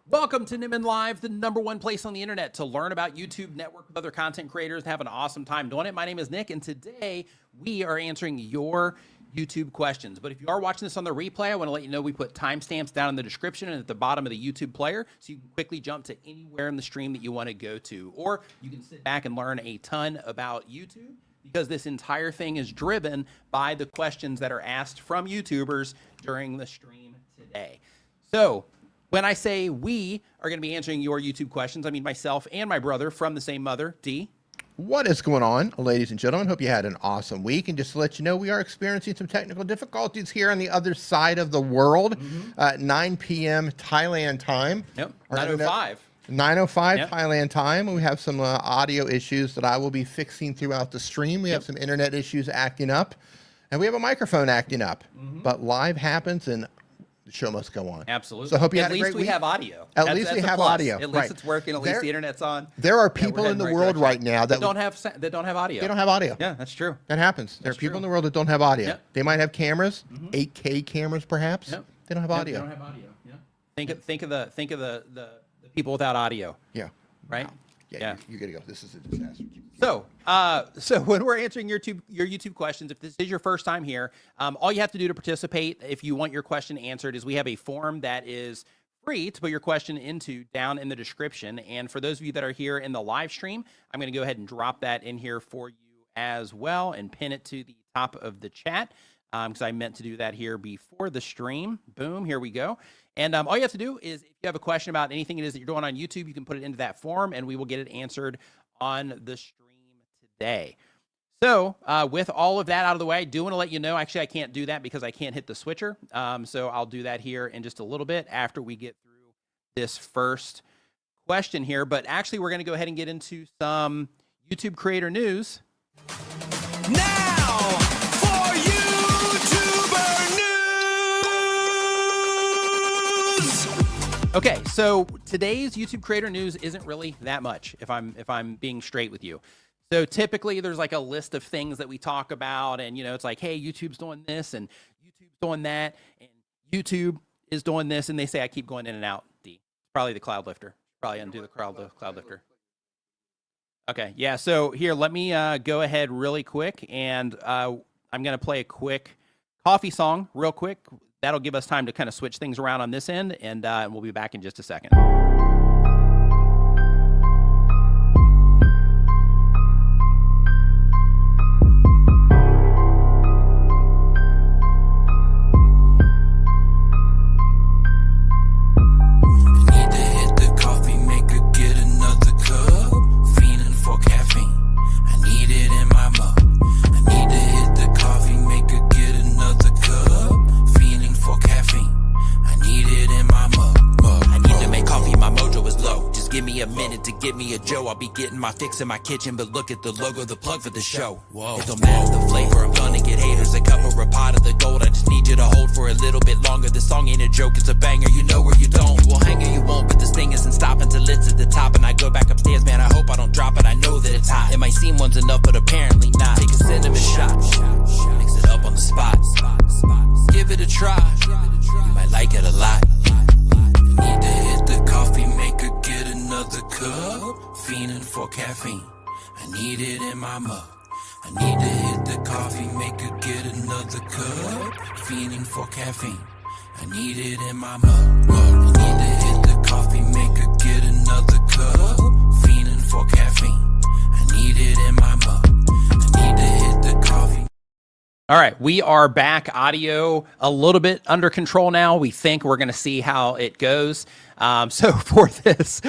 Welcome to Nimmin Live, the #1 place on the internet to learn about YouTube, network with other content creators, and have an awesome time doing it. My name is Nick, and today we are answering your YouTube questions. But if you are watching this on the replay, I want to let you know we put timestamps down in the description and at the bottom of the YouTube player, so you can quickly jump to anywhere in the stream that you want to go to. Or you can sit back and learn a ton about YouTube, because this entire thing is driven by the questions that are asked from YouTubers during the stream today. So when I say we are going to be answering your YouTube questions, I mean myself and my brother from the same mother, D. What is going on, ladies and gentlemen? Hope you had an awesome week. And just to let you know, we are experiencing some technical difficulties here on the other side of the world at 9 p.m. Thailand time. Yep, 9:05. 9:05 Yep. Thailand time. We have some audio issues that I will be fixing throughout the stream. We have some internet issues acting up, and we have a microphone acting up. But live happens, and the show must go on. Absolutely. So I hope you had a great week. At least we have audio. At least we have audio. At least it's working. At least the internet's on. There are people in the world right now that don't have audio. They don't have audio. Yeah, that's true. That happens. There are people in the world that don't have audio. Yep. They might have cameras, 8K cameras perhaps. Yep. They don't have audio. They don't have audio. Yeah. Think of the people without audio. Yeah. Right. Wow. Yeah. You gotta go. This is a disaster. So when we're answering your YouTube questions, if this is your first time here, all you have to do to participate, if you want your question answered, is we have a form that is free to put your question into down in the description. And for those of you that are here in the live stream, I'm going to go ahead and drop that in here for you as well and pin it to the top of the chat, because I meant to do that here before the stream. Boom, here we go. And all you have to do is, if you have a question about anything it is that you're doing on YouTube, you can put it into that form, and we will get it answered on the stream today. So with all of that out of the way, I do want to let you know, actually, I can't do that because I can't hit the switcher. So I'll do that here in just a little bit after we get through this first question here. But actually, we're going to go ahead and get into some YouTube creator news. Now for YouTuber news. Okay, so today's YouTube creator news isn't really that much, if I'm being straight with you. So typically there's like a list of things that we talk about, and it's like, hey, YouTube's doing this and YouTube's doing that and YouTube is doing this, and they say I keep going in and out. D, probably the cloud lifter. Probably undo the cloud lifter. Okay, yeah. So here, let me go ahead really quick, and I'm gonna play a quick coffee song real quick. That'll give us time to kind of switch things around on this end, and we'll be back in just a second. Get me a Joe, I'll be getting my fix in my kitchen, but look at the logo, the plug for the show. Whoa. It don't matter the flavor, I'm gonna get haters. A cup or a pot of the gold, I just need you to hold for a little bit longer. This song ain't a joke, it's a banger, you know or you don't. You will hang or you won't, but this thing isn't stopping till it's at the top. And I go back upstairs, man, I hope I don't drop it, I know that it's hot. It might seem one's enough, but apparently not. Take a cinnamon shot, mix it up on the spot. Give it a try, you might like it a lot. Need to hit the coffee maker, get another cup. Fiending for caffeine, I need it in my mug. I need to hit the coffee maker, get another cup. Fiending for caffeine, I need it in my mug. I need to hit the coffee maker, get another cup. Fiending for caffeine, I need it in my mug. I need to hit the coffee. All right, we are back. Audio a little bit under control now. We think we're going to see how it goes. So for this,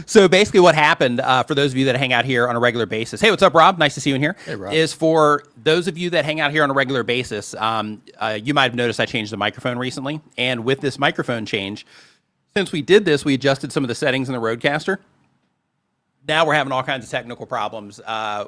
so basically what happened, for those of you that hang out here on a regular basis, hey, what's up, Rob? Nice to see you in here. Hey, Rob. Is for those of you that hang out here on a regular basis, you might have noticed I changed the microphone recently. And with this microphone change, since we did this, we adjusted some of the settings in the Rodecaster. Now we're having all kinds of technical problems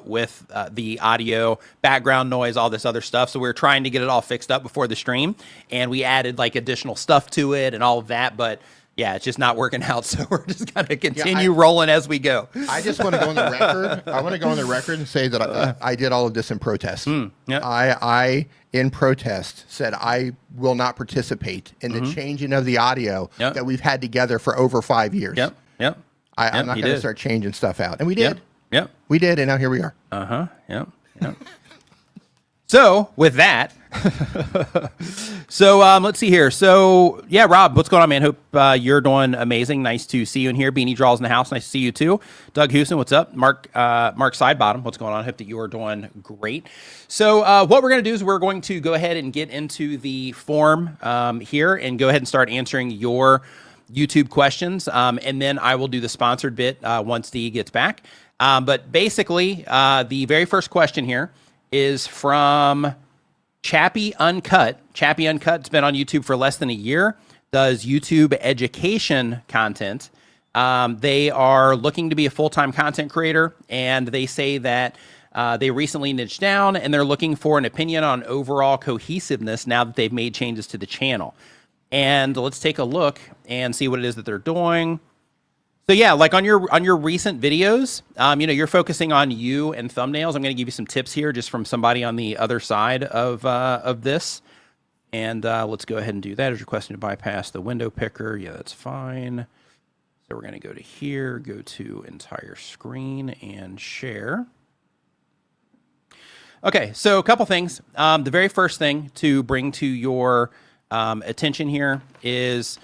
with the audio, background noise, all this other stuff. So we're trying to get it all fixed up before the stream, and we added like additional stuff to it and all of that. But yeah, it's just not working out. So we're just going to continue rolling as we go. I just want to go on the record. I want to go on the record and say that I did all of this in protest. Yep. I, in protest, said I will not participate in the changing of the audio that we've had together for over 5 years. Yep. I'm not going to start changing stuff out. And we did. Yep. We did, and now here we are. Yep. So with that, let's see here. So yeah, Rob, what's going on, man? Hope you're doing amazing. Nice to see you in here. Beanie Draws in the house. Nice to see you too. Doug Houston, what's up? Mark Sidebottom, what's going on? Hope that you are doing great. So what we're going to do is we're going to go ahead and get into the form here and go ahead and start answering your YouTube questions. And then I will do the sponsored bit once Dee gets back. But basically, the very first question here is from Chappie Uncut. Chappie Uncut's been on YouTube for less than a year, does YouTube education content. They are looking to be a full-time content creator, and they say that they recently niched down, and they're looking for an opinion on overall cohesiveness now that they've made changes to the channel. And let's take a look and see what it is that they're doing. So yeah, like on your recent videos, you're focusing on you and thumbnails. I'm going to give you some tips here just from somebody on the other side of this. And let's go ahead and do that. Is requesting to bypass the window picker. Yeah, that's fine. So we're going to go to here, go to entire screen and share. Okay, so a couple things. The very first thing to bring to your attention here is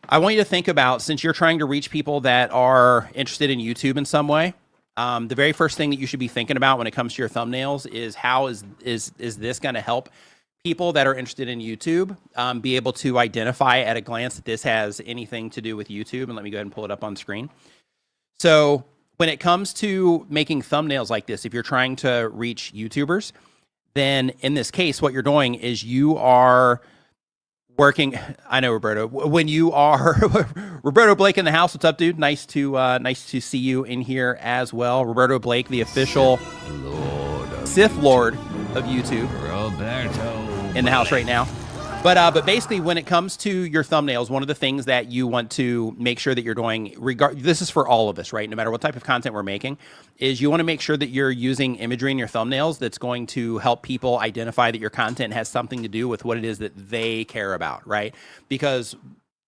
I want you to think about, since you're trying to reach people that are interested in YouTube in some way, the very first thing that you should be thinking about when it comes to your thumbnails is how is this going to help people that are interested in YouTube be able to identify at a glance that this has anything to do with YouTube. And let me go ahead and pull it up on screen. So when it comes to making thumbnails like this, if you're trying to reach YouTubers, then in this case, what you're doing is you are working. I know, Roberto. When you are Roberto Blake in the house, what's up, dude? Nice to see you in here as well. Roberto Blake, the official Sith Lord of YouTube, Roberto in the house right now. But basically, when it comes to your thumbnails, one of the things that you want to make sure that you're doing, this is for all of us, right? No matter what type of content we're making, is you want to make sure that you're using imagery in your thumbnails that's going to help people identify that your content has something to do with what it is that they care about, right? Because,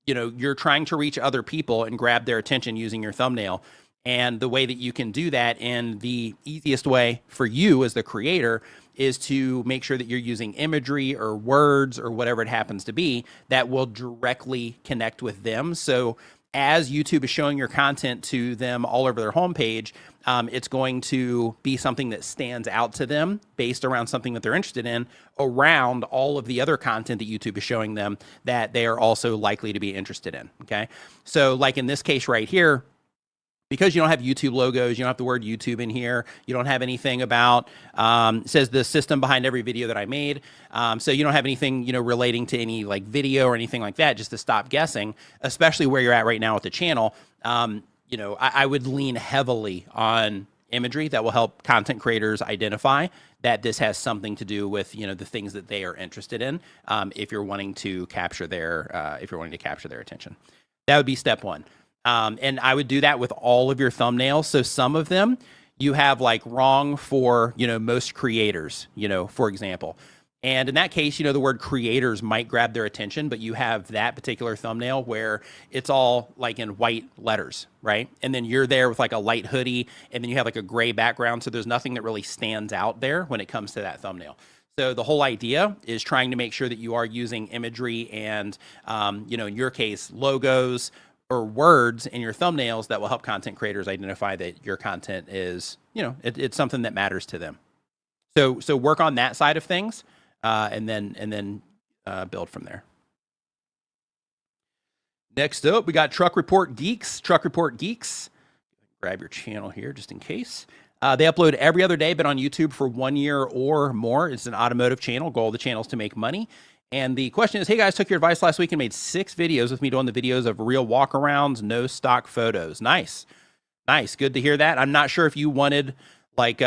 you're trying to reach other people and grab their attention using your thumbnail. And the way that you can do that in the easiest way for you as the creator is to make sure that you're using imagery or words or whatever it happens to be that will directly connect with them. So as YouTube is showing your content to them all over their homepage, it's going to be something that stands out to them based around something that they're interested in around all of the other content that YouTube is showing them that they are also likely to be interested in, okay? So like in this case right here, because you don't have YouTube logos, you don't have the word YouTube in here, you don't have anything about, it says the system behind every video that I made. So you don't have anything, relating to any like video or anything like that, just to stop guessing, especially where you're at right now with the channel. I would lean heavily on imagery that will help content creators identify that this has something to do with, the things that they are interested in. If you're wanting to capture their attention, that would be step one. And I would do that with all of your thumbnails. So some of them you have like wrong for, most creators, for example. And in that case, the word creators might grab their attention, but you have that particular thumbnail where it's all like in white letters, right? And then you're there with like a light hoodie, and then you have like a gray background. So there's nothing that really stands out there when it comes to that thumbnail. So the whole idea is trying to make sure that you are using imagery and, in your case, logos or words in your thumbnails that will help content creators identify that your content is, it's something that matters to them. So work on that side of things, and then build from there. Next up, we got Truck Report Geeks. Truck Report Geeks. Grab your channel here just in case. They upload every other day, been on YouTube for 1 year or more. It's an automotive channel. Goal of the channel is to make money. And the question is, hey guys, took your advice last week and made 6 videos with me doing the videos of real walkarounds, no stock photos. Nice. Good to hear that. I'm not sure if you wanted like,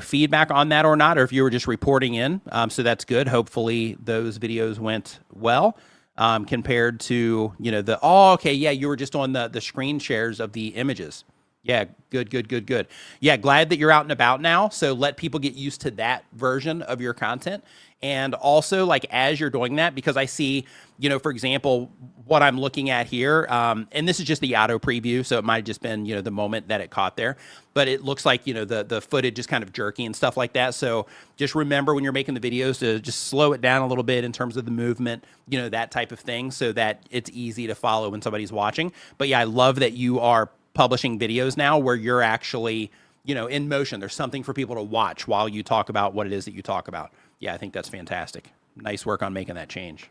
feedback on that or not, or if you were just reporting in. So that's good. Hopefully those videos went well. compared to, you know, oh, okay, yeah, you were just on the screen shares of the images. Yeah, good. Yeah, glad that you're out and about now. So let people get used to that version of your content. And also, like, as you're doing that, because I see, you know, for example, what I'm looking at here, and this is just the auto preview, so it might have just been, you know, the moment that it caught there, but it looks like, you know, the footage is kind of jerky and stuff like that. So just remember when you're making the videos to just slow it down a little bit in terms of the movement, you know, that type of thing, so that it's easy to follow when somebody's watching. But yeah, I love that you are publishing videos now where you're actually, you know, in motion. There's something for people to watch while you talk about what it is that you talk about. Yeah, I think that's fantastic. Nice work on making that change.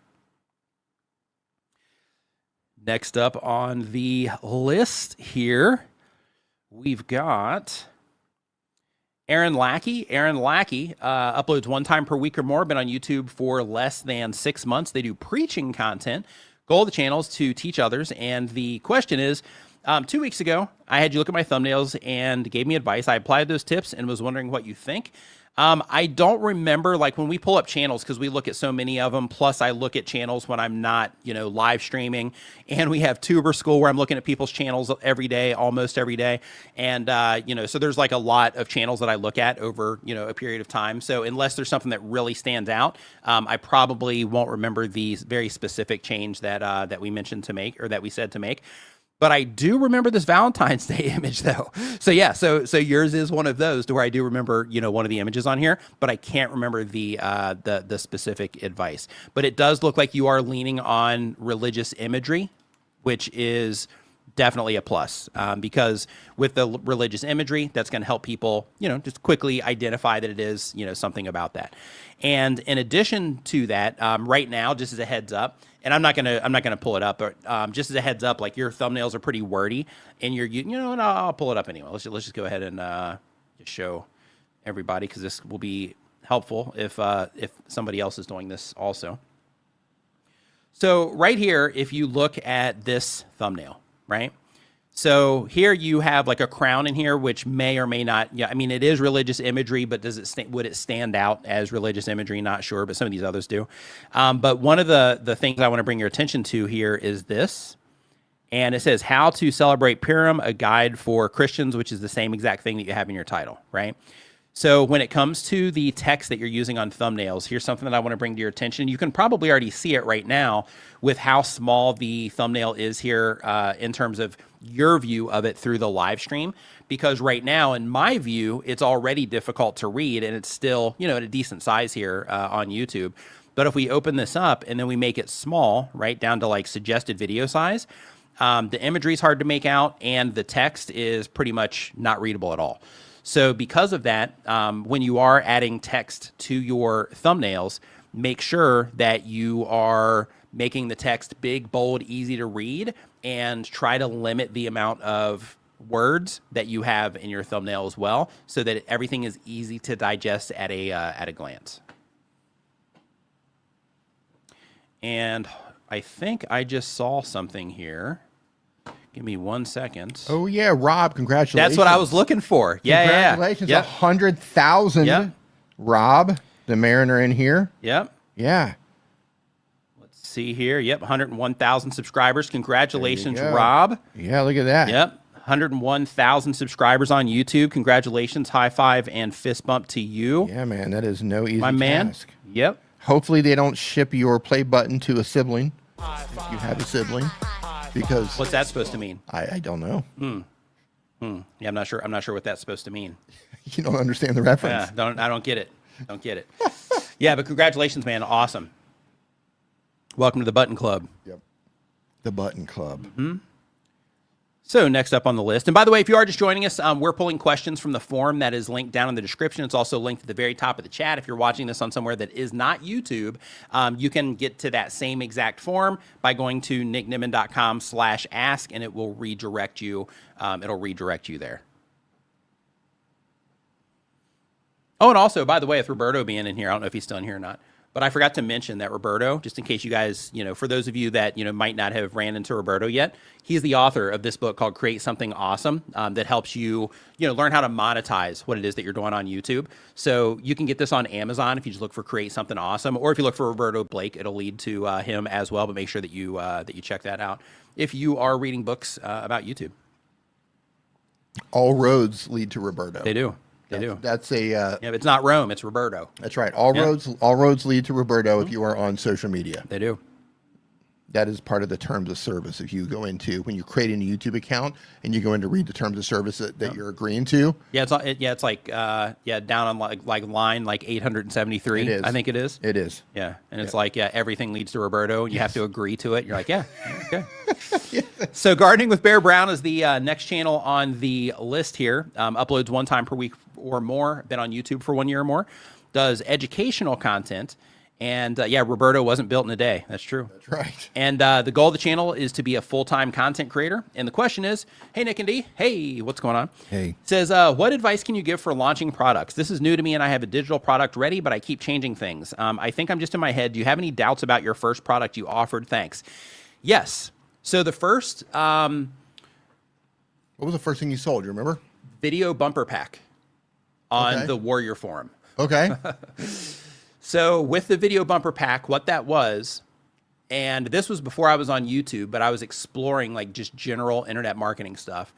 Next up on the list here, we've got Aaron Lackey. Aaron Lackey uploads 1 time per week or more, been on YouTube for less than 6 months. They do preaching content. Goal of the channel is to teach others. And the question is, 2 weeks ago, I had you look at my thumbnails and gave me advice. I applied those tips and was wondering what you think. I don't remember, like, when we pull up channels, because we look at so many of them, plus I look at channels when I'm not, you know, live streaming, and we have Tuber School where I'm looking at people's channels every day, almost every day, and, you know, so there's like a lot of channels that I look at over, you know, a period of time. So unless there's something that really stands out, I probably won't remember the very specific change that, that we mentioned to make, or that we said to make. But I do remember this Valentine's Day image, though. So yeah, so yours is one of those to where I do remember, you know, one of the images on here, but I can't remember the specific advice. But it does look like you are leaning on religious imagery, which is definitely a plus, because with the religious imagery, that's going to help people, you know, just quickly identify that it is, you know, something about that. And in addition to that, right now, just as a heads up, and I'm not gonna pull it up, but just as a heads up, like, your thumbnails are pretty wordy, and you know, and I'll pull it up anyway. Let's just go ahead and just show everybody, because this will be helpful if somebody else is doing this also. So right here, if you look at this thumbnail, right? So here you have like a crown in here, which may or may not, yeah, I mean, it is religious imagery, but would it stand out as religious imagery? Not sure, but some of these others do. But one of the things I want to bring your attention to here is this. And it says, How to Celebrate Purim, a guide for Christians, which is the same exact thing that you have in your title, right? So when it comes to the text that you're using on thumbnails, here's something that I want to bring to your attention. You can probably already see it right now with how small the thumbnail is here in terms of your view of it through the live stream. Because right now, in my view, it's already difficult to read, and it's still, you know, at a decent size here on YouTube. But if we open this up and then we make it small, right down to like suggested video size, the imagery is hard to make out, and the text is pretty much not readable at all. So because of that, when you are adding text to your thumbnails, make sure that you are making the text big, bold, easy to read, and try to limit the amount of words that you have in your thumbnail as well, so that everything is easy to digest at a glance. And I think I just saw something here. Give me 1 second. Oh, yeah, Rob, congratulations. That's what I was looking for. Yeah, congratulations, yeah. 100,000. Yep. Rob, the Mariner in here. Yep. Yeah. Let's see here. Yep, 101,000 subscribers. Congratulations, go. Rob. Yeah, look at that. Yep, 101,000 subscribers on YouTube. Congratulations, high five and fist bump to you. Yeah, man, that is no easy My man. task. Yep. Hopefully they don't ship your play button to a sibling, if you have a sibling, because What's that supposed to mean? I don't know. Yeah, I'm not sure. I'm not sure what that's supposed to mean. You don't understand the reference. Yeah, I don't get it. Don't get it. Yeah, but congratulations, man. Awesome. Welcome to the Button Club. Yep. The Button Club. Mm-hmm. So next up on the list, and by the way, if you are just joining us, we're pulling questions from the form that is linked down in the description. It's also linked at the very top of the chat. If you're watching this on somewhere that is not YouTube, you can get to that same exact form by going to nicknimmin.com/ask, and it will redirect you. It'll redirect you there. Oh, and also, by the way, with Roberto being in here, I don't know if he's still in here or not, But I forgot to mention that Roberto, just in case you guys, for those of you that, might not have ran into Roberto yet, he's the author of this book called Create Something Awesome that helps you, learn how to monetize what it is that you're doing on YouTube. So you can get this on Amazon if you just look for Create Something Awesome, or if you look for Roberto Blake, it'll lead to him as well. But make sure that you check that out if you are reading books about YouTube. All roads lead to Roberto. They do. They do. That's a Yeah, it's not Rome, it's Roberto. that's right. All roads lead to Roberto if you are on social media. They do. That is part of the terms of service. If you go into when you're creating a YouTube account and you go in to read the terms of service that you're agreeing to. Yeah, it's like down on like line like 873. It is. I think it is. It is. Yeah, and it's like everything leads to Roberto, and you have to agree to it. You're like, okay. So Gardening with Bear Brown is the next channel on the list here. Uploads 1 time per week or more. Been on YouTube for 1 year or more. Does educational content. And Roberto wasn't built in a day. That's true. That's right. And the goal of the channel is to be a full-time content creator. And the question is, hey, Nick and D, hey, what's going on? Hey. It says, what advice can you give for launching products? This is new to me, and I have a digital product ready, but I keep changing things. I think I'm just in my head. Do you have any doubts about your first product you offered? Thanks. Yes. So the first... What was the first thing you sold? You remember? Video bumper pack on the Warrior Forum. Okay. So with the video bumper pack, what that was, and this was before I was on YouTube, but I was exploring like just general internet marketing stuff.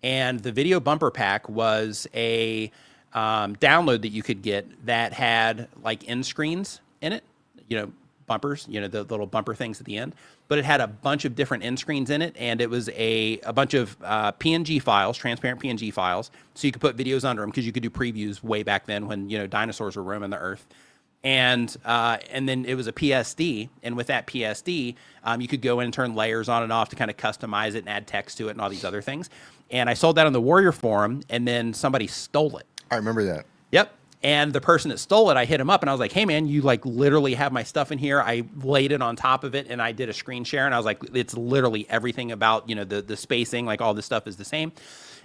And the video bumper pack was a download that you could get that had like end screens in it, bumpers, the little bumper things at the end. But it had a bunch of different end screens in it, and it was a bunch of PNG files, transparent PNG files, so you could put videos under them because you could do previews way back then when dinosaurs were roaming the earth. And then it was a PSD, and with that PSD, you could go in and turn layers on and off to kind of customize it and add text to it and all these other things. And I sold that on the Warrior Forum, and then somebody stole it. I remember that. Yep. And the person that stole it, I hit him up, and I was like, hey, man, you like literally have my stuff in here. I laid it on top of it, and I did a screen share, and I was like, it's literally everything about, the spacing, like all this stuff is the same.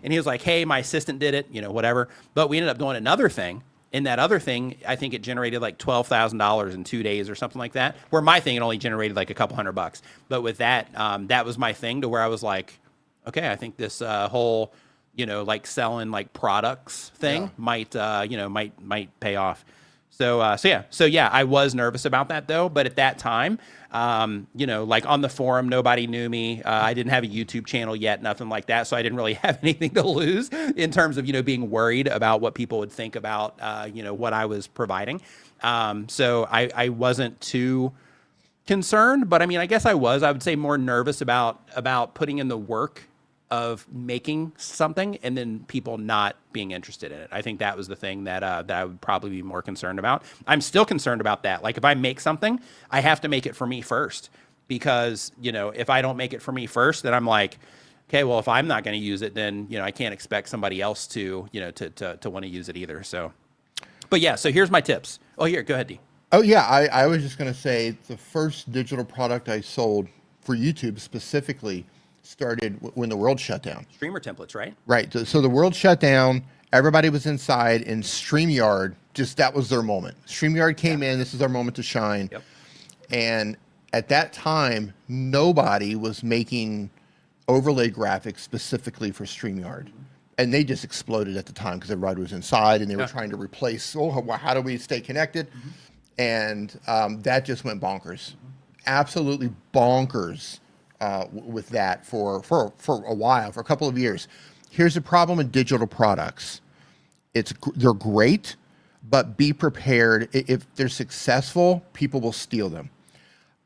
And he was like, hey, my assistant did it, whatever. But we ended up doing another thing. In that other thing, I think it generated like $12,000 in 2 days or something like that. Where my thing, it only generated like a couple $100. But with that, that was my thing to where I was like, okay, I think this whole, like selling like products thing might pay off. So I was nervous about that though. But at that time, like on the forum, nobody knew me. I didn't have a YouTube channel yet, nothing like that. So I didn't really have anything to lose in terms of, being worried about what people would think about, what I was providing. So I wasn't too concerned, but I mean, I guess I would say more nervous about putting in the work of making something and then people not being interested in it. I think that was the thing that I would probably be more concerned about. I'm still concerned about that. Like if I make something, I have to make it for me first, because, if I don't make it for me first, then I'm like, okay, well, if I'm not going to use it, then, I can't expect somebody else to, to want to use it either. So, but yeah, so here's my tips. Oh, here, go ahead, D. Oh yeah. I was just going to say the first digital product I sold for YouTube specifically started when the world shut down. Streamer templates, right? Right. So the world shut down. Everybody was inside, and StreamYard, that was their moment. StreamYard came in. This is our moment to shine. Yep. And at that time, nobody was making overlay graphics specifically for StreamYard. And they just exploded at the time because everybody was inside, and they were trying to replace, how do we stay connected? And that just went bonkers. Absolutely bonkers. With that for a while, for a couple of years. Here's the problem with digital products. They're great, but be prepared. If they're successful, people will steal them.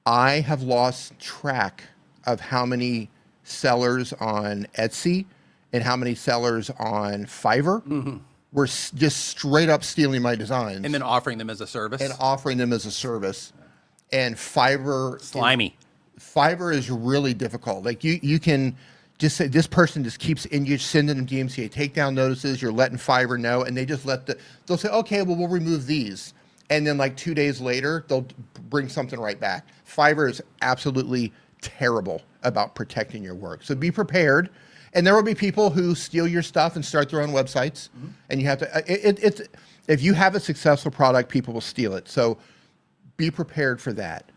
I have lost track of how many sellers on Etsy and how many sellers on Fiverr were just straight up stealing my designs. And then offering them as a service. And Fiverr... Slimy. Fiverr is really difficult. Like you can just say this person just keeps and you're sending them DMCA takedown notices. You're letting Fiverr know, and they just they'll say, okay, well, we'll remove these, and then like 2 days later they'll bring something right back. Fiverr is absolutely terrible about protecting your work, so be prepared. And there will be people who steal your stuff and start their own websites, and you have to. If you have a successful product, people will steal it. So be prepared for that.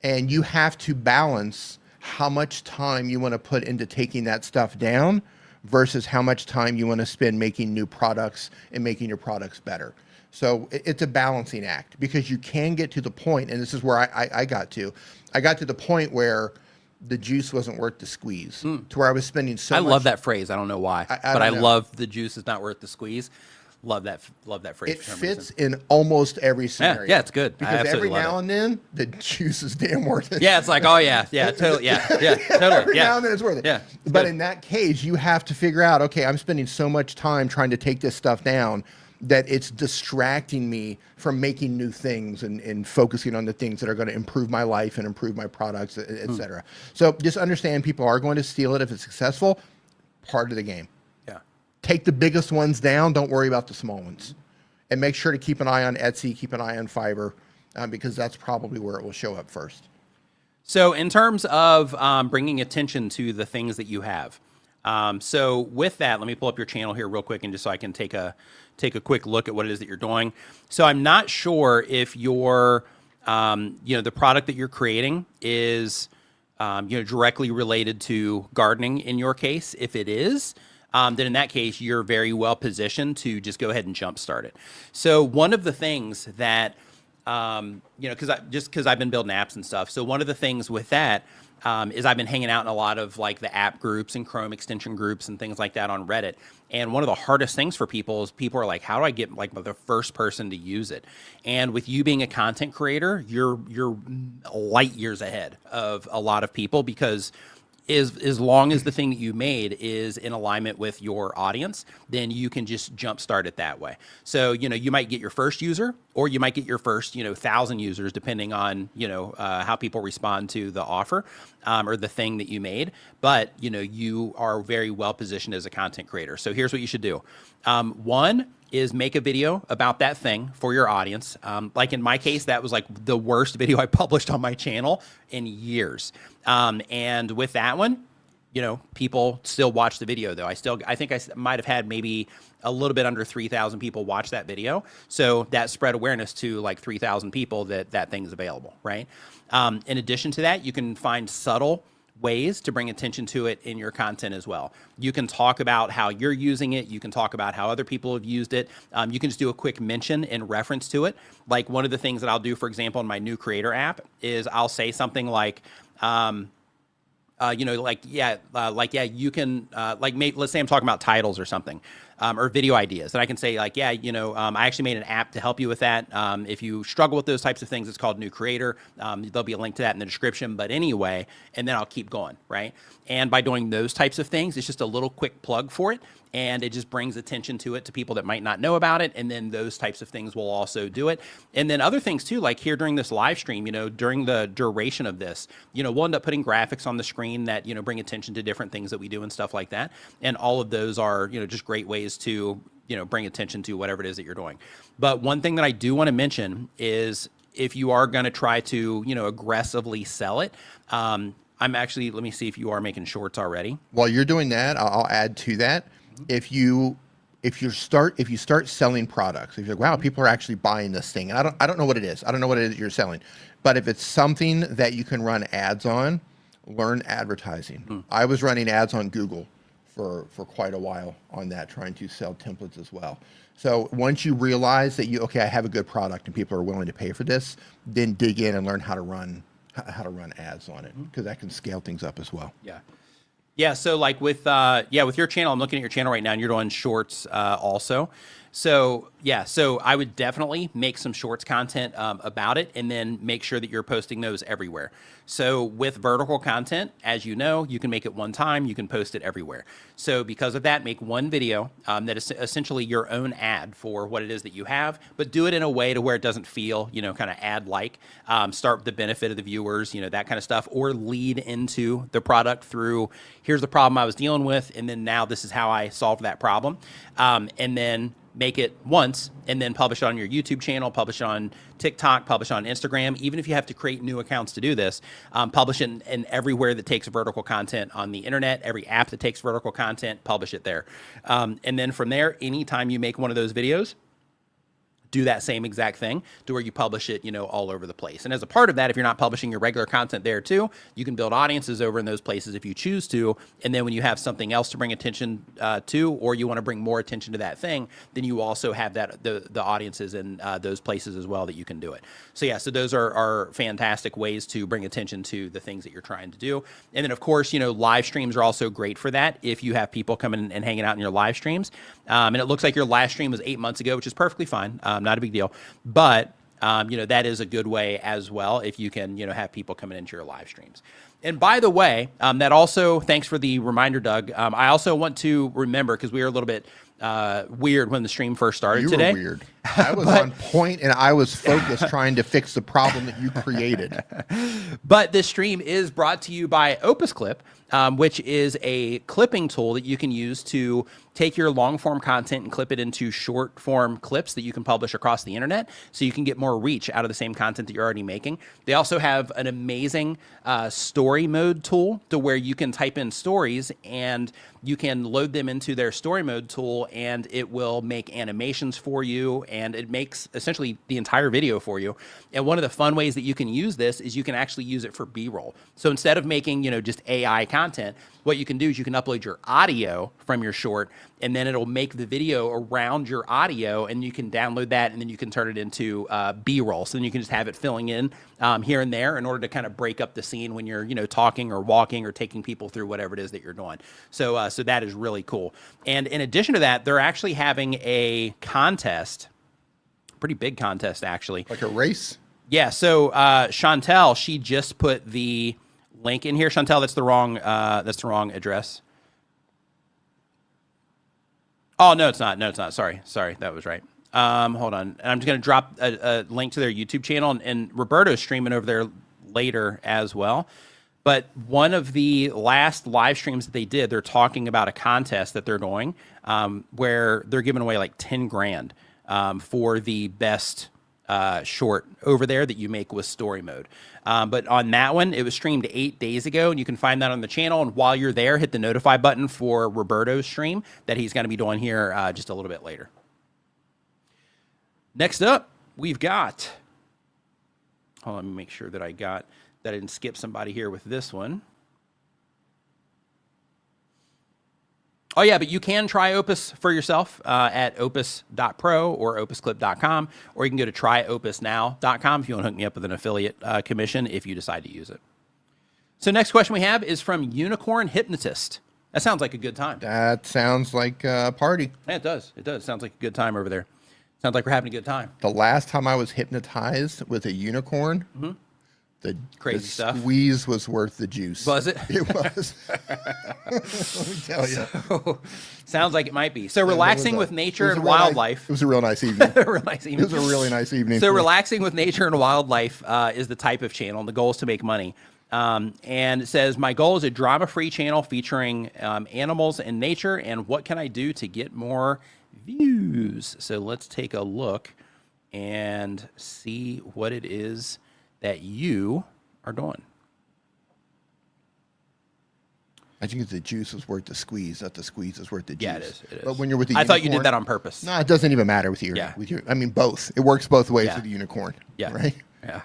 And you have to balance how much time you want to put into taking that stuff down versus how much time you want to spend making new products and making your products better. So it's a balancing act, because you can get to the point, and this is where I got to. I got to the point where the juice wasn't worth the squeeze, to where I was spending so much. I love that phrase. I don't know why, but I love the juice is not worth the squeeze. Love that phrase. It fits in almost every scenario. Yeah, it's good. Because every now and then, the juice is damn worth it. Yeah, it's like, oh yeah, totally, yeah, totally. Every now and then it's worth it. Yeah, but good. in that case, you have to figure out, okay, I'm spending so much time trying to take this stuff down that it's distracting me from making new things and focusing on the things that are going to improve my life and improve my products, et cetera. So just understand, people are going to steal it if it's successful. Part of the game. Take the biggest ones down. Don't worry about the small ones. And make sure to keep an eye on Etsy, keep an eye on Fiverr, because that's probably where it will show up first. So in terms of bringing attention to the things that you have. So with that, let me pull up your channel here real quick, and just so I can take a quick look at what it is that you're doing. So I'm not sure if your, the product that you're creating is, directly related to gardening in your case. If it is, then in that case, you're very well positioned to just go ahead and jumpstart it. So one of the things that, because I've been building apps and stuff. So one of the things with that is I've been hanging out in a lot of like the app groups and Chrome extension groups and things like that on Reddit. And one of the hardest things for people is people are like, how do I get like the first person to use it? And with you being a content creator, you're light years ahead of a lot of people, because as long as the thing that you made is in alignment with your audience, then you can just jumpstart it that way. So, you might get your first user, or you might get your first, 1,000 users, depending on, how people respond to the offer or the thing that you made. But, you are very well positioned as a content creator. So here's what you should do. One is make a video about that thing for your audience. Like in my case, that was like the worst video I published on my channel in years. And with that one, people still watch the video though. I think I might have had maybe a little bit under 3,000 people watch that video. So that spread awareness to like 3,000 people that thing's available, right? In addition to that, you can find subtle ways to bring attention to it in your content as well. You can talk about how you're using it. You can talk about how other people have used it. You can just do a quick mention in reference to it. Like one of the things that I'll do, for example, in my new creator app is I'll say something like, you can, let's say I'm talking about titles or something, or video ideas, and I can say like, I actually made an app to help you with that. If you struggle with those types of things, it's called New Creator. There'll be a link to that in the description, but anyway, and then I'll keep going, right? And by doing those types of things, it's just a little quick plug for it, and it just brings attention to it to people that might not know about it, and then those types of things will also do it. And then other things too, like here during this live stream, during the duration of this, we'll end up putting graphics on the screen that, bring attention to different things that we do and stuff like that. And all of those are, just great ways to, bring attention to whatever it is that you're doing. But one thing that I do want to mention is if you are going to try to, aggressively sell it, let me see if you are making shorts already. While you're doing that, I'll add to that. If you start selling products, if you're like, wow, people are actually buying this thing, and I don't know what it is. I don't know what it is you're selling, but if it's something that you can run ads on, learn advertising. I was running ads on Google for quite a while on that, trying to sell templates as well. So once you realize that I have a good product and people are willing to pay for this, then dig in and learn how to run ads on it, because that can scale things up as well. Yeah. Yeah. So like with your channel, I'm looking at your channel right now and you're doing shorts also. So I would definitely make some shorts content about it, and then make sure that you're posting those everywhere. So with vertical content, as you know, you can make it one time, you can post it everywhere. So because of that, make one video that is essentially your own ad for what it is that you have, but do it in a way to where it doesn't feel, kind of ad-like. Start with the benefit of the viewers, that kind of stuff, or lead into the product through, here's the problem I was dealing with, and then now this is how I solved that problem. And then make it once and then publish it on your YouTube channel, publish it on TikTok, publish it on Instagram. Even if you have to create new accounts to do this, publish it in everywhere that takes vertical content on the internet, every app that takes vertical content, publish it there. And then from there, anytime you make one of those videos, do that same exact thing to where you publish it, all over the place. And as a part of that, if you're not publishing your regular content there too, you can build audiences over in those places if you choose to. And then when you have something else to bring attention to, or you want to bring more attention to that thing, then you also have the audiences in those places as well that you can do it. So yeah, so those are fantastic ways to bring attention to the things that you're trying to do. And then of course, live streams are also great for that. If you have people coming and hanging out in your live streams, and it looks like your last stream was 8 months ago, which is perfectly fine, not a big deal. But that is a good way as well if you can, have people coming into your live streams. And by the way, that also, thanks for the reminder, Doug. I also want to remember, because we were a little bit weird when the stream first started today. You were weird. I was on point and I was focused trying to fix the problem that you created. But this stream is brought to you by Opus Clip, which is a clipping tool that you can use to take your long form content and clip it into short form clips that you can publish across the internet, so you can get more reach out of the same content that you're already making. They also have an amazing story mode tool to where you can type in stories and you can load them into their story mode tool, and it will make animations for you, and it makes essentially the entire video for you. And one of the fun ways that you can use this is you can actually use it for B-roll. So instead of making, just AI content, what you can do is you can upload your audio from your short, and then it'll make the video around your audio, and you can download that, and then you can turn it into B-roll. So then you can just have it filling in here and there in order to kind of break up the scene when you're, talking or walking or taking people through whatever it is that you're doing. So that is really cool. And in addition to that, they're actually having a contest, pretty big contest actually. Like a race? Yeah. So Chantel, she just put the link in here. Chantel, that's the wrong address. Oh, no, it's not. No, it's not. Sorry. That was right. Hold on. And I'm just going to drop a link to their YouTube channel, and Roberto's streaming over there later as well. But one of the last live streams that they did, they're talking about a contest that they're doing where they're giving away like 10 grand for the best short over there that you make with story mode. But on that one, it was streamed 8 days ago, and you can find that on the channel. And while you're there, hit the notify button for Roberto's stream that he's going to be doing here just a little bit later. Next up, we've got, hold on, let me make sure that I didn't skip somebody here with this one. Oh, yeah, but you can try Opus for yourself at opus.pro or opusclip.com, or you can go to tryopusnow.com if you want to hook me up with an affiliate commission if you decide to use it. So next question we have is from Unicorn Hypnotist. That sounds like a good time. That sounds like a party. Yeah, it does. It does. Sounds like a good time over there. Sounds like we're having a good time. The last time I was hypnotized with a unicorn, the Crazy stuff. Squeeze was worth the juice. Was it? It was. Let me tell you. So, sounds like it might be. So relaxing with nature and Nice, wildlife. it was a real nice evening. Real nice evening. It was a really nice evening. So relaxing with nature and wildlife is the type of channel, and the goal is to make money. And it says, my goal is a drama-free channel featuring animals and nature, and what can I do to get more views? So let's take a look and see what it is that you are doing. I think the juice was worth the squeeze, not the squeeze is worth the juice. Yeah, it is. But when you're with the I unicorn, thought you did that on purpose. No, it doesn't even matter with your, Yeah. I mean, both. It works both ways Yeah. with the unicorn. Yeah. Right? Yeah.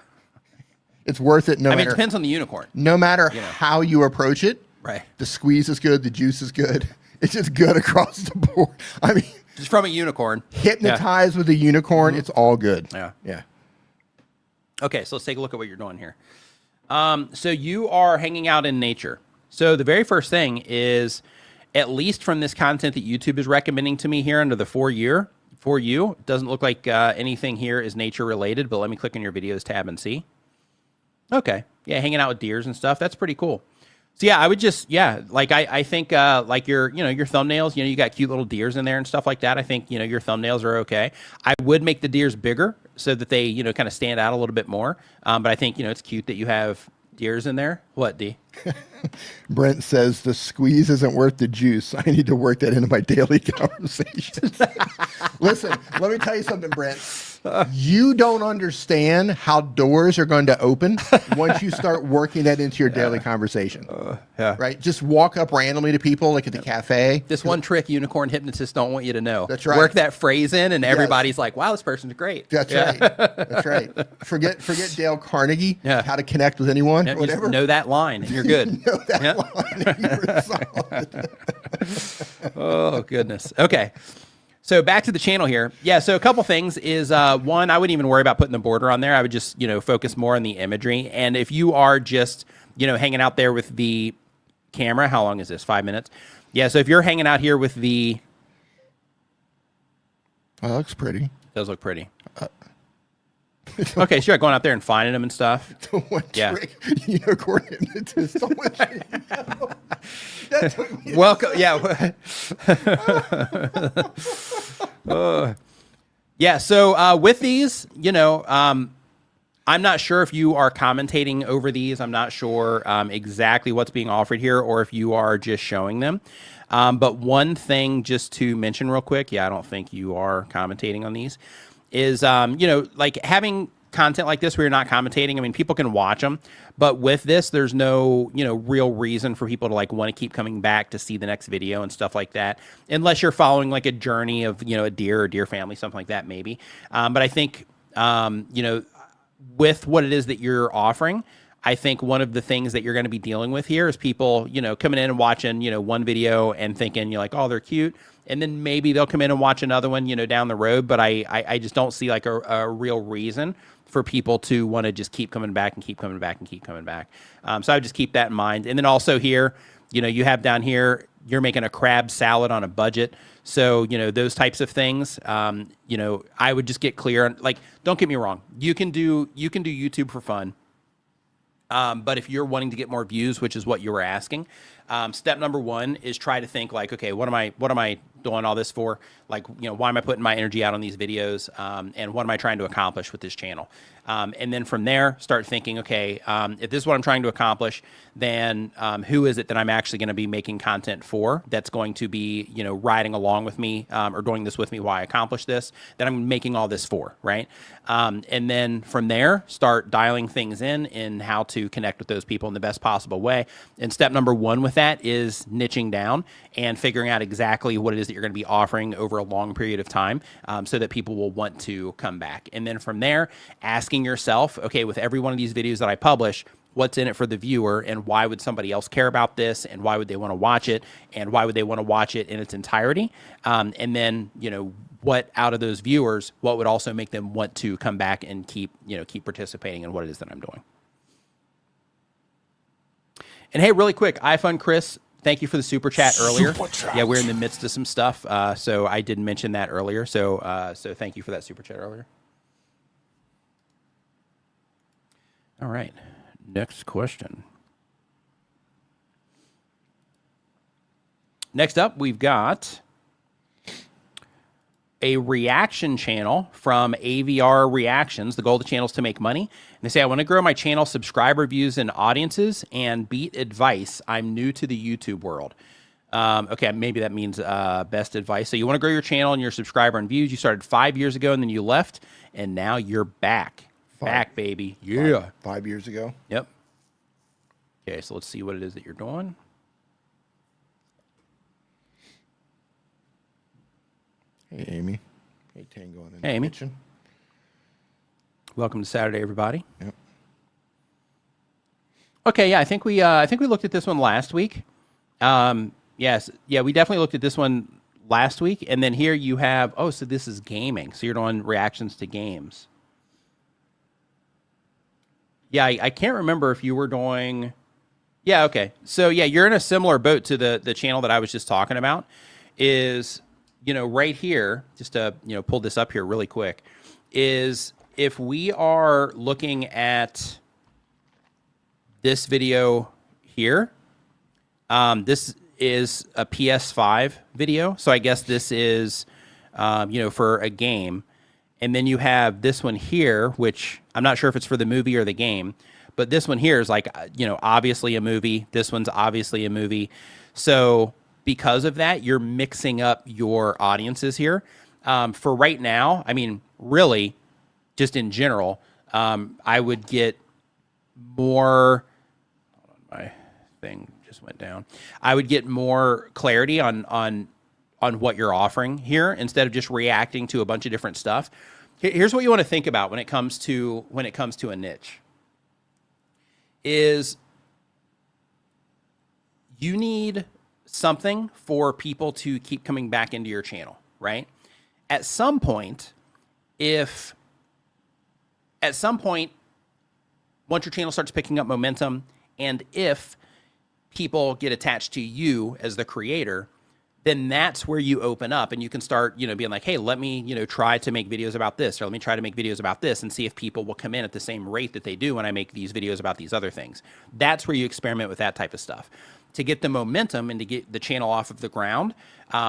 It's worth it no I mean, matter. it depends on the unicorn. No matter You know. how you approach it. Right. The squeeze is good. The juice is good. It's just good across the board. I mean, Just from a unicorn. hypnotized with a unicorn, it's all good. Yeah. Yeah. Okay, so let's take a look at what you're doing here. So you are hanging out in nature. So the very first thing is, at least from this content that YouTube is recommending to me here under the for you, it doesn't look like anything here is nature related, but let me click on your videos tab and see. Okay. Yeah, hanging out with deers and stuff. That's pretty cool. So yeah, I would just, like I think like your thumbnails, you got cute little deers in there and stuff like that. I think, your thumbnails are okay. I would make the deers bigger so that they, kind of stand out a little bit more. But I think, it's cute that you have deers in there. What, D? Brent says the squeeze isn't worth the juice. I need to work that into my daily conversations. Listen, let me tell you something, Brent. You don't understand how doors are going to open once you start working that into your daily conversation. Yeah. Right? Just walk up randomly to people, like at the cafe. This one trick unicorn hypnotists don't want you to know. That's right. Work that phrase in, and everybody's like, "Wow, this person's great." That's right. That's right. Forget Dale Carnegie. Yeah. How to connect with anyone. Yeah, or you whatever. just know that line, and you're good. Know that line. You're solid. Oh goodness. Okay. So back to the channel here. Yeah. So a couple things is one, I wouldn't even worry about putting the border on there. I would just focus more on the imagery. And if you are just hanging out there with the camera, how long is this? 5 minutes. Yeah. So if you're hanging out here with the, Oh, that looks pretty. those look pretty. Okay, so you're going out there and finding them and stuff. The one Yeah. trick unicorn hypnotist. That took me. Welcome. Yeah. Yeah. So with these, I'm not sure if you are commentating over these. I'm not sure exactly what's being offered here, or if you are just showing them. But one thing just to mention real quick, I don't think you are commentating on these, is, like having content like this where you're not commentating. I mean, people can watch them, but with this, there's no, real reason for people to like want to keep coming back to see the next video and stuff like that, unless you're following like a journey of, a deer or deer family, something like that, maybe. But I think, with what it is that you're offering, I think one of the things that you're going to be dealing with here is people, coming in and watching, one video and thinking, you're like, oh, they're cute. And then maybe they'll come in and watch another one, down the road. But I just don't see like a real reason for people to want to just keep coming back and keep coming back and keep coming back. So I would just keep that in mind. And then also here, you have down here, you're making a crab salad on a budget. So, those types of things, I would just get clear on, like, don't get me wrong. You can do YouTube for fun. But if you're wanting to get more views, which is what you were asking, step number one is try to think like, okay, what am I doing all this for? Like, why am I putting my energy out on these videos? And what am I trying to accomplish with this channel? And then from there, start thinking, okay, if this is what I'm trying to accomplish, then who is it that I'm actually going to be making content for that's going to be, riding along with me or doing this with me while I accomplish this, that I'm making all this for, right? And then from there, start dialing things in how to connect with those people in the best possible way. And step number one with that is niching down and figuring out exactly what it is that you're going to be offering over a long period of time, so that people will want to come back. And then from there, asking yourself, okay, with every one of these videos that I publish, what's in it for the viewer, and why would somebody else care about this, and why would they want to watch it, and why would they want to watch it in its entirety? And then, what out of those viewers, what would also make them want to come back and keep participating in what it is that I'm doing. And hey, really quick, iFund Chris, thank you for the super chat earlier. Yeah, we're in the midst of some stuff, so I did mention that earlier. So thank you for that super chat earlier. All right, next question. Next up, we've got a reaction channel from AVR Reactions. The goal of the channel is to make money. And they say, I want to grow my channel subscriber views and audiences and beat advice. I'm new to the YouTube world. Okay, maybe that means best advice. So you want to grow your channel and your subscriber and views. You started 5 years ago and then you left, and now you're back. Back, baby. Yeah. 5 years ago. Yep. Okay, so let's see what it is that you're doing. Hey, Amy. Hey, Tango. In the Hey, Amy. kitchen. Welcome to Saturday, everybody. Yep. Okay, yeah, I think we looked at this one last week. Yes, yeah, we definitely looked at this one last week, and then here you have, oh, so this is gaming. So you're doing reactions to games. Yeah, I can't remember if you were doing. Yeah, okay. So yeah, you're in a similar boat to the channel that I was just talking about. Is, right here, just to pull this up here really quick, is if we are looking at this video here, this is a PS5 video. So I guess this is, for a game. And then you have this one here, which I'm not sure if it's for the movie or the game, but this one here is like, obviously a movie. This one's obviously a movie. So because of that, you're mixing up your audiences here. For right now, I mean, really, just in general, I would get more, hold on, my thing just went down. I would get more clarity on what you're offering here instead of just reacting to a bunch of different stuff. Here's what you want to think about when it comes to a niche is you need something for people to keep coming back into your channel, right? At some point, once your channel starts picking up momentum, and if people get attached to you as the creator, then that's where you open up and you can start, being like, hey, let me, try to make videos about this, or let me try to make videos about this and see if people will come in at the same rate that they do when I make these videos about these other things. That's where you experiment with that type of stuff. To get the momentum and to get the channel off of the ground,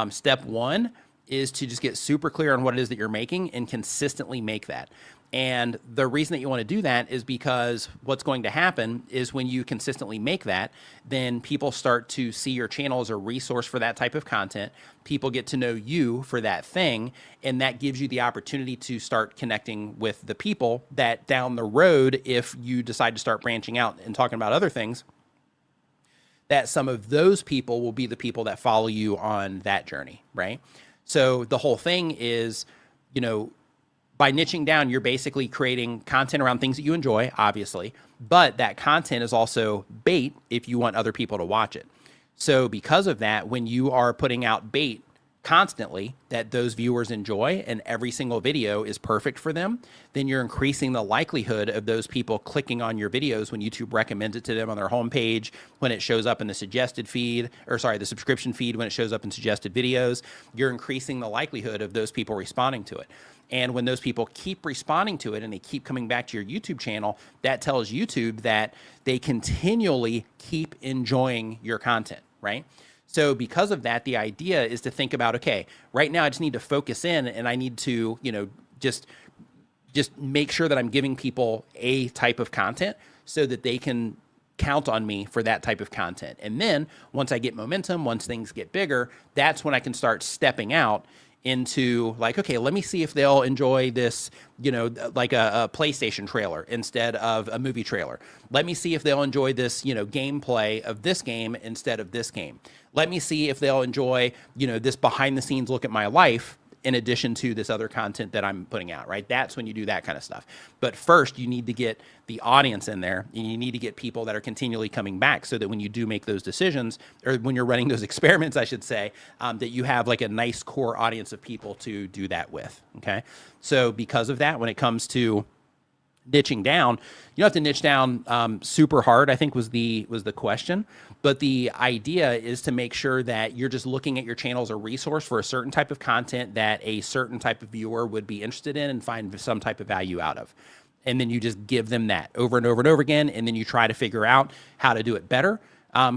step one is to just get super clear on what it is that you're making and consistently make that. And the reason that you want to do that is because what's going to happen is when you consistently make that, then people start to see your channel as a resource for that type of content. People get to know you for that thing, and that gives you the opportunity to start connecting with the people that down the road, if you decide to start branching out and talking about other things, that some of those people will be the people that follow you on that journey, right? So the whole thing is, by niching down, you're basically creating content around things that you enjoy, obviously, but that content is also bait if you want other people to watch it. So because of that, when you are putting out bait constantly that those viewers enjoy and every single video is perfect for them, then you're increasing the likelihood of those people clicking on your videos when YouTube recommends it to them on their homepage, when it shows up in the suggested feed, the subscription feed, when it shows up in suggested videos. You're increasing the likelihood of those people responding to it. And when those people keep responding to it and they keep coming back to your YouTube channel, that tells YouTube that they continually keep enjoying your content, right? So because of that, the idea is to think about, okay, right now I just need to focus in and I need to, just make sure that I'm giving people a type of content so that they can count on me for that type of content. And then once I get momentum, once things get bigger, that's when I can start stepping out into like, okay, let me see if they'll enjoy this, like a PlayStation trailer instead of a movie trailer. Let me see if they'll enjoy this, gameplay of this game instead of this game. Let me see if they'll enjoy, this behind the scenes look at my life in addition to this other content that I'm putting out, right? That's when you do that kind of stuff. But first, you need to get the audience in there, and you need to get people that are continually coming back so that when you do make those decisions, or when you're running those experiments, I should say, that you have like a nice core audience of people to do that with, okay? So because of that, when it comes to niching down, you don't have to niche down super hard, I think was the question. But the idea is to make sure that you're just looking at your channel as a resource for a certain type of content that a certain type of viewer would be interested in and find some type of value out of. And then you just give them that over and over and over again. And then you try to figure out how to do it better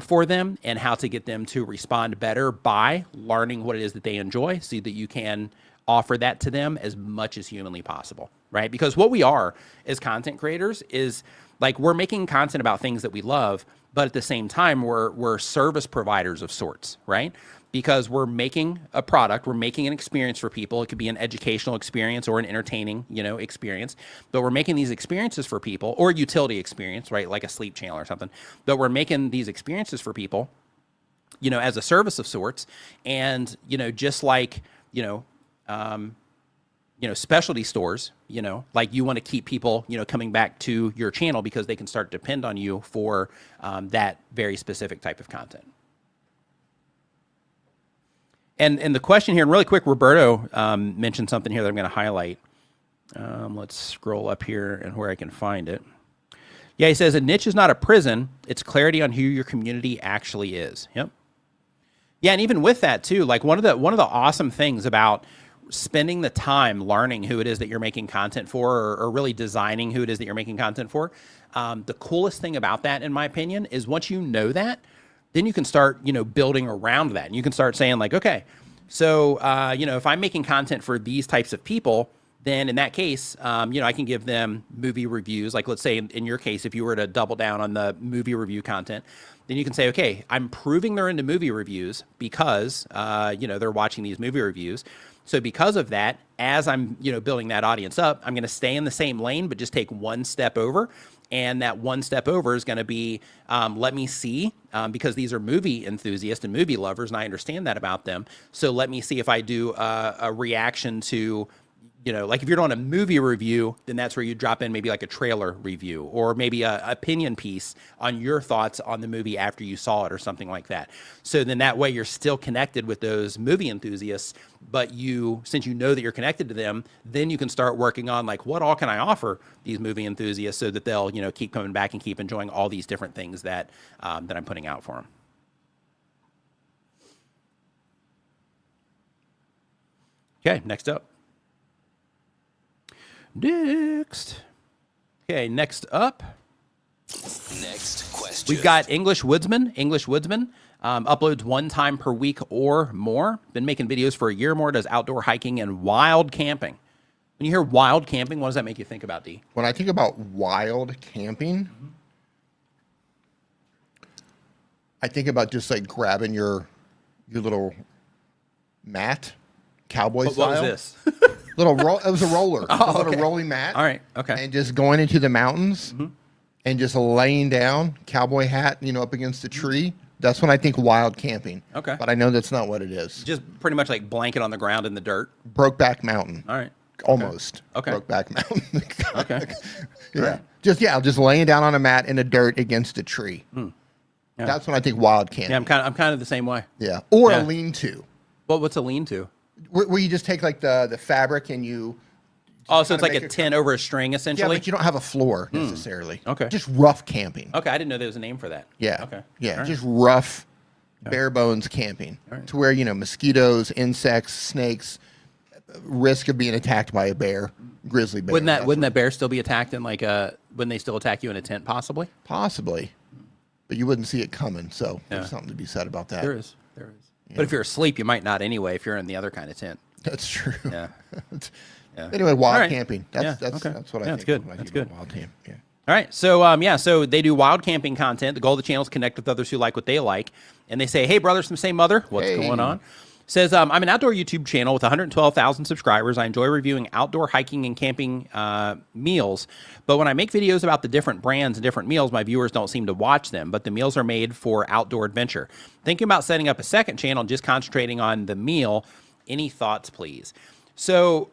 for them and how to get them to respond better by learning what it is that they enjoy so that you can offer that to them as much as humanly possible, right? Because what we are as content creators is like, we're making content about things that we love, but at the same time, we're service providers of sorts, right? Because we're making a product, we're making an experience for people. It could be an educational experience or an entertaining, experience, but we're making these experiences for people, or utility experience, right? Like a sleep channel or something. But we're making these experiences for people, as a service of sorts. And, just like, specialty stores, like you want to keep people, coming back to your channel because they can start to depend on you for that very specific type of content. And the question here, and really quick, Roberto mentioned something here that I'm going to highlight. Let's scroll up here and where I can find it. Yeah, he says a niche is not a prison. It's clarity on who your community actually is. Yep. Yeah, and even with that too, like one of the awesome things about spending the time learning who it is that you're making content for, or really designing who it is that you're making content for, the coolest thing about that, in my opinion, is once you know that, then you can start, building around that. And you can start saying like, okay, so, if I'm making content for these types of people, then in that case, you know, I can give them movie reviews. Like let's say in your case, if you were to double down on the movie review content, then you can say, okay, I'm proving they're into movie reviews because, you know, they're watching these movie reviews. So because of that, as I'm, you know, building that audience up, I'm going to stay in the same lane, but just take one step over. And that one step over is going to be, let me see, because these are movie enthusiasts and movie lovers, and I understand that about them. So let me see if I do a reaction to, you know, like if you're doing a movie review, then that's where you drop in maybe like a trailer review or maybe a opinion piece on your thoughts on the movie after you saw it or something like that. So then that way you're still connected with those movie enthusiasts, but you, since you know that you're connected to them, then you can start working on like, what all can I offer these movie enthusiasts so that they'll, you know, keep coming back and keep enjoying all these different things that, that I'm putting out for them. Okay, next up. Okay, next up. Next question. We've got English Woodsman. English Woodsman uploads 1 time per week or more. Been making videos for a year or more. Does outdoor hiking and wild camping. When you hear wild camping, what does that make you think about, D? When I think about wild camping, I think about just like grabbing your little mat, cowboy style. What was this? Little roll. It was a roller. Oh, a little okay. rolling mat. All right. Okay. And just going into the mountains and just laying down, cowboy hat, you know, up against a tree. That's when I think wild camping. Okay. But I know that's not what it is. Just pretty much like blanket on the ground in the dirt. Brokeback Mountain. All right. Almost. Okay. Brokeback Mountain. Okay. Yeah. Just laying down on a mat in the dirt against a tree. Yeah. That's when I think wild camping. Yeah, I'm kind of the same way. Yeah. Or Yeah. a lean-to. Well, what's a lean-to? Where you just take like the fabric and you. Oh, so it's kinda like make a tent over a string, Yeah, essentially? but you don't have a floor necessarily. Okay. Just rough camping. Okay, I didn't know there was a name for that. Yeah. Okay. Yeah. All right. Just rough, bare bones camping. right. To where, you know, mosquitoes, insects, snakes, risk of being attacked by a bear, grizzly bear. Wouldn't that bear still be attacked in like wouldn't they still attack you in a tent possibly? Possibly. But you wouldn't see it coming, so Yeah. there's something to be said about that. There is. But if you're asleep, you might not anyway if you're in the other kind of tent. That's true. Yeah. Yeah. Anyway, wild All right. camping. Yeah, That's okay. what I Yeah, think. that's good. when I That's think about good. Wild camp. Yeah. All right. So, so they do wild camping content. The goal of the channel is connect with others who like what they like. And they say, hey, brothers from same mother, what's Hey. going on? Says, I'm an outdoor YouTube channel with 112,000 subscribers. I enjoy reviewing outdoor hiking and camping meals. But when I make videos about the different brands and different meals, my viewers don't seem to watch them. But the meals are made for outdoor adventure. Thinking about setting up a second channel, just concentrating on the meal. Any thoughts, please? So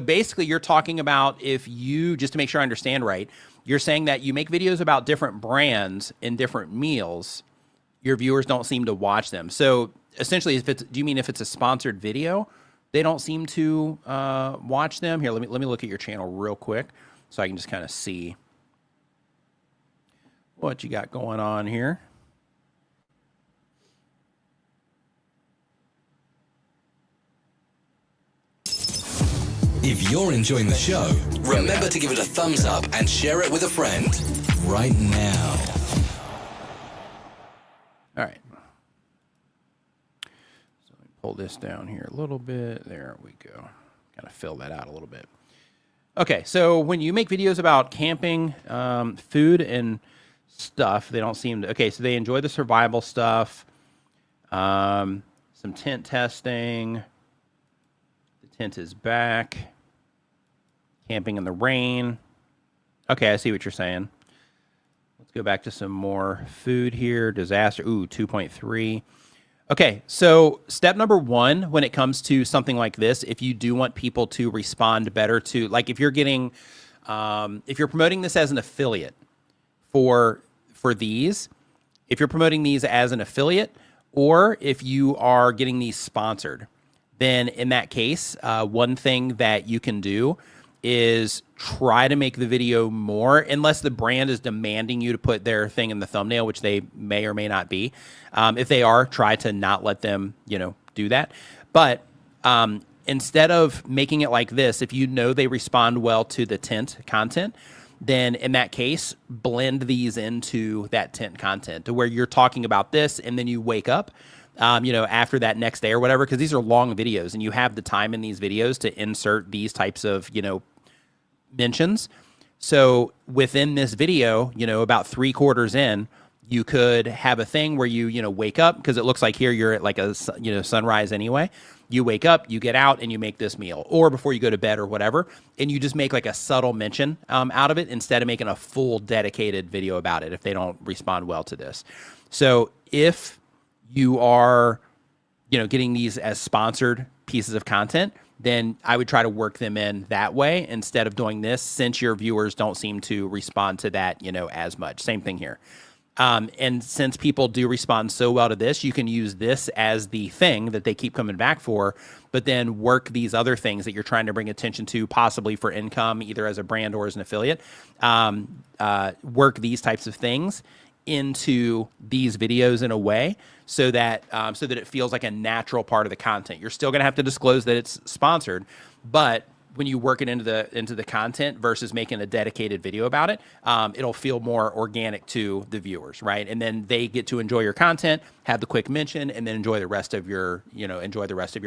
basically you're talking about if you, just to make sure I understand right, you're saying that you make videos about different brands and different meals. Your viewers don't seem to watch them. So essentially, do you mean if it's a sponsored video, they don't seem to watch them? Here, let me look at your channel real quick so I can just kind of see what you got going on here. If you're enjoying the show, remember to give it a thumbs up and share it with a friend right now. All right. So let me pull this down here a little bit. There we go. Got to fill that out a little bit. Okay, so when you make videos about camping, food and stuff, they don't seem to... Okay, so they enjoy the survival stuff, some tent testing. The tent is back. Camping in the rain. Okay, I see what you're saying. Let's go back to some more food here. Disaster. Ooh, 2.3. Okay, so step number 1 when it comes to something like this, if you do want people to respond better to, like if you're getting, if you're promoting this as an affiliate for these, if you're promoting these as an affiliate, or if you are getting these sponsored, then in that case, one thing that you can do is try to make the video more, unless the brand is demanding you to put their thing in the thumbnail, which they may or may not be. If they are, try to not let them, do that. But instead of making it like this, if you know they respond well to the tent content, then in that case, blend these into that tent content to where you're talking about this and then you wake up. after that next day or whatever, because these are long videos and you have the time in these videos to insert these types of, mentions. So within this video, about 3/4 in, you could have a thing where you wake up, because it looks like here you're at like a, sunrise anyway. You wake up, you get out, and you make this meal, or before you go to bed or whatever, and you just make like a subtle mention out of it instead of making a full dedicated video about it if they don't respond well to this. So if you are, getting these as sponsored pieces of content, then I would try to work them in that way instead of doing this, since your viewers don't seem to respond to that, as much. Same thing here. And since people do respond so well to this, you can use this as the thing that they keep coming back for, but then work these other things that you're trying to bring attention to, possibly for income, either as a brand or as an affiliate. Work these types of things into these videos in a way so that it feels like a natural part of the content. You're still going to have to disclose that it's sponsored, but when you work it into the content versus making a dedicated video about it, it'll feel more organic to the viewers, right? And then they get to enjoy your content, have the quick mention, and then enjoy the rest of your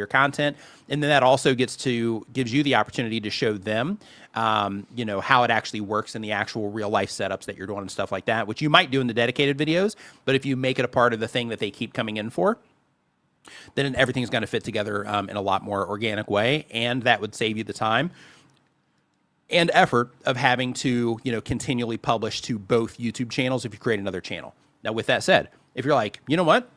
content. And then that also gives you the opportunity to show them, how it actually works in the actual real life setups that you're doing and stuff like that, which you might do in the dedicated videos. But if you make it a part of the thing that they keep coming in for, then everything's going to fit together in a lot more organic way, and that would save you the time and effort of having to, continually publish to both YouTube channels if you create another channel. Now, with that said, if you're like, you know what,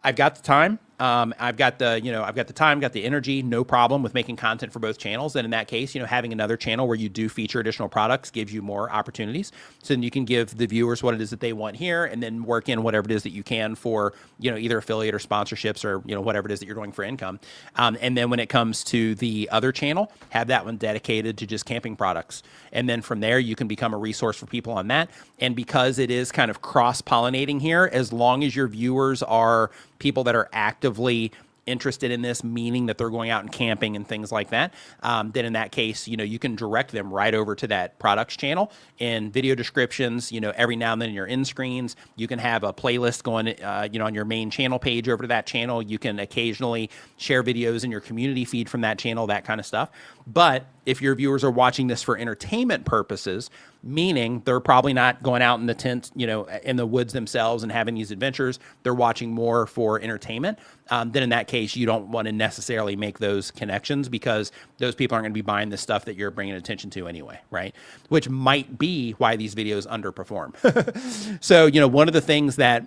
I've got the time, I've got the energy, no problem with making content for both channels. Then in that case, having another channel where you do feature additional products gives you more opportunities. So then you can give the viewers what it is that they want here, and then work in whatever it is that you can for, either affiliate or sponsorships or, whatever it is that you're doing for income. And then when it comes to the other channel, have that one dedicated to just camping products. And then from there, you can become a resource for people on that. And because it is kind of cross-pollinating here, as long as your viewers are people that are actively interested in this, meaning that they're going out and camping and things like that, then in that case, you can direct them right over to that products channel in video descriptions. Every now and then in your end screens, you can have a playlist going, on your main channel page over to that channel. You can occasionally share videos in your community feed from that channel, that kind of stuff. But if your viewers are watching this for entertainment purposes, meaning they're probably not going out in the tent, in the woods themselves and having these adventures, they're watching more for entertainment, then in that case, you don't want to necessarily make those connections, because those people aren't going to be buying the stuff that you're bringing attention to anyway, right? Which might be why these videos underperform. So, one of the things that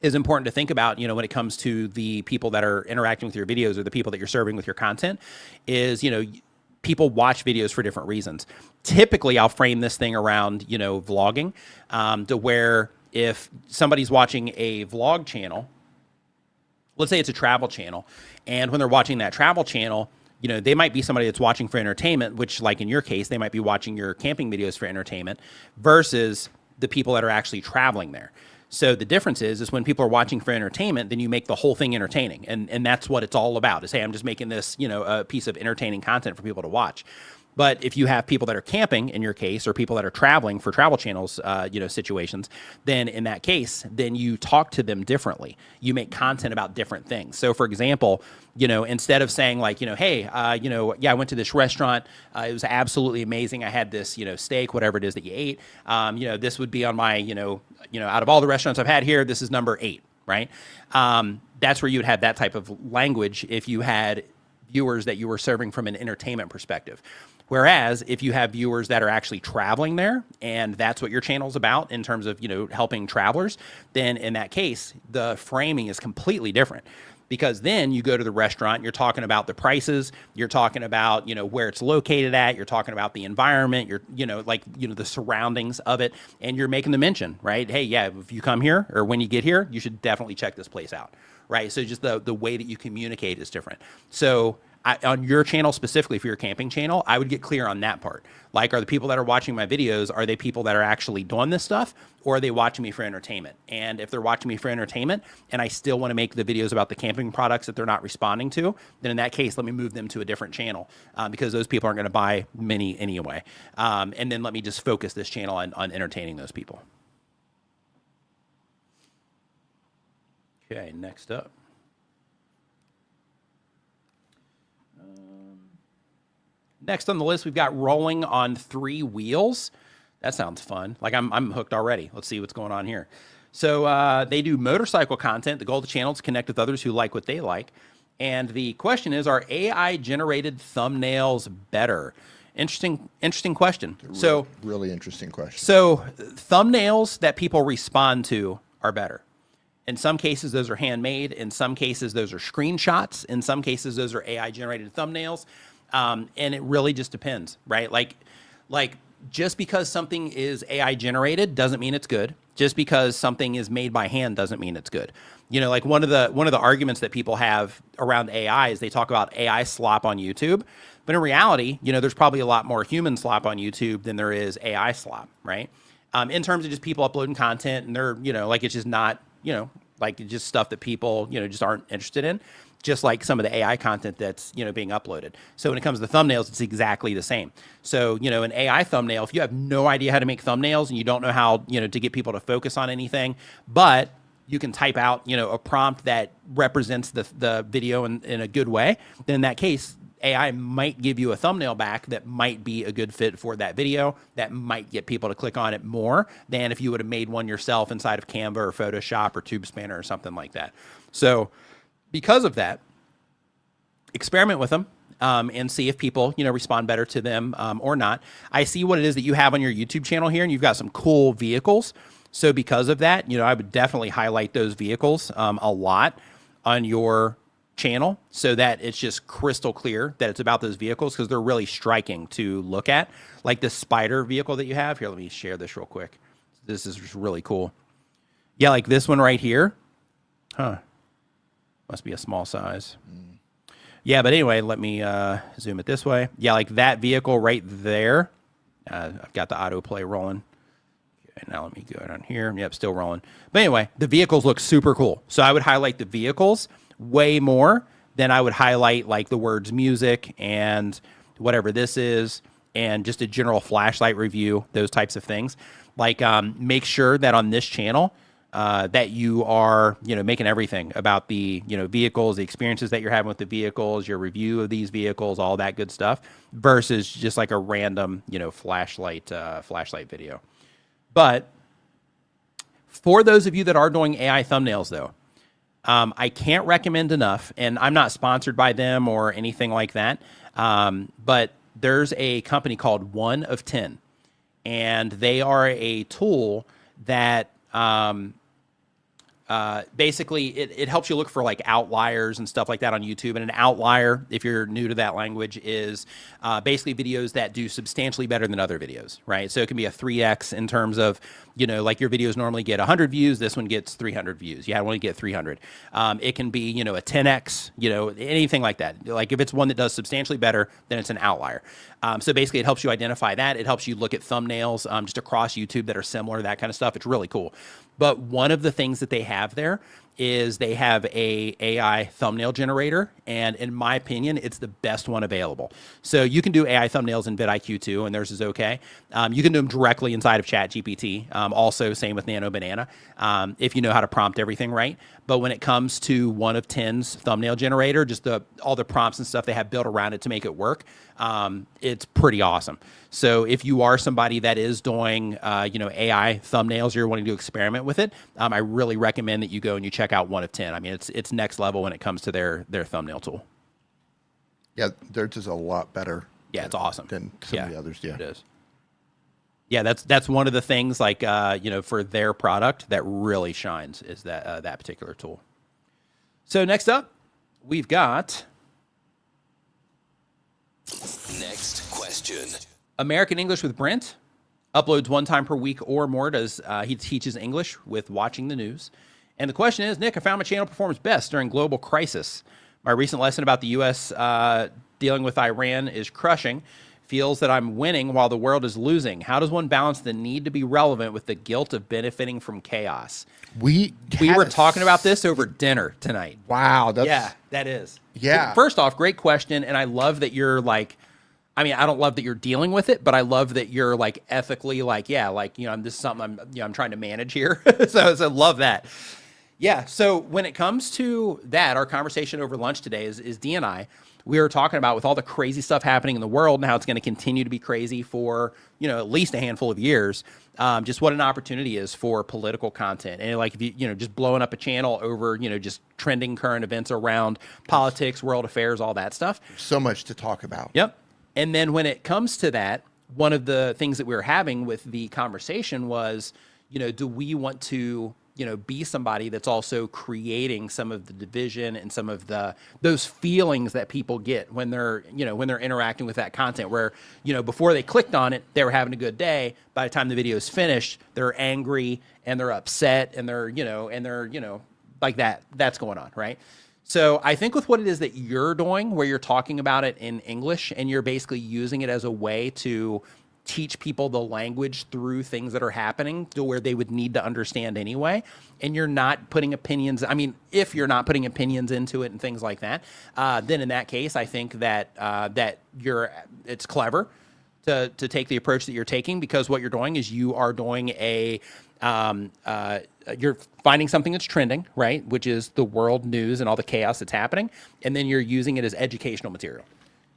is important to think about, when it comes to the people that are interacting with your videos or the people that you're serving with your content is, people watch videos for different reasons. Typically, I'll frame this thing around, vlogging, to where if somebody's watching a vlog channel, let's say it's a travel channel, and when they're watching that travel channel, they might be somebody that's watching for entertainment, which, like in your case, they might be watching your camping videos for entertainment, versus the people that are actually traveling there. So the difference is when people are watching for entertainment, then you make the whole thing entertaining. And that's what it's all about, is, hey, I'm just making this, a piece of entertaining content for people to watch. But if you have people that are camping, in your case, or people that are traveling for travel channels, situations, then in that case, then you talk to them differently. You make content about different things. So for example, instead of saying like, hey, I went to this restaurant. It was absolutely amazing. I had this, steak, whatever it is that you ate. This would be on my, out of all the restaurants I've had here, this is number 8, right? That's where you would have that type of language if you had viewers that you were serving from an entertainment perspective. Whereas if you have viewers that are actually traveling there, and that's what your channel is about in terms of, helping travelers, then in that case, the framing is completely different. Because then you go to the restaurant, you're talking about the prices, you're talking about, where it's located at, you're talking about the environment, the surroundings of it, and you're making the mention, right? Hey, yeah, if you come here or when you get here, you should definitely check this place out, right? So just the way that you communicate is different. So on your channel specifically, for your camping channel, I would get clear on that part. Like, are the people that are watching my videos, are they people that are actually doing this stuff, or are they watching me for entertainment? And if they're watching me for entertainment and I still want to make the videos about the camping products that they're not responding to, then in that case, let me move them to a different channel, because those people aren't going to buy many anyway. And then let me just focus this channel on entertaining those people. Okay, next up. Next on the list, we've got rolling on 3 wheels. That sounds fun. Like I'm hooked already. Let's see what's going on here. So they do motorcycle content. The goal of the channel is to connect with others who like what they like. And the question is, are AI generated thumbnails better? Interesting question. So really interesting question. So thumbnails that people respond to are better. In some cases, those are handmade. In some cases, those are screenshots. In some cases, those are AI generated thumbnails. And it really just depends, right? Like just because something is AI generated doesn't mean it's good. Just because something is made by hand doesn't mean it's good. You know, like one of the arguments that people have around AI is they talk about AI slop on YouTube. But in reality, you know, there's probably a lot more human slop on YouTube than there is AI slop, right? In terms of just people uploading content and they're, you know, like it's just not, you know, like just stuff that people, you know, just aren't interested in. Just like some of the AI content that's, you know, being uploaded. So when it comes to thumbnails, it's exactly the same. So, you know, an AI thumbnail, if you have no idea how to make thumbnails and you don't know how, you know, to get people to focus on anything, but you can type out, you know, a prompt that represents the video in a good way, then in that case, AI might give you a thumbnail back that might be a good fit for that video, that might get people to click on it more than if you would have made one yourself inside of Canva or Photoshop or TubeSpanner or something like that. So because of that, experiment with them and see if people, you know, respond better to them or not. I see what it is that you have on your YouTube channel here, and you've got some cool vehicles. So because of that, you know, I would definitely highlight those vehicles a lot on your channel so that it's just crystal clear that it's about those vehicles because they're really striking to look at. Like the spider vehicle that you have here. Let me share this real quick. This is just really cool. Yeah, like this one right here. Huh. Must be a small size. Yeah, but anyway, let me zoom it this way. Yeah, like that vehicle right there. I've got the autoplay rolling. Okay, now let me go down here. Yep, still rolling. But anyway, the vehicles look super cool. So I would highlight the vehicles way more than I would highlight like the words music and whatever this is and just a general flashlight review, those types of things. Like make sure that on this channel, that you are, you know, making everything about the, you know, vehicles, the experiences that you're having with the vehicles, your review of these vehicles, all that good stuff, versus just like a random, you know, flashlight video. But for those of you that are doing AI thumbnails, though, I can't recommend enough, and I'm not sponsored by them or anything like that. But there's a company called 1 of 10, and they are a tool that basically it helps you look for like outliers and stuff like that on YouTube. And an outlier, if you're new to that language, is basically videos that do substantially better than other videos, right? So it can be a 3x in terms of, you know, like your videos normally get 100 views, this one gets 300 views. You only get 300. It can be, you know, a 10x, you know, anything like that. Like if it's one that does substantially better, then it's an outlier. So basically it helps you identify that. It helps you look at thumbnails just across YouTube that are similar, that kind of stuff. It's really cool. But one of the things that they have there is they have a AI thumbnail generator, and in my opinion, it's the best one available. So you can do AI thumbnails in vidIQ too, and theirs is okay. You can do them directly inside of ChatGPT. Also, same with Nano Banana, if you know how to prompt everything right. But when it comes to 1 of 10's thumbnail generator, just all the prompts and stuff they have built around it to make it work, it's pretty awesome. So if you are somebody that is doing, you know, AI thumbnails, you're wanting to experiment with it, I really recommend that you go and you check out 1 of 10. I mean, it's next level when it comes to their thumbnail tool. Yeah, theirs is a lot better. Yeah, it's awesome than some of the others. Yeah, it is. Yeah, that's one of the things, like you know, for their product that really shines is that that particular tool. So next up, we've got Next question. American English with Brent. Uploads 1 time per week or more. He teaches English with watching the news. And the question is, Nick, I found my channel performs best during global crisis. My recent lesson about the U.S. Dealing with Iran is crushing. Feels that I'm winning while the world is losing. How does one balance the need to be relevant with the guilt of benefiting from chaos? We were talking about this over dinner tonight. Wow. Yeah, that is. Yeah. First off, great question. And I love that you're like, I mean, I don't love that you're dealing with it, but I love that you're like ethically like, yeah, like, you know, this is something I'm trying to manage here. so love that. Yeah. So when it comes to that, our conversation over lunch today is D and I. We were talking about with all the crazy stuff happening in the world and how it's going to continue to be crazy for, at least a handful of years. Just what an opportunity is for political content. And like, if you just blowing up a channel over, just trending current events around politics, world affairs, all that stuff. So much to talk about. Yep. And then when it comes to that, one of the things that we were having with the conversation was, do we want to, be somebody that's also creating some of the division and some of those feelings that people get when they're, when they're interacting with that content where, before they clicked on it, they were having a good day. By the time the video is finished, they're angry and they're upset and they're, like that's going on. Right. So I think with what it is that you're doing, where you're talking about it in English and you're basically using it as a way to teach people the language through things that are happening to where they would need to understand anyway. And you're not putting opinions. I mean, if you're not putting opinions into it and things like that, then in that case, I think that it's clever to take the approach that you're taking, because what you're doing is you are doing you're finding something that's trending, right? Which is the world news and all the chaos that's happening. And then you're using it as educational material.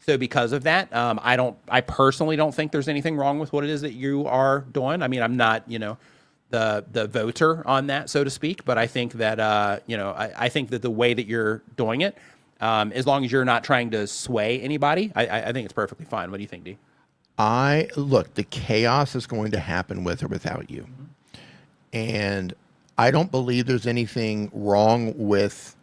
So because of that, I personally don't think there's anything wrong with what it is that you are doing. I mean, I'm not, the voter on that, so to speak, but I think that, I think that the way that you're doing it, as long as you're not trying to sway anybody, I think it's perfectly fine. What do you think, D? Look, the chaos is going to happen with or without you. And I don't believe there's anything wrong with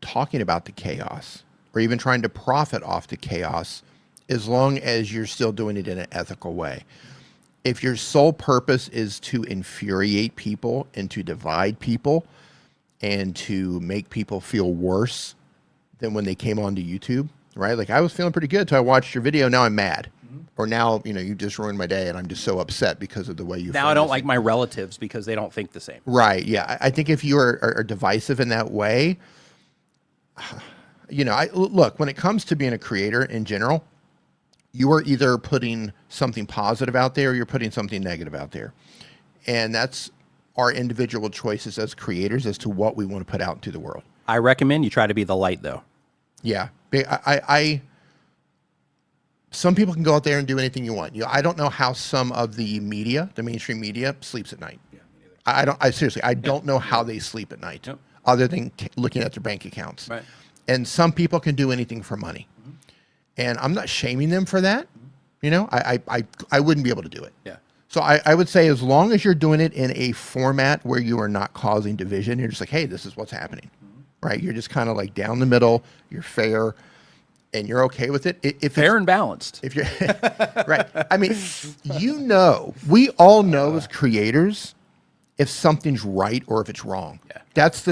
talking about the chaos or even trying to profit off the chaos, as long as you're still doing it in an ethical way. If your sole purpose is to infuriate people and to divide people and to make people feel worse than when they came onto YouTube, right? Like, I was feeling pretty good till I watched your video. Now I'm mad. Or now, you just ruined my day and I'm just so upset because of the way you. Now I don't like my relatives because they don't think the same. Right. Yeah. I think if you are divisive in that way, look, when it comes to being a creator in general, you are either putting something positive out there or you're putting something negative out there. And that's our individual choices as creators as to what we want to put out into the world. I recommend you try to be the light, though. Yeah. Some people can go out there and do anything you want. I don't know how some of the media, the mainstream media, sleeps at night. Yeah, I don't know how they sleep at night, other than looking at their bank accounts. Right. And some people can do anything for money. And I'm not shaming them for that. I wouldn't be able to do it. Yeah. So I would say, as long as you're doing it in a format where you are not causing division, you're just like, hey, this is what's happening, right? You're just kind of like down the middle, you're fair, and you're okay with it. If fair and balanced. If you're right. I mean, we all know as creators if something's right or if it's wrong. Yeah. That's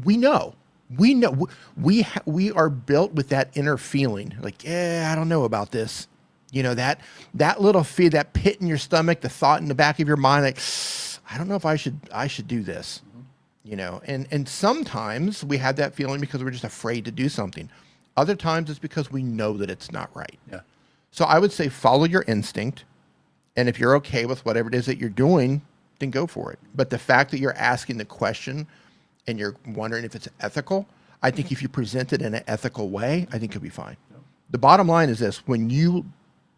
we know. We are built with that inner feeling, like, I don't know about this. That little fear, that pit in your stomach, the thought in the back of your mind, like, I don't know if I should do this. And sometimes we have that feeling because we're just afraid to do something. Other times it's because we know that it's not right. Yeah. So I would say follow your instinct. And if you're okay with whatever it is that you're doing, then go for it. But the fact that you're asking the question and you're wondering if it's ethical, I think if you present it in an ethical way, I think you'll be fine. Yeah. The bottom line is this: when you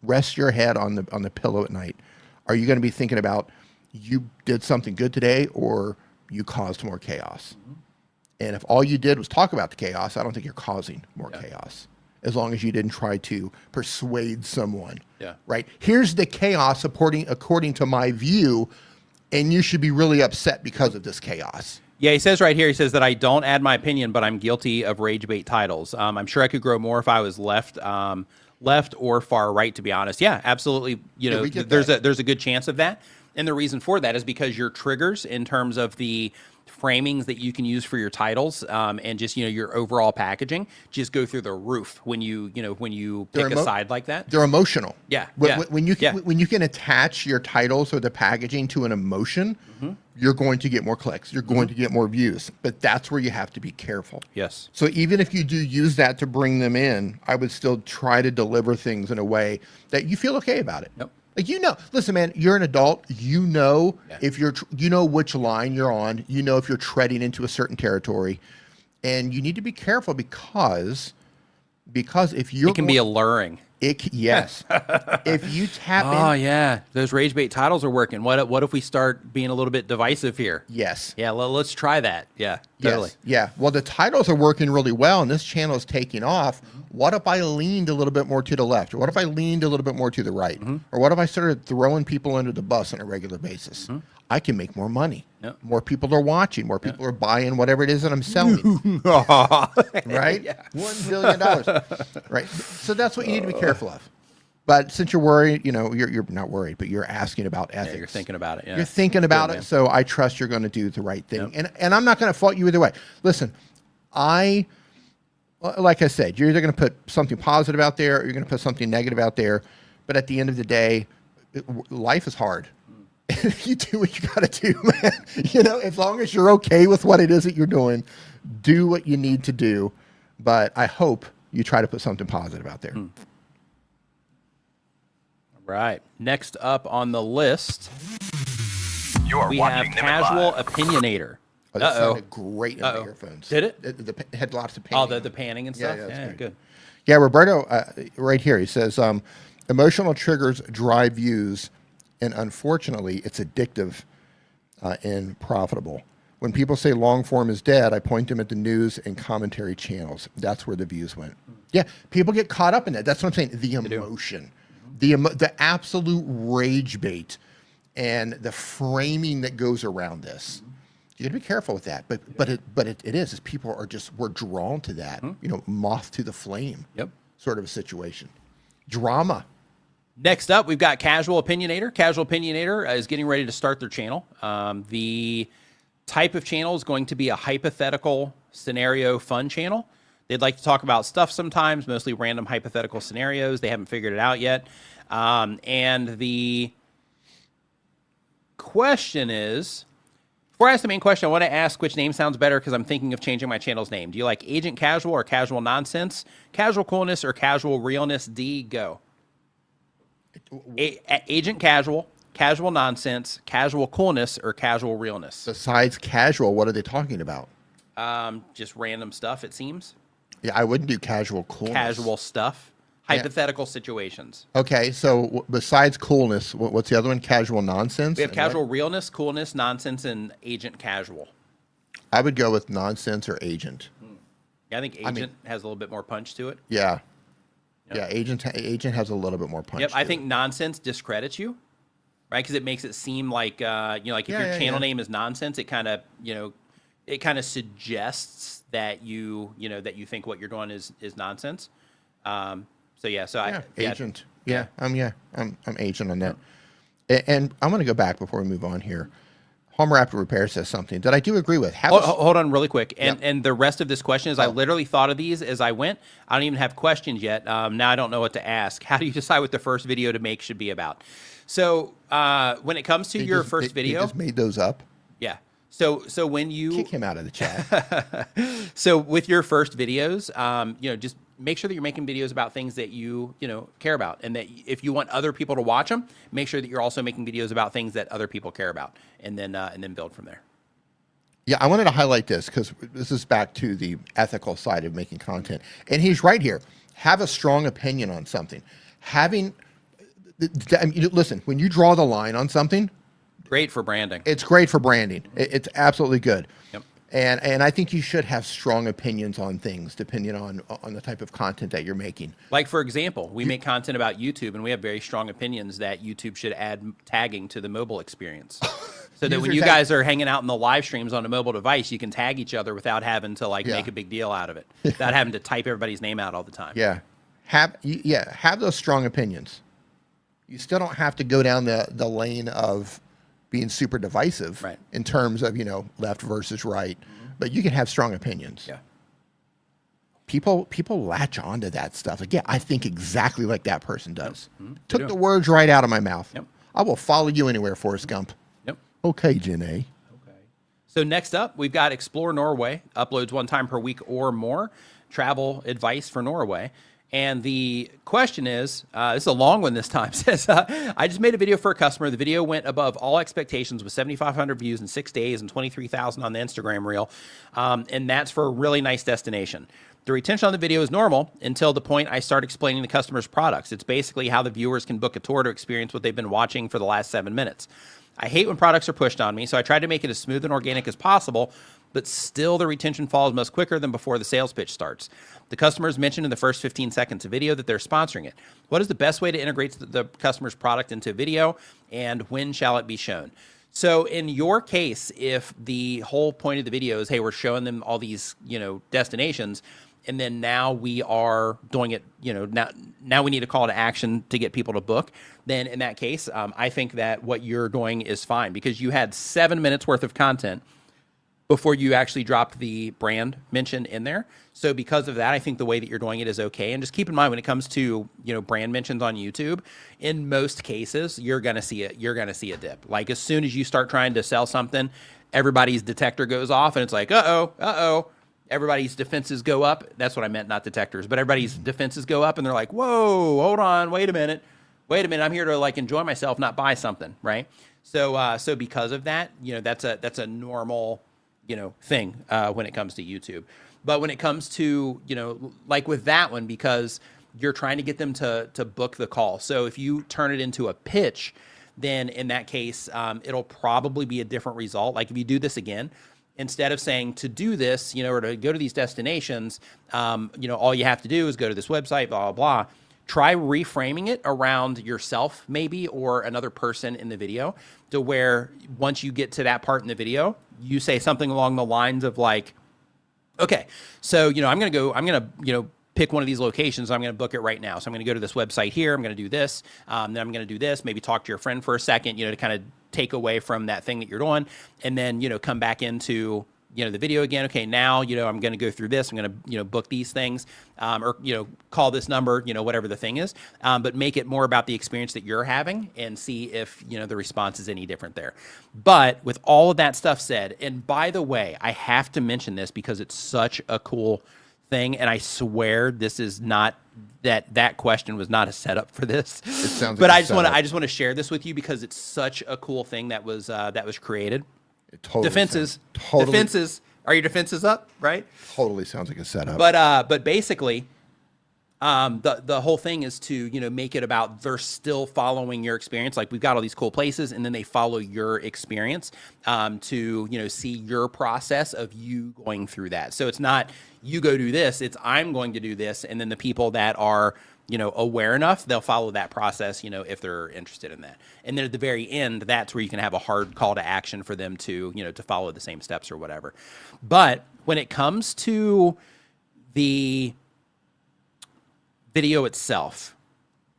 rest your head on the pillow at night, are you going to be thinking about you did something good today or you caused more chaos? And if all you did was talk about the chaos, I don't think you're causing more chaos, as long as you didn't try to persuade someone. Yeah. Right? Here's the chaos according to my view, and you should be really upset because of this chaos. Yeah, he says right here, he says that I don't add my opinion, but I'm guilty of rage bait titles. I'm sure I could grow more if I was left or far right, to be honest. Yeah, absolutely. There's a good chance of that. And the reason for that is because your triggers in terms of the framings that you can use for your titles and just your overall packaging just go through the roof when you pick a side like that. They're emotional. Yeah. When you can attach your titles or the packaging to an emotion, you're going to get more clicks. You're going to get more views. But that's where you have to be careful. Yes. So even if you do use that to bring them in, I would still try to deliver things in a way that you feel okay about it. Yep. Like, listen, man, you're an adult. You know if you know which line you're on. You know if you're treading into a certain territory, and you need to be careful because if you're It can be alluring. Yes. If you tap in. Oh yeah, those rage bait titles are working. What if we start being a little bit divisive here? Yes. Yeah, let's try that. Yeah, totally. Yes. Yeah. Well, the titles are working really well, and this channel is taking off. What if I leaned a little bit more to the left? Or what if I leaned a little bit more to the right? Or what if I started throwing people under the bus on a regular basis? I can make more money. Yep. More people are watching. More people are buying whatever it is that I'm selling. Right? Yeah. $1 billion. Right. So that's what you need to be careful of. But since you're worried, you're not worried, but you're asking about ethics. Yeah, you're thinking about it. Yeah. You're thinking about Good, it. man. So I trust you're going to do the right thing. And I'm not going to fault you either way. Listen, like I said, you're either going to put something positive out there or you're going to put something negative out there. But at the end of the day, life is hard. You do what you got to do, man. As long as you're okay with what it is that you're doing, do what you need to do. But I hope you try to put something positive out there. Right. Next up on the list, we have watching Nimmin Casual Live. Opinionator. Oh, that sounded great in my earphones. Did it? It had lots of Oh, panning. the panning and stuff? Yeah, that's great. Good. Yeah, Roberto, right here, he says, emotional triggers drive views, and unfortunately, it's addictive and profitable. When people say long form is dead, I point them at the news and commentary channels. That's where the views went. Yeah, people get caught up in that. That's what I'm saying. The emotion, the absolute rage bait, and the framing that goes around this. You got to be careful with that. But it is people are we're drawn to that. Moth to the flame. Yep. Sort of a situation. Drama. Next up, we've got Casual Opinionator. Casual Opinionator is getting ready to start their channel. The type of channel is going to be a hypothetical scenario fun channel. They'd like to talk about stuff sometimes, mostly random hypothetical scenarios. They haven't figured it out yet. And the question is, before I ask the main question, I want to ask which name sounds better because I'm thinking of changing my channel's name. Do you like Agent Casual or Casual Nonsense? Casual Coolness or Casual Realness? D, go. Agent Casual, Casual Nonsense, Casual Coolness, or Casual Realness? Besides casual, what are they talking about? Just random stuff, it seems. Yeah, I wouldn't do casual coolness. Casual stuff. Hypothetical situations. Okay, so besides coolness, what's the other one? Casual nonsense? We have And Casual what? Realness, Coolness, Nonsense, and Agent Casual. I would go with nonsense or agent. Yeah, I think Agent has a little bit more punch to it. Yeah. Yep. Yeah, agent has a little bit more punch. Yep, I to think it. Nonsense discredits you, right? Because it makes it seem like, like if your channel name is Nonsense, it kind of, it kind of suggests that you think what you're doing is nonsense. So agent. Yeah, I'm agent on that. And I'm going to go back before we move on here. Home Raptor Repair says something that I do agree with. Hold on really quick. And the rest of this question is I literally thought of these as I went. I don't even have questions yet. Now I don't know what to ask. How do you decide what the first video to make should be about? So when it comes to your first video. They just made those up. Yeah. So when you Kick him out of the chat. So with your first videos, just make sure that you're making videos about things that you care about, and that if you want other people to watch them, make sure that you're also making videos about things that other people care about, and then build from there. Yeah, I wanted to highlight this because this is back to the ethical side of making content, and he's right here. Have a strong opinion on something. Listen, when you draw the line on something. Great for branding. It's great for branding. It's absolutely good. Yep. And I think you should have strong opinions on things depending on the type of content that you're making. Like, for example, we make content about YouTube, and we have very strong opinions that YouTube should add tagging to the mobile experience. So that when you guys are hanging out in the live streams on a mobile device, you can tag each other without having to make a big deal out of it, without having to type everybody's name out all the time. Yeah. Have those strong opinions. You still don't have to go down the lane of being super divisive in terms of, left versus right, but you can have strong opinions. Yeah. People latch onto that stuff. Like, yeah, I think exactly like that person does. Yep. Took the words right out of my mouth. Yep. I will follow you anywhere, Forrest Gump. Yep. Okay, Jen A. Okay. So next up, we've got Explore Norway. Uploads 1 time per week or more. Travel advice for Norway. And the question is, this is a long one this time, says, I just made a video for a customer. The video went above all expectations with 7,500 views in 6 days and 23,000 on the Instagram reel. And that's for a really nice destination. The retention on the video is normal until the point I start explaining the customer's products. It's basically how the viewers can book a tour to experience what they've been watching for the last 7 minutes. I hate when products are pushed on me, so I tried to make it as smooth and organic as possible, but still the retention falls much quicker than before the sales pitch starts. The customers mentioned in the first 15 seconds of video that they're sponsoring it. What is the best way to integrate the customer's product into video, and when shall it be shown? So in your case, if the whole point of the video is, hey, we're showing them all these, destinations, and then now we are doing it, now we need a call to action to get people to book, then in that case, I think that what you're doing is fine because you had 7 minutes worth of content before you actually dropped the brand mention in there. So because of that, I think the way that you're doing it is okay. And just keep in mind when it comes to, brand mentions on YouTube, in most cases, you're going to see a dip. Like as soon as you start trying to sell something, everybody's detector goes off and it's like, uh-oh. Everybody's defenses go up. That's what I meant, not detectors, but everybody's defenses go up and they're like, whoa, hold on, wait a minute. I'm here to enjoy myself, not buy something, right? So because of that, that's a normal, thing when it comes to YouTube. But when it comes to, like with that one, because you're trying to get them to book the call. So if you turn it into a pitch, then in that case, it'll probably be a different result. Like if you do this again, instead of saying to do this, or to go to these destinations, all you have to do is go to this website, blah, blah, blah. Try reframing it around yourself maybe, or another person in the video, to where once you get to that part in the video, you say something along the lines of like, okay, so, I'm going to pick one of these locations. I'm going to book it right now. So I'm going to go to this website here. I'm going to do this. Then I'm going to do this, maybe talk to your friend for a second, to kind of take away from that thing that you're doing. And then, come back into, the video again. Okay, now, I'm going to go through this. I'm going to, book these things, or, call this number, whatever the thing is, but make it more about the experience that you're having and see if, the response is any different there. But with all of that stuff said, and by the way, I have to mention this because it's such a cool thing. And I swear this is not that question was not a setup for this. It sounds but like I just want to share this with you because it's such a cool thing that was created. It totally Defenses. Are your defenses up? Right. Totally sounds like a setup. But basically, the whole thing is to make it about they're still following your experience. Like we've got all these cool places, and then they follow your experience to see your process of you going through that. So it's not you go do this; it's I'm going to do this, and then the people that are aware enough, they'll follow that process, if they're interested in that. And then at the very end, that's where you can have a hard call to action for them to, to follow the same steps or whatever. But when it comes to the video itself,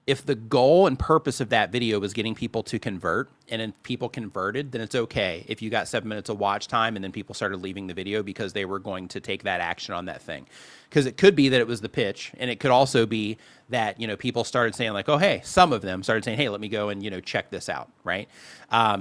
if the goal and purpose of that video was getting people to convert, and if people converted, then it's okay if you got 7 minutes of watch time and then people started leaving the video because they were going to take that action on that thing. Because it could be that it was the pitch, and it could also be that people started saying like, oh hey, some of them started saying, hey, let me go and check this out, right?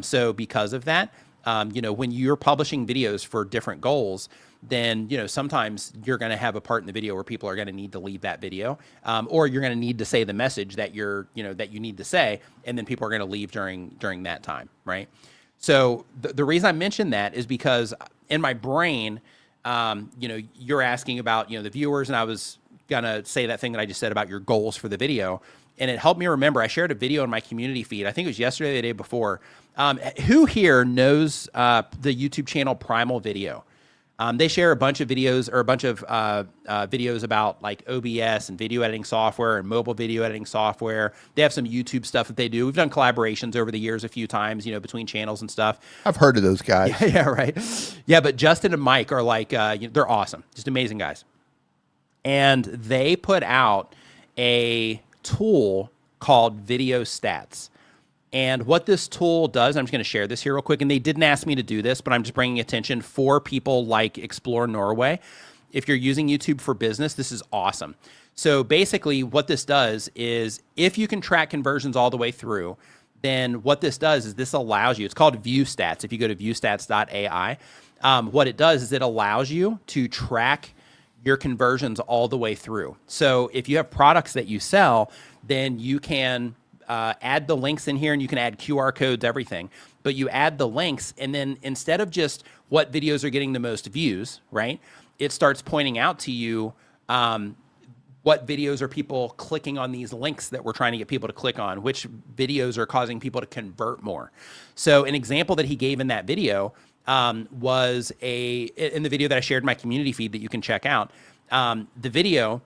So because of that, when you're publishing videos for different goals, then sometimes you're going to have a part in the video where people are going to need to leave that video, or you're going to need to say the message that that you need to say, and then people are going to leave during that time, right? So the reason I mentioned that is because in my brain, you're asking about the viewers, and I was gonna say that thing that I just said about your goals for the video, and it helped me remember. I shared a video in my community feed. I think it was yesterday or the day before. Who here knows the YouTube channel Primal Video? They share a bunch of videos, or a bunch of videos about like OBS and video editing software and mobile video editing software. They have some YouTube stuff that they do. We've done collaborations over the years a few times, between channels and stuff. I've heard of those guys. Yeah, right. Yeah, but Justin and Mike are like, they're awesome. Just amazing guys. And they put out a tool called Video Stats. And what this tool does, I'm just going to share this here real quick, and they didn't ask me to do this, but I'm just bringing attention for people like Explore Norway. If you're using YouTube for business, this is awesome. So basically what this does is if you can track conversions all the way through, then what this does is this allows you, it's called View Stats. If you go to viewstats.ai, what it does is it allows you to track your conversions all the way through. So if you have products that you sell, then you can add the links in here, and you can add QR codes, everything. But you add the links, and then instead of just what videos are getting the most views, right, it starts pointing out to you what videos are people clicking on these links that we're trying to get people to click on, which videos are causing people to convert more. So an example that he gave in that video was in the video that I shared in my community feed that you can check out. The video,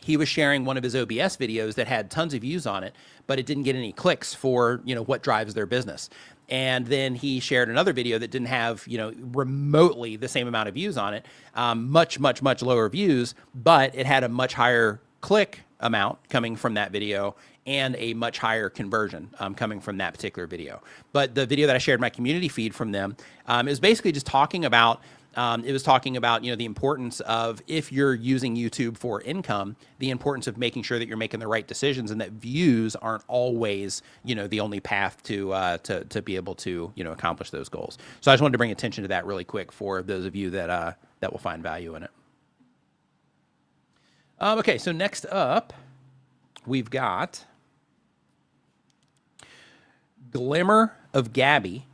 he was sharing one of his OBS videos that had tons of views on it, but it didn't get any clicks for, what drives their business. And then he shared another video that didn't have, remotely the same amount of views on it, much, much, much lower views, but it had a much higher click amount coming from that video and a much higher conversion coming from that particular video. But the video that I shared in my community feed from them is basically just talking about, the importance of, if you're using YouTube for income, the importance of making sure that you're making the right decisions, and that views aren't always, the only path to be able to, accomplish those goals. So I just wanted to bring attention to that really quick for those of you that will find value in it. Okay, so next up, we've got Glimmer of Gabby.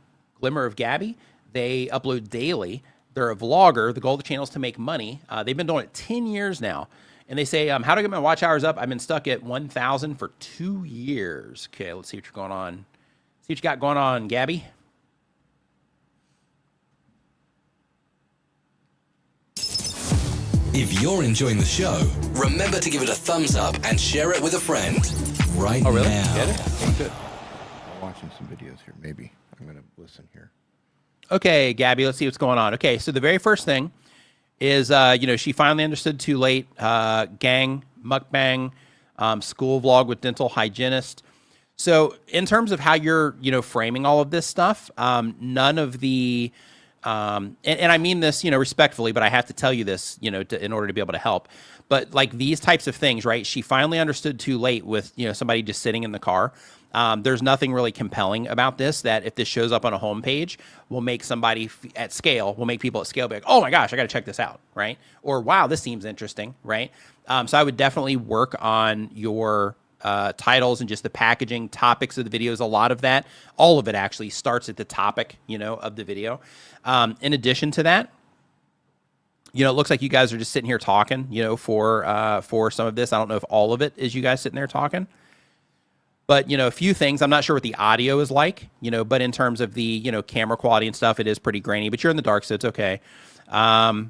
They upload daily. They're a vlogger. The goal of the channel is to make money. They've been doing it 10 years now. And they say, how to get my watch hours up? I've been stuck at 1,000 for 2 years. Okay, let's see what you're going on. See what you got going on, Gabby. If you're enjoying the show, remember to give it a thumbs up and share it with a friend right Oh, really? now. Get it? Okay, good. I'm watching some videos here. Maybe I'm going to listen here. Okay, Gabby, let's see what's going on. Okay, so the very first thing is, she finally understood too late. Gang, mukbang, school vlog with dental hygienist. So in terms of how you're, framing all of this stuff, none of the, and I mean this, respectfully, but I have to tell you this, in order to be able to help. But like these types of things, right? She finally understood too late with, somebody just sitting in the car. There's nothing really compelling about this, that if this shows up on a homepage, will make somebody at scale, will make people at scale be like, oh my gosh, I got to check this out, right? Or wow, this seems interesting, right? So I would definitely work on your titles and just the packaging, topics of the videos. A lot of that, all of it actually starts at the topic, of the video. In addition to that, it looks like you guys are just sitting here talking, for some of this. I don't know if all of it is you guys sitting there talking. But, a few things, I'm not sure what the audio is like, but in terms of the, camera quality and stuff, it is pretty grainy, but you're in the dark, so it's okay. But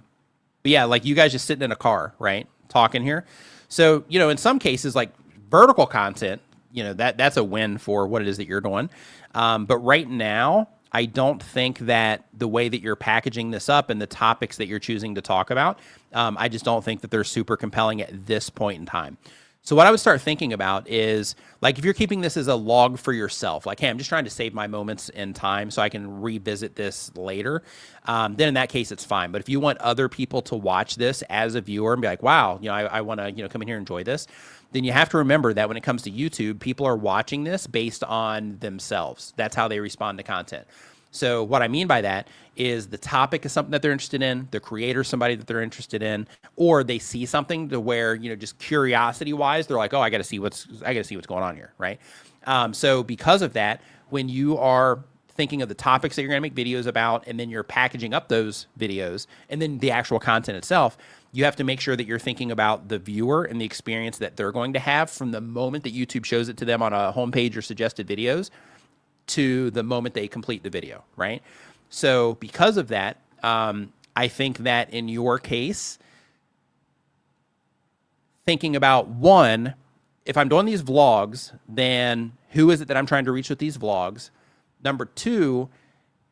yeah, like you guys just sitting in a car, right? Talking here. So, in some cases, like vertical content, that's a win for what it is that you're doing. But right now, I don't think that the way that you're packaging this up and the topics that you're choosing to talk about, I just don't think that they're super compelling at this point in time. So what I would start thinking about is, like, if you're keeping this as a log for yourself, like, hey, I'm just trying to save my moments in time so I can revisit this later, then in that case, it's fine. But if you want other people to watch this as a viewer and be like, wow, I want to, come in here and enjoy this, then you have to remember that when it comes to YouTube, people are watching this based on themselves. That's how they respond to content. So what I mean by that is the topic is something that they're interested in, the creator is somebody that they're interested in, or they see something to where, just curiosity wise, they're like, oh, I got to see what's going on here. Right. So because of that, when you are thinking of the topics that you're going to make videos about, and then you're packaging up those videos and then the actual content itself, you have to make sure that you're thinking about the viewer and the experience that they're going to have from the moment that YouTube shows it to them on a homepage or suggested videos to the moment they complete the video, right? So because of that, I think that in your case, thinking about, one, if I'm doing these vlogs, then who is it that I'm trying to reach with these vlogs? Number two,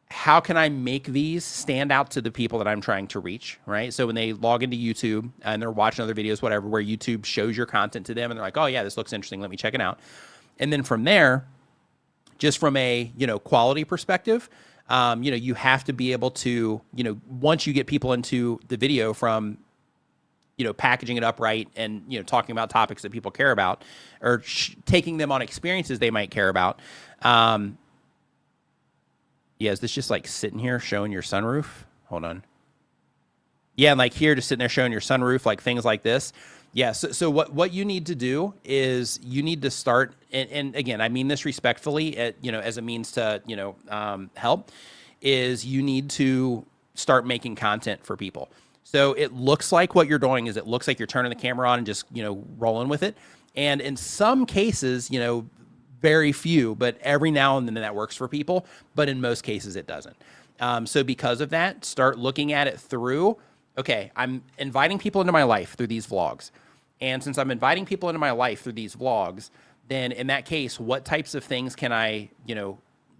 how can I make these stand out to the people that I'm trying to reach, right? So when they log into YouTube and they're watching other videos, whatever, where YouTube shows your content to them and they're like, oh yeah, this looks interesting, let me check it out. And then from there, just from a, quality perspective, you have to be able to, once you get people into the video from, packaging it up right and, talking about topics that people care about, or taking them on experiences they might care about. Yeah, is this just like sitting here showing your sunroof? Hold on. Yeah, and like here, just sitting there showing your sunroof, like things like this. Yeah, so what you need to do is you need to start, and again, I mean this respectfully, as a means to, help, is you need to start making content for people. So it looks like what you're doing is it looks like you're turning the camera on and just, rolling with it. And in some cases, very few, but every now and then that works for people, but in most cases it doesn't. So because of that, start looking at it through, okay, I'm inviting people into my life through these vlogs. And since I'm inviting people into my life through these vlogs, then in that case, what types of things can I,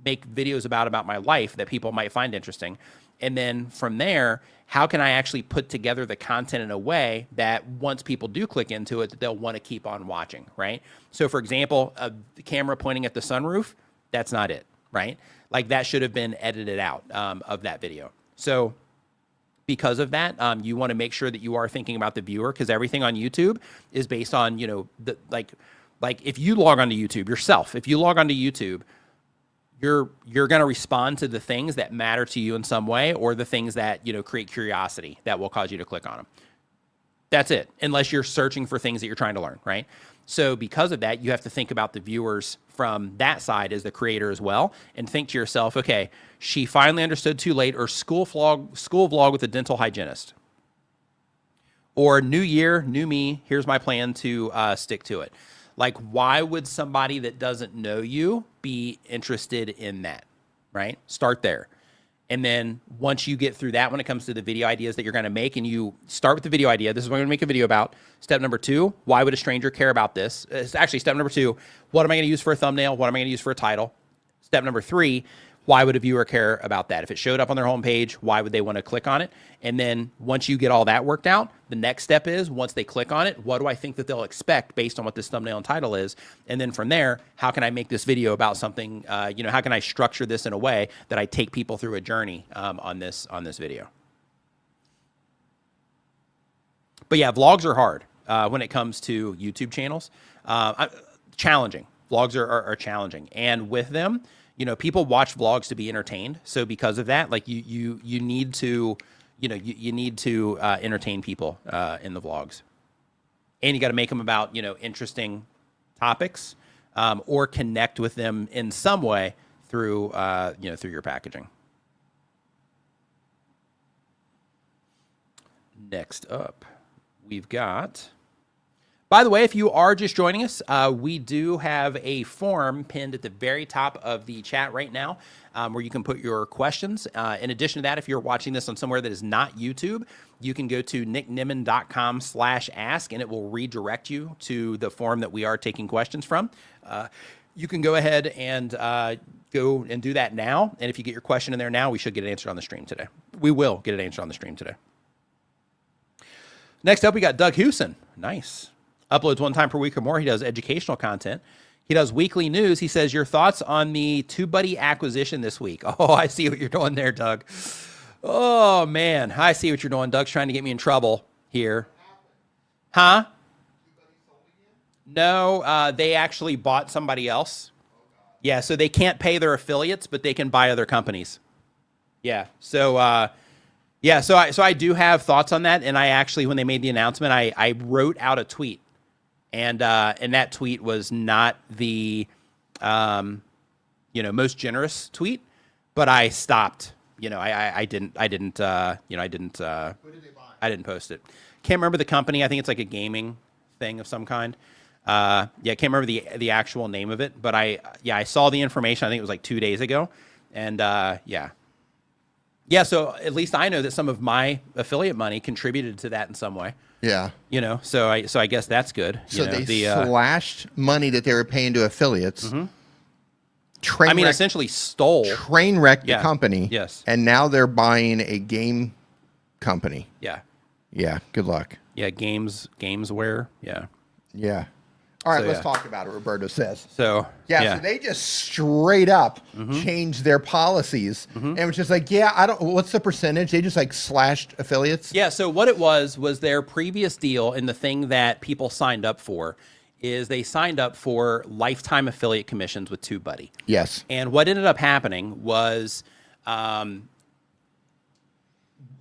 make videos about my life that people might find interesting? And then from there, how can I actually put together the content in a way that once people do click into it, that they'll want to keep on watching, right? So for example, the camera pointing at the sunroof, that's not it, right? Like that should have been edited out of that video. So because of that, you want to make sure that you are thinking about the viewer, because everything on YouTube is based on, like if you log onto YouTube yourself, if you log onto YouTube, you're going to respond to the things that matter to you in some way, or the things that, create curiosity that will cause you to click on them. That's it, unless you're searching for things that you're trying to learn, right? So because of that, you have to think about the viewers from that side as the creator as well, and think to yourself, okay, she finally understood too late, or school vlog with a dental hygienist, or new year, new me, here's my plan to stick to it. Like, why would somebody that doesn't know you be interested in that, right? Start there. And then once you get through that, when it comes to the video ideas that you're going to make, and you start with the video idea, this is what I'm going to make a video about. Step number 2, why would a stranger care about this? It's actually step number 2, what am I going to use for a thumbnail? What am I going to use for a title? Step number 3, why would a viewer care about that? If it showed up on their homepage, why would they want to click on it? And then once you get all that worked out, the next step is, once they click on it, what do I think that they'll expect based on what this thumbnail and title is? And then from there, how can I make this video about something, how can I structure this in a way that I take people through a journey on this video? But yeah, vlogs are hard when it comes to YouTube channels. Challenging. Vlogs are challenging. And with them, people watch vlogs to be entertained. So because of that, like you need to, you need to entertain people in the vlogs, and you got to make them about, interesting topics, or connect with them in some way through, through your packaging. Next up, we've got, by the way, if you are just joining us, we do have a form pinned at the very top of the chat right now, where you can put your questions. In addition to that, if you're watching this on somewhere that is not YouTube, you can go to nicknimmin.com/ask, and it will redirect you to the form that we are taking questions from. You can go ahead and go and do that now. And if you get your question in there now, we should get it answered on the stream today. We will get it answered on the stream today. Next up, we got Doug Hewson. Nice. Uploads 1 time per week or more. He does educational content. He does weekly news. He says, your thoughts on the TubeBuddy acquisition this week. Oh, I see what you're doing there, Doug. Oh, man. I see what you're doing. Doug's trying to get me in trouble here. Huh? No, they actually bought somebody else. Yeah, so they can't pay their affiliates, but they can buy other companies. Yeah, so... yeah, so I do have thoughts on that, and I actually, when they made the announcement, I wrote out a tweet, and that tweet was not the most generous tweet, but I stopped. I didn't post it. Can't remember the company. I think it's like a gaming thing of some kind. Yeah, I can't remember the actual name of it, but I saw the information. I think it was like 2 days ago, and yeah. Yeah, so at least I know that some of my affiliate money contributed to that in some way. Yeah. So I guess that's good. So they slashed money that they were paying to affiliates. Mm-hmm. Essentially stole. Train wrecked the company. Yes. And now they're buying a game company. Yeah. Yeah, good luck. Yeah, Gamesware. Yeah. Yeah. All right, So, let's yeah. talk about it, Roberto says. So Yeah, so they just straight up changed their policies. And it was just like, what's the percentage? They just like slashed affiliates? Yeah, so what it was their previous deal, and the thing that people signed up for is they signed up for lifetime affiliate commissions with TubeBuddy. Yes. And what ended up happening was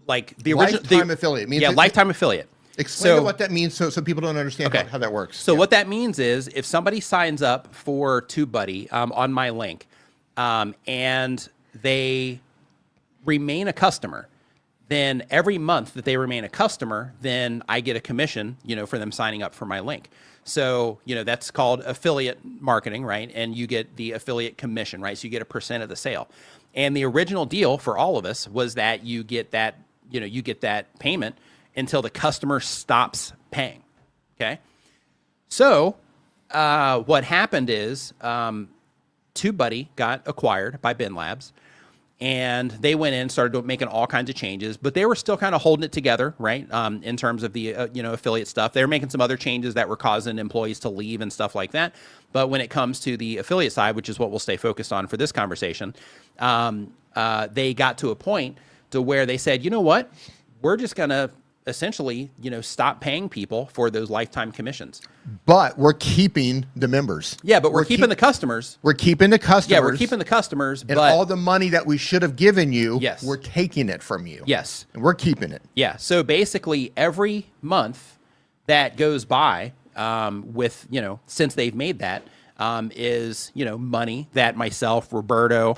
like the original Lifetime affiliate means lifetime affiliate. Explain what that means so people don't understand how that works. So what that means is if somebody signs up for TubeBuddy on my link and they remain a customer, then every month that they remain a customer, then I get a commission, for them signing up for my link. So, that's called affiliate marketing, right? And you get the affiliate commission, right? So you get a percent of the sale. And the original deal for all of us was that you get that, you get that payment until the customer stops paying. Okay. So what happened is TubeBuddy got acquired by Bin Labs, and they went in, started making all kinds of changes, but they were still kind of holding it together, right? In terms of the affiliate stuff, they were making some other changes that were causing employees to leave and stuff like that. But when it comes to the affiliate side, which is what we'll stay focused on for this conversation, they got to a point to where they said, you know what, we're just gonna essentially, stop paying people for those lifetime commissions. But we're keeping the members. Yeah, but we're keeping the customers. We're keeping the customers. Yeah, we're keeping the customers. And but all the money that we should have given you, yes, we're taking it from you. Yes. And we're keeping it. Yeah. So basically every month that goes by with, since they've made that is, money that myself, Roberto,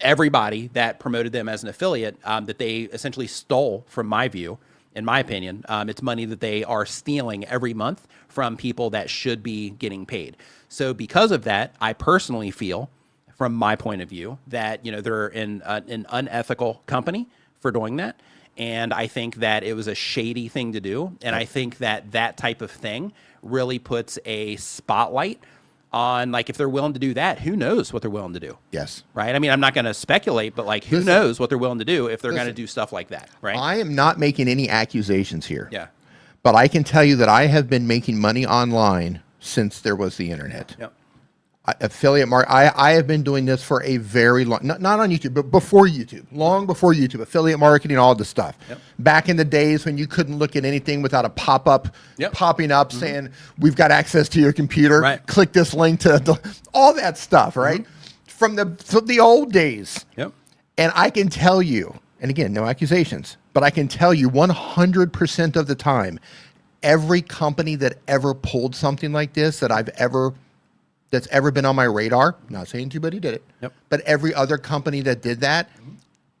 everybody that promoted them as an affiliate, that they essentially stole, from my view, in my opinion. It's money that they are stealing every month from people that should be getting paid. So because of that, I personally feel, from my point of view, that they're in an unethical company for doing that. And I think that it was a shady thing to do. And I think that that type of thing really puts a spotlight on, like, if they're willing to do that, who knows what they're willing to do? Yes. Right? I mean, I'm not going to speculate, but, like, who knows what they're willing to do if they're going to do stuff like that, right? I am not making any accusations here. Yeah. But I can tell you that I have been making money online since there was the internet. Yep. Affiliate market. I have been doing this for a very long, not on YouTube, but before YouTube, long before YouTube, affiliate marketing, all this stuff. Yep. Back in the days when you couldn't look at anything without a pop-up popping up saying, we've got access to your computer, right, click this link to all that stuff, right? From the old days. Yep. And I can tell you, and again, no accusations, but I can tell you 100% of the time, every company that ever pulled something like this that's ever been on my radar, not saying TubeBuddy did it, but every other company that did that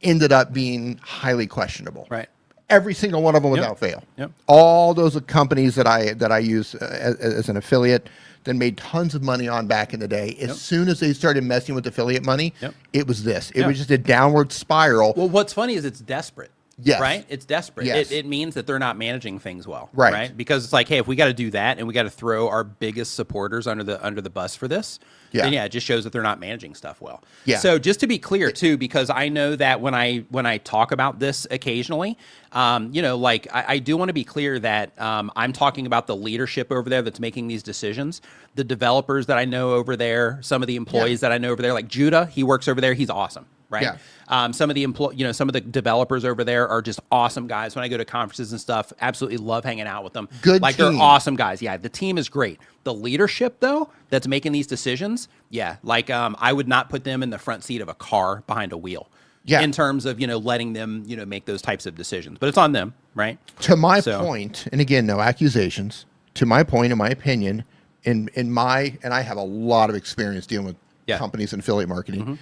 ended up being highly questionable. Right. Every single one of them without fail. Yep. All those companies that I use as an affiliate that made tons of money on back in the day, as soon as they started messing with affiliate money, it was this. It was just a downward spiral. Well, what's funny is it's desperate. Yes. Right? It's desperate. Yes. It means that they're not managing things well. Right. Because it's like, hey, if we got to do that and we got to throw our biggest supporters under the bus for this, then it just shows that they're not managing stuff well. Yeah. So just to be clear too, because I know that when I talk about this occasionally, I do want to be clear that I'm talking about the leadership over there that's making these decisions, the developers that I know over there, some of the employees that I know over there, like Judah, he works over there, he's awesome. Right. Yeah. Some of the some of the developers over there are just awesome guys. When I go to conferences and stuff, absolutely love hanging out with them. Good like team. They're awesome guys. Yeah, the team is great. The leadership though, that's making these decisions, I would not put them in the front seat of a car behind a wheel. Yeah. In terms of letting them make those types of decisions, but it's on them, right? To my point, and again, no accusations. To my point, in my opinion, and I have a lot of experience dealing with companies and affiliate marketing.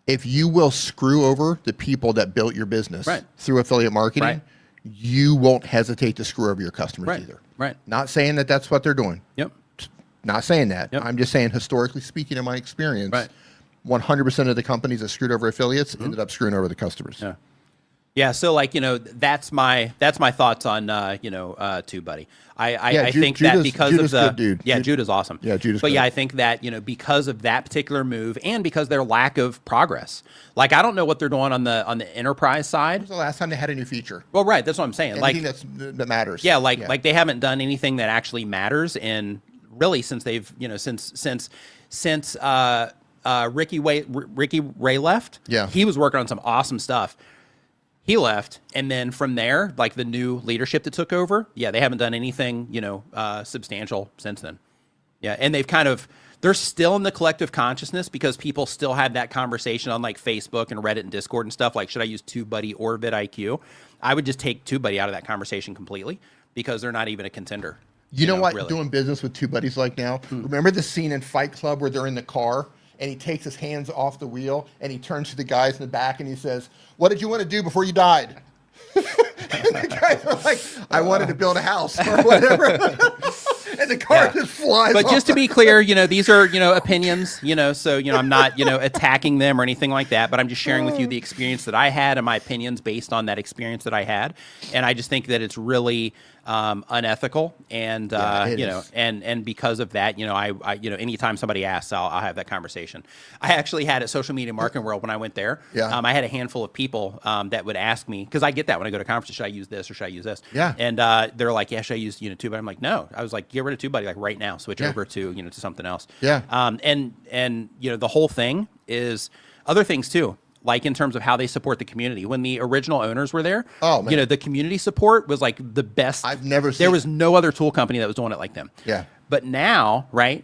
If you will screw over the people that built your business through affiliate marketing, you won't hesitate to screw over your customers either. Right. Not saying that that's what they're doing. Yep. Not saying that. Yep. I'm just saying, historically speaking, in my experience, 100% of the companies that screwed over affiliates ended up screwing over the customers. Yeah. Yeah, so that's my thoughts on TubeBuddy. I think that because Judah's of the good dude. Judah's awesome. Yeah, Judah's But good. I think that because of that particular move and because their lack of progress. Like, I don't know what they're doing on the enterprise side. When was the last time they had a new feature? Well, right, that's what I'm saying. Anything that matters. Yeah, like they haven't done anything that actually matters in really since they've since Ricky Ray left. Yeah, he was working on some awesome stuff. He left, and then from there, like the new leadership that took over, they haven't done anything, substantial since then. Yeah, and they've kind of they're still in the collective consciousness because people still had that conversation on like Facebook and Reddit and Discord and stuff. Like, should I use TubeBuddy or vidIQ? I would just take TubeBuddy out of that conversation completely because they're not even a contender. You know what? Really. Doing business with TubeBuddy's like now. Remember the scene in Fight Club where they're in the car and he takes his hands off the wheel and he turns to the guys in the back and he says, "What did you want to do before you died?" And the guys are like, "I wanted to build a house or whatever." And the car just flies But off. just to be clear, these are, opinions, so, I'm not, attacking them or anything like that, but I'm just sharing with you the experience that I had and my opinions based on that experience that I had. And I just think that it's really unethical. And, and because of that, I anytime somebody asks, I'll have that conversation. I actually had at Social Media Marketing World when I went there, I had a handful of people that would ask me, because I get that when I go to conferences, should I use this or should I use this? Yeah. And they're like, yeah, should I use, TubeBuddy? I'm like, no. I was like, get rid of TubeBuddy like right now, switch over to, to something else. Yeah. And the whole thing is other things too, like in terms of how they support the community. When the original owners were there, oh, man. the community support was like the best. I've never seen. There was no other tool company that was doing it like them. Yeah. But now, right,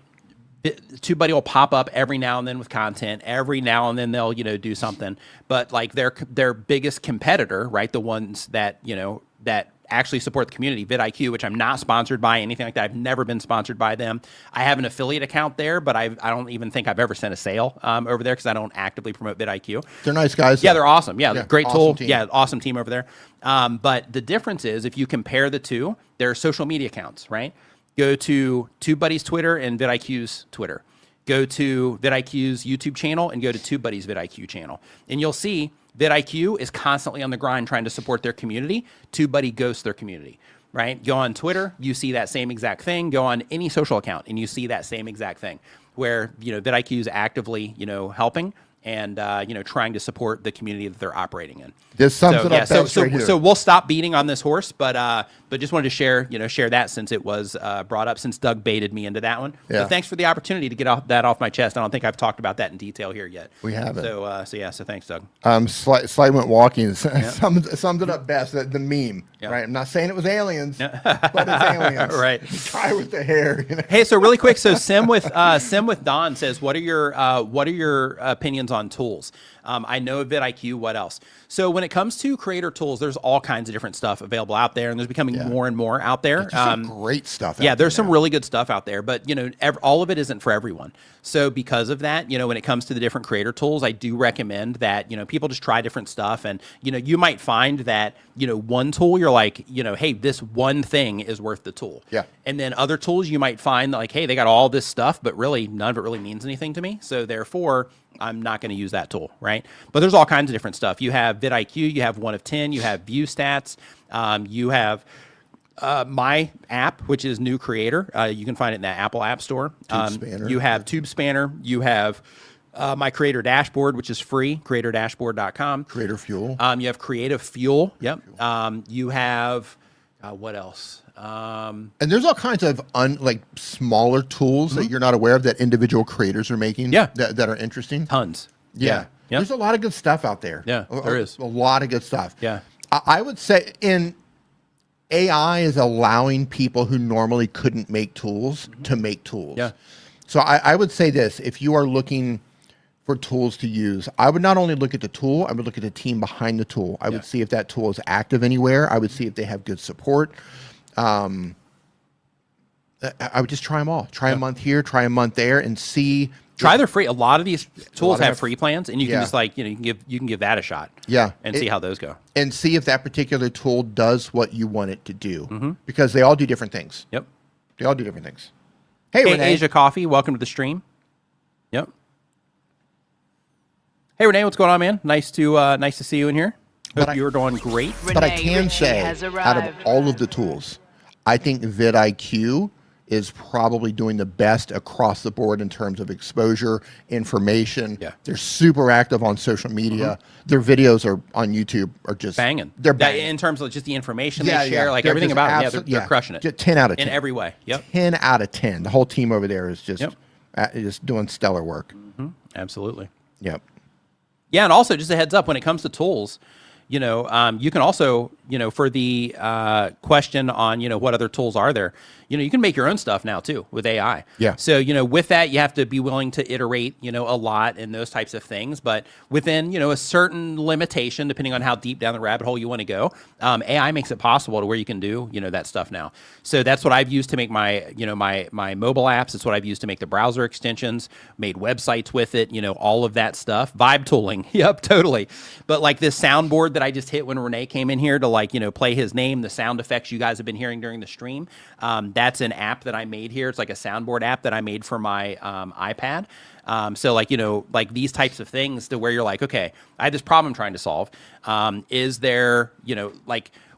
TubeBuddy will pop up every now and then with content. Every now and then they'll, do something. But like their biggest competitor, right, the ones that, that actually support the community, vidIQ, which I'm not sponsored by, anything like that. I've never been sponsored by them. I have an affiliate account there, but I don't even think I've ever sent a sale over there because I don't actively promote vidIQ. They're nice guys. Yeah, they're awesome. Yeah, great awesome tool. team. Yeah, awesome team over there. But the difference is if you compare the two, they're social media accounts, right? Go to TubeBuddy's Twitter and vidIQ's Twitter. Go to vidIQ's YouTube channel and go to TubeBuddy's vidIQ channel. And you'll see vidIQ is constantly on the grind trying to support their community. TubeBuddy ghosts their community, right? Go on Twitter, you see that same exact thing. Go on any social account and you see that same exact thing where, vidIQ is actively, helping and, trying to support the community that they're operating in. This sums it up best right here. So we'll stop beating on this horse, but just wanted to share that since it was brought up, since Doug baited me into that one. Yeah. So thanks for the opportunity to get that off my chest. I don't think I've talked about that in detail here yet. We haven't. So thanks, Doug. Sligh went walking. Summed it up best. The meme, Yeah. right? I'm not saying it was aliens, but it's aliens. Right. The guy with the hair. Hey, so really quick, so Sim with Don says, what are your opinions on tools? I know vidIQ. What else? So when it comes to creator tools, there's all kinds of different stuff available out there, and there's becoming more and more out there. There's some great stuff. Yeah, out there's there some now. really good stuff out there, but all of it isn't for everyone. So because of that, when it comes to the different creator tools, I do recommend that people just try different stuff, and you might find that one tool you're like hey, this one thing is worth the tool. Yeah. And then other tools you might find like, hey, they got all this stuff, but really none of it really means anything to me. So therefore, I'm not going to use that tool, right? But there's all kinds of different stuff. You have vidIQ, you have 1 of 10, you have View Stats, you have my app, which is New Creator. You can find it in the Apple App Store. TubeSpanner. You have TubeSpanner. You have my Creator Dashboard, which is free, creatordashboard.com. Creator Fuel. You have Creative Fuel. Yep. You have, what else? And there's all kinds of smaller tools that you're not aware of that individual creators are making. Yeah. That are interesting. Tons. Yeah. Yep. There's a lot of good stuff out there. Yeah, there is. A lot of good stuff. Yeah. I would say AI is allowing people who normally couldn't make tools to make tools. Yeah. So I would say this, if you are looking for tools to use, I would not only look at the tool, I would look at the team behind the tool. I would see if that tool is active anywhere. I would see if they have good support. I would just try them all. Try a month here, try a month there, and see. Try their free. A lot of these tools have have free plans, and you can just you can give that a shot. Yeah. And see how those go. And see if that particular tool does what you want it to do. Because they all do different things. Yep. They all do different things. Hey, Hey, Renee. Asia Coffee, welcome to the stream. Yep. Hey, Renee, what's going on, man? Nice to see you in here. Hope you're doing great. But I can say, out of all of the tools, I think vidIQ is probably doing the best across the board in terms of exposure, information. Yeah. They're super active on social media. Their videos are on YouTube are just Banging. They're banging. In terms of just the information Yeah, they share, yeah. like They're everything just about it. Yeah, they're crushing it. Just 10 out of 10. In every way. Yep. 10 out of 10. The whole team over there is just doing stellar work. Absolutely. Yep. Yeah, and also just a heads up when it comes to tools, you can also for the question on, what other tools are there, you can make your own stuff now too with AI. Yeah. So, with that, you have to be willing to iterate, a lot and those types of things. But within, a certain limitation, depending on how deep down the rabbit hole you want to go, AI makes it possible to where you can do, that stuff now. So that's what I've used to make my, my mobile apps. It's what I've used to make the browser extensions, made websites with it, all of that stuff. Vibe tooling. Yep, totally. But like this soundboard that I just hit when Renee came in here to play his name, the sound effects you guys have been hearing during the stream. That's an app that I made here. It's like a soundboard app that I made for my iPad. So like these types of things to where you're like, okay, I have this problem I'm trying to solve. Is there,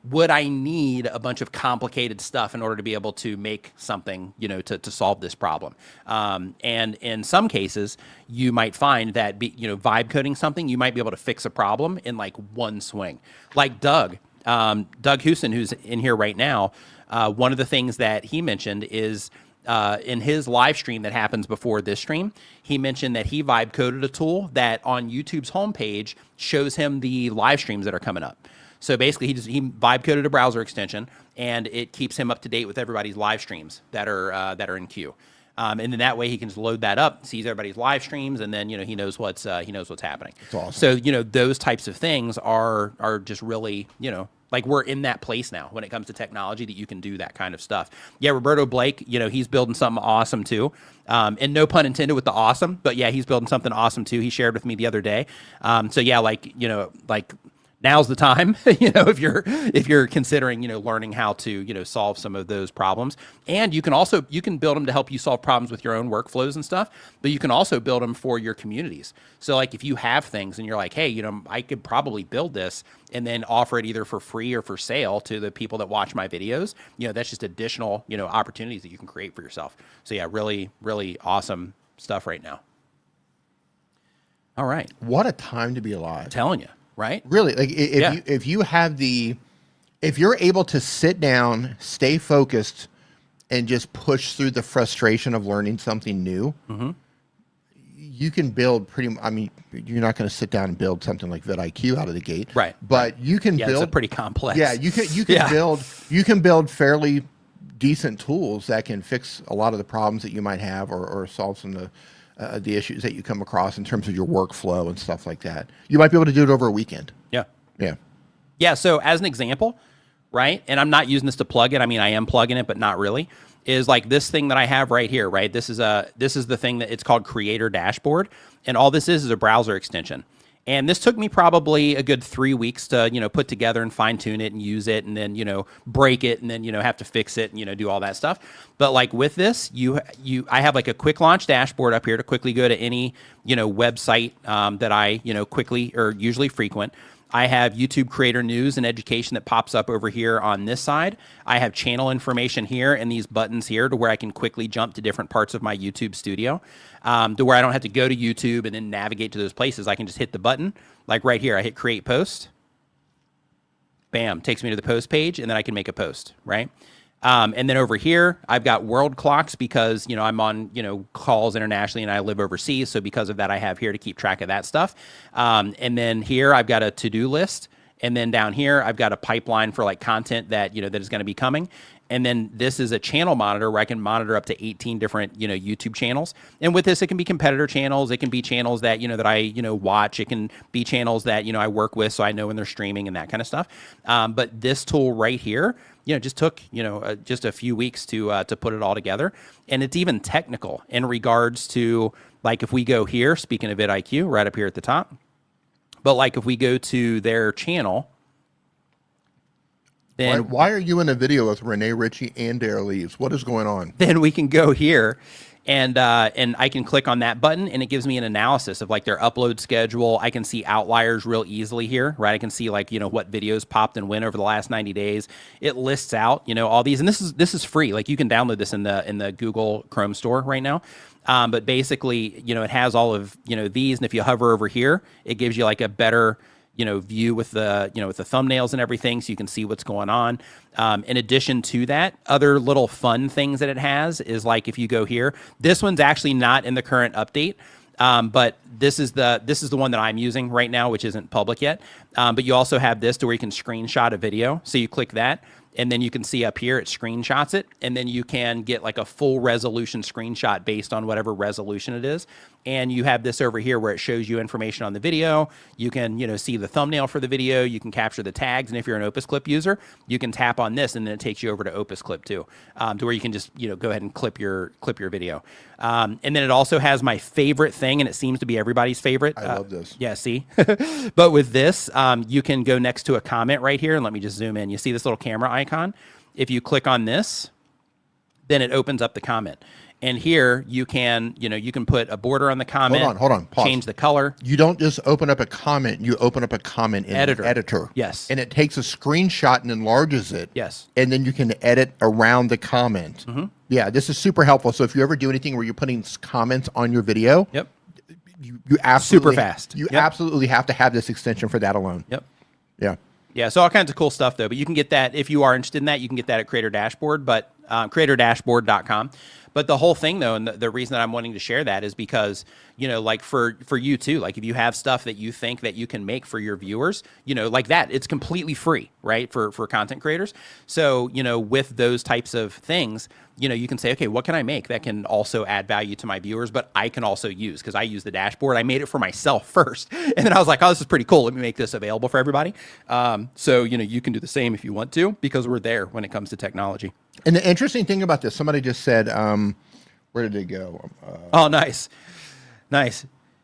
would I need a bunch of complicated stuff in order to be able to make something, to solve this problem? And in some cases, you might find that, vibe coding something, you might be able to fix a problem in like one swing. Like Doug Houston, who's in here right now, one of the things that he mentioned is in his live stream that happens before this stream, he mentioned that he vibe coded a tool that on YouTube's homepage shows him the live streams that are coming up. So basically, he vibe coded a browser extension, and it keeps him up to date with everybody's live streams that are in queue. And then that way he can just load that up, sees everybody's live streams, and then he knows what's happening. That's awesome. So those types of things are just really like we're in that place now when it comes to technology that you can do that kind of stuff. Yeah, Roberto Blake, he's building something awesome too. And no pun intended with the awesome, but yeah, he's building something awesome too. He shared with me the other day. So yeah, like now's the time, if you're considering, learning how to, solve some of those problems. And you can build them to help you solve problems with your own workflows and stuff, but you can also build them for your communities. So like if you have things and you're like, hey, I could probably build this and then offer it either for free or for sale to the people that watch my videos, that's just additional, opportunities that you can create for yourself. So yeah, really, really awesome stuff right now. All right. What a time to be alive. I'm telling you. Right? Really, like if you're able to sit down, stay focused, and just push through the frustration of learning something new, you can build I mean, you're not going to sit down and build something like vidIQ out of the gate, right? But you can build. It's a pretty complex. Yeah, you can build fairly decent tools that can fix a lot of the problems that you might have, or solve some of the issues that you come across in terms of your workflow and stuff like that. You might be able to do it over a weekend. Yeah. So as an example, right? And I'm not using this to plug it. I mean, I am plugging it, but not really. Is like this thing that I have right here, right? This is the thing that it's called Creator Dashboard, and all this is a browser extension. And this took me probably a good 3 weeks to, put together and fine tune it and use it and then, break it and then, have to fix it and, do all that stuff. But like with this, I have like a quick launch dashboard up here to quickly go to any, website that I, quickly or usually frequent. I have YouTube creator news and education that pops up over here on this side. I have channel information here and these buttons here to where I can quickly jump to different parts of my YouTube studio, to where I don't have to go to YouTube and then navigate to those places. I can just hit the button, like right here. I hit create post. Bam, takes me to the post page, and then I can make a post, right? And then over here, I've got world clocks because, I'm on, calls internationally and I live overseas. So because of that, I have here to keep track of that stuff. And then here I've got a to-do list. And then down here, I've got a pipeline for like content that, that is going to be coming. And then this is a channel monitor where I can monitor up to 18 different, YouTube channels. And with this, it can be competitor channels. It can be channels that, that I, watch. It can be channels that, I work with. So I know when they're streaming and that kind of stuff. But this tool right here, just took, just a few weeks to put it all together. And it's even technical in regards to like, if we go here, speaking of vidIQ, right up here at the top, but like if we go to their channel, then why are you in a video with Renee Ritchie and Dare Leaves? What is going on? Then we can go here and I can click on that button and it gives me an analysis of like their upload schedule. I can see outliers real easily here, right? I can see like, what videos popped and when over the last 90 days. It lists out, all these, and this is free. Like you can download this in the Google Chrome store right now. But basically, it has all of, these. And if you hover over here, it gives you like a better, view with the, with the thumbnails and everything. So you can see what's going on. In addition to that, other little fun things that it has is like, if you go here, this one's actually not in the current update. But this is the one that I'm using right now, which isn't public yet. But you also have this to where you can screenshot a video. So you click that, and then you can see up here, it screenshots it, and then you can get like a full resolution screenshot based on whatever resolution it is. And you have this over here where it shows you information on the video. You can, see the thumbnail for the video. You can capture the tags. And if you're an Opus Clip user, you can tap on this, and then it takes you over to Opus Clip too, to where you can just, go ahead and clip your video. And then it also has my favorite thing, and it seems to be everybody's favorite. I love this. Yeah, see? But with this, you can go next to a comment right here, and let me just zoom in. You see this little camera icon? If you click on this, then it opens up the comment. And here you can, you can put a border on the comment. Hold on. Pause. Change the color. You don't just open up a comment. You open up a comment in Editor. an editor. Yes. And it takes a screenshot and enlarges it. Yes. And then you can edit around the comment. Mm-hmm. Yeah, this is super helpful. So if you ever do anything where you're putting comments on your video, Yep. you absolutely Super fast. You Yep. absolutely have to have this extension for that alone. Yep. Yeah. Yeah, so all kinds of cool stuff though. But you can get that if you are interested in that. You can get that at Creator Dashboard, but creatordashboard.com. But the whole thing though, and the reason that I'm wanting to share that is because like for you too, like if you have stuff that you think that you can make for your viewers, like that, it's completely free, right? For content creators. So with those types of things, you can say, okay, what can I make that can also add value to my viewers, but I can also use, because I use the dashboard. I made it for myself first, and then I was like, oh, this is pretty cool. Let me make this available for everybody. So you can do the same if you want to, because we're there when it comes to technology. And the interesting thing about this, somebody just said, where did it go? Oh, nice.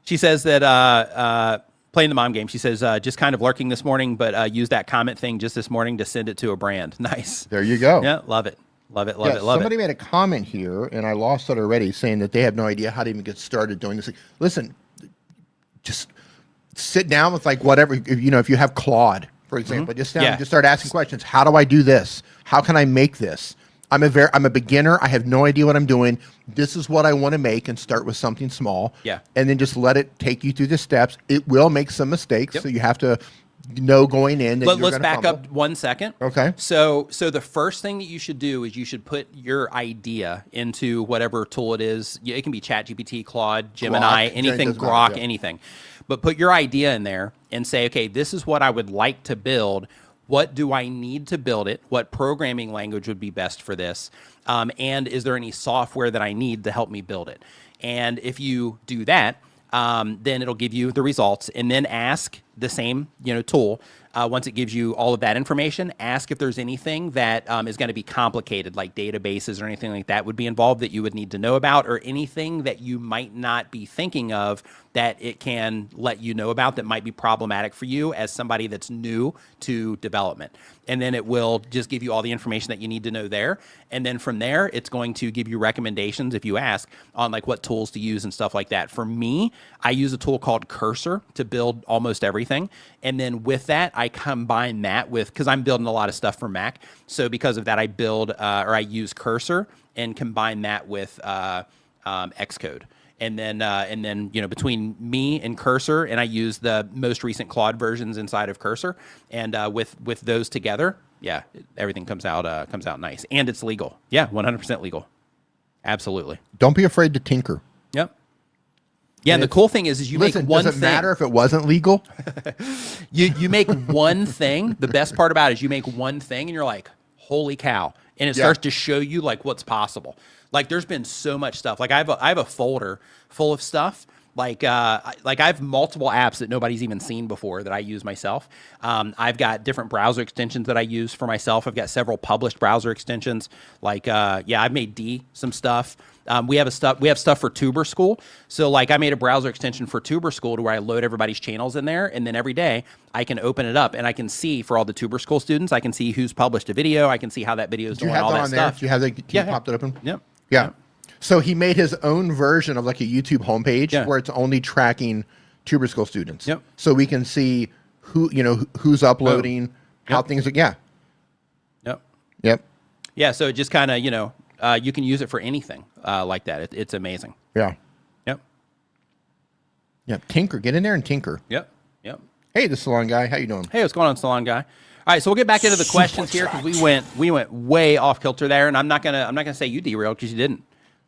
She says that playing the mom game, she says, just kind of lurking this morning, but use that comment thing just this morning to send it to a brand. Nice. There you go. Yeah, love it. Love it. Somebody made a comment here, and I lost it already, saying that they have no idea how to even get started doing this. Listen, just sit down with like whatever, if you have Claude, for example, just sit down and just start asking questions. How do I do this? How can I make this? I'm a beginner. I have no idea what I'm doing. This is what I want to make, and start with something small. Yeah. And then just let it take you through the steps. It will make some mistakes, so you have to know going in that Let's back up 1 second. Okay. So the first thing that you should do is you should put your idea into whatever tool it is. It can be ChatGPT, Claude, Gemini, anything, Grok, anything. But put your idea in there and say, okay, this is what I would like to build. What do I need to build it? What programming language would be best for this? And is there any software that I need to help me build it? And if you do that, then it'll give you the results, and then ask the same tool. Once it gives you all of that information, ask if there's anything that is going to be complicated, like databases or anything like that would be involved that you would need to know about, or anything that you might not be thinking of that it can let you know about that might be problematic for you as somebody that's new to development. And then it will just give you all the information that you need to know there. And then from there, it's going to give you recommendations, if you ask, on like what tools to use and stuff like that. For me, I use a tool called Cursor to build almost everything. And then with that, I combine that with, because I'm building a lot of stuff for Mac. So because of that, I build, or I use Cursor and combine that with Xcode. And then between me and Cursor, and I use the most recent Claude versions inside of Cursor, and with those together, everything comes out nice, and it's legal. 100% legal. Absolutely. Don't be afraid to tinker. Yep. Yeah, and the cool thing is you make one thing. Does it matter if it wasn't legal? You make one thing. The best part about it is you make one thing, and you're like, holy cow. And it starts to show you like what's possible. Like there's been so much stuff. Like I have a folder full of stuff. Like I have multiple apps that nobody's even seen before that I use myself. I've got different browser extensions that I use for myself. I've got several published browser extensions. Like I've made some stuff. We have stuff for Tuber School. So like I made a browser extension for Tuber School to where I load everybody's channels in there, and then every day I can open it up and I can see for all the Tuber School students, I can see who's published a video. I can see how that video is doing, all that stuff. Do you have that? You popped it open? Yep. Yeah. So he made his own version of like a YouTube homepage where it's only tracking Tuber School students. Yep. So we can see who's uploading, how things are. Yeah. Yep. Yeah. So it just kind of you can use it for anything like that. It's amazing. Yeah. Yep. Yep. Tinker. Get in there and tinker. Yep. Hey, the salon guy. How you doing? Hey, what's going on, salon guy? All right, so we'll get back into the questions here because we went way off kilter there, and I'm not gonna say you derailed because you didn't.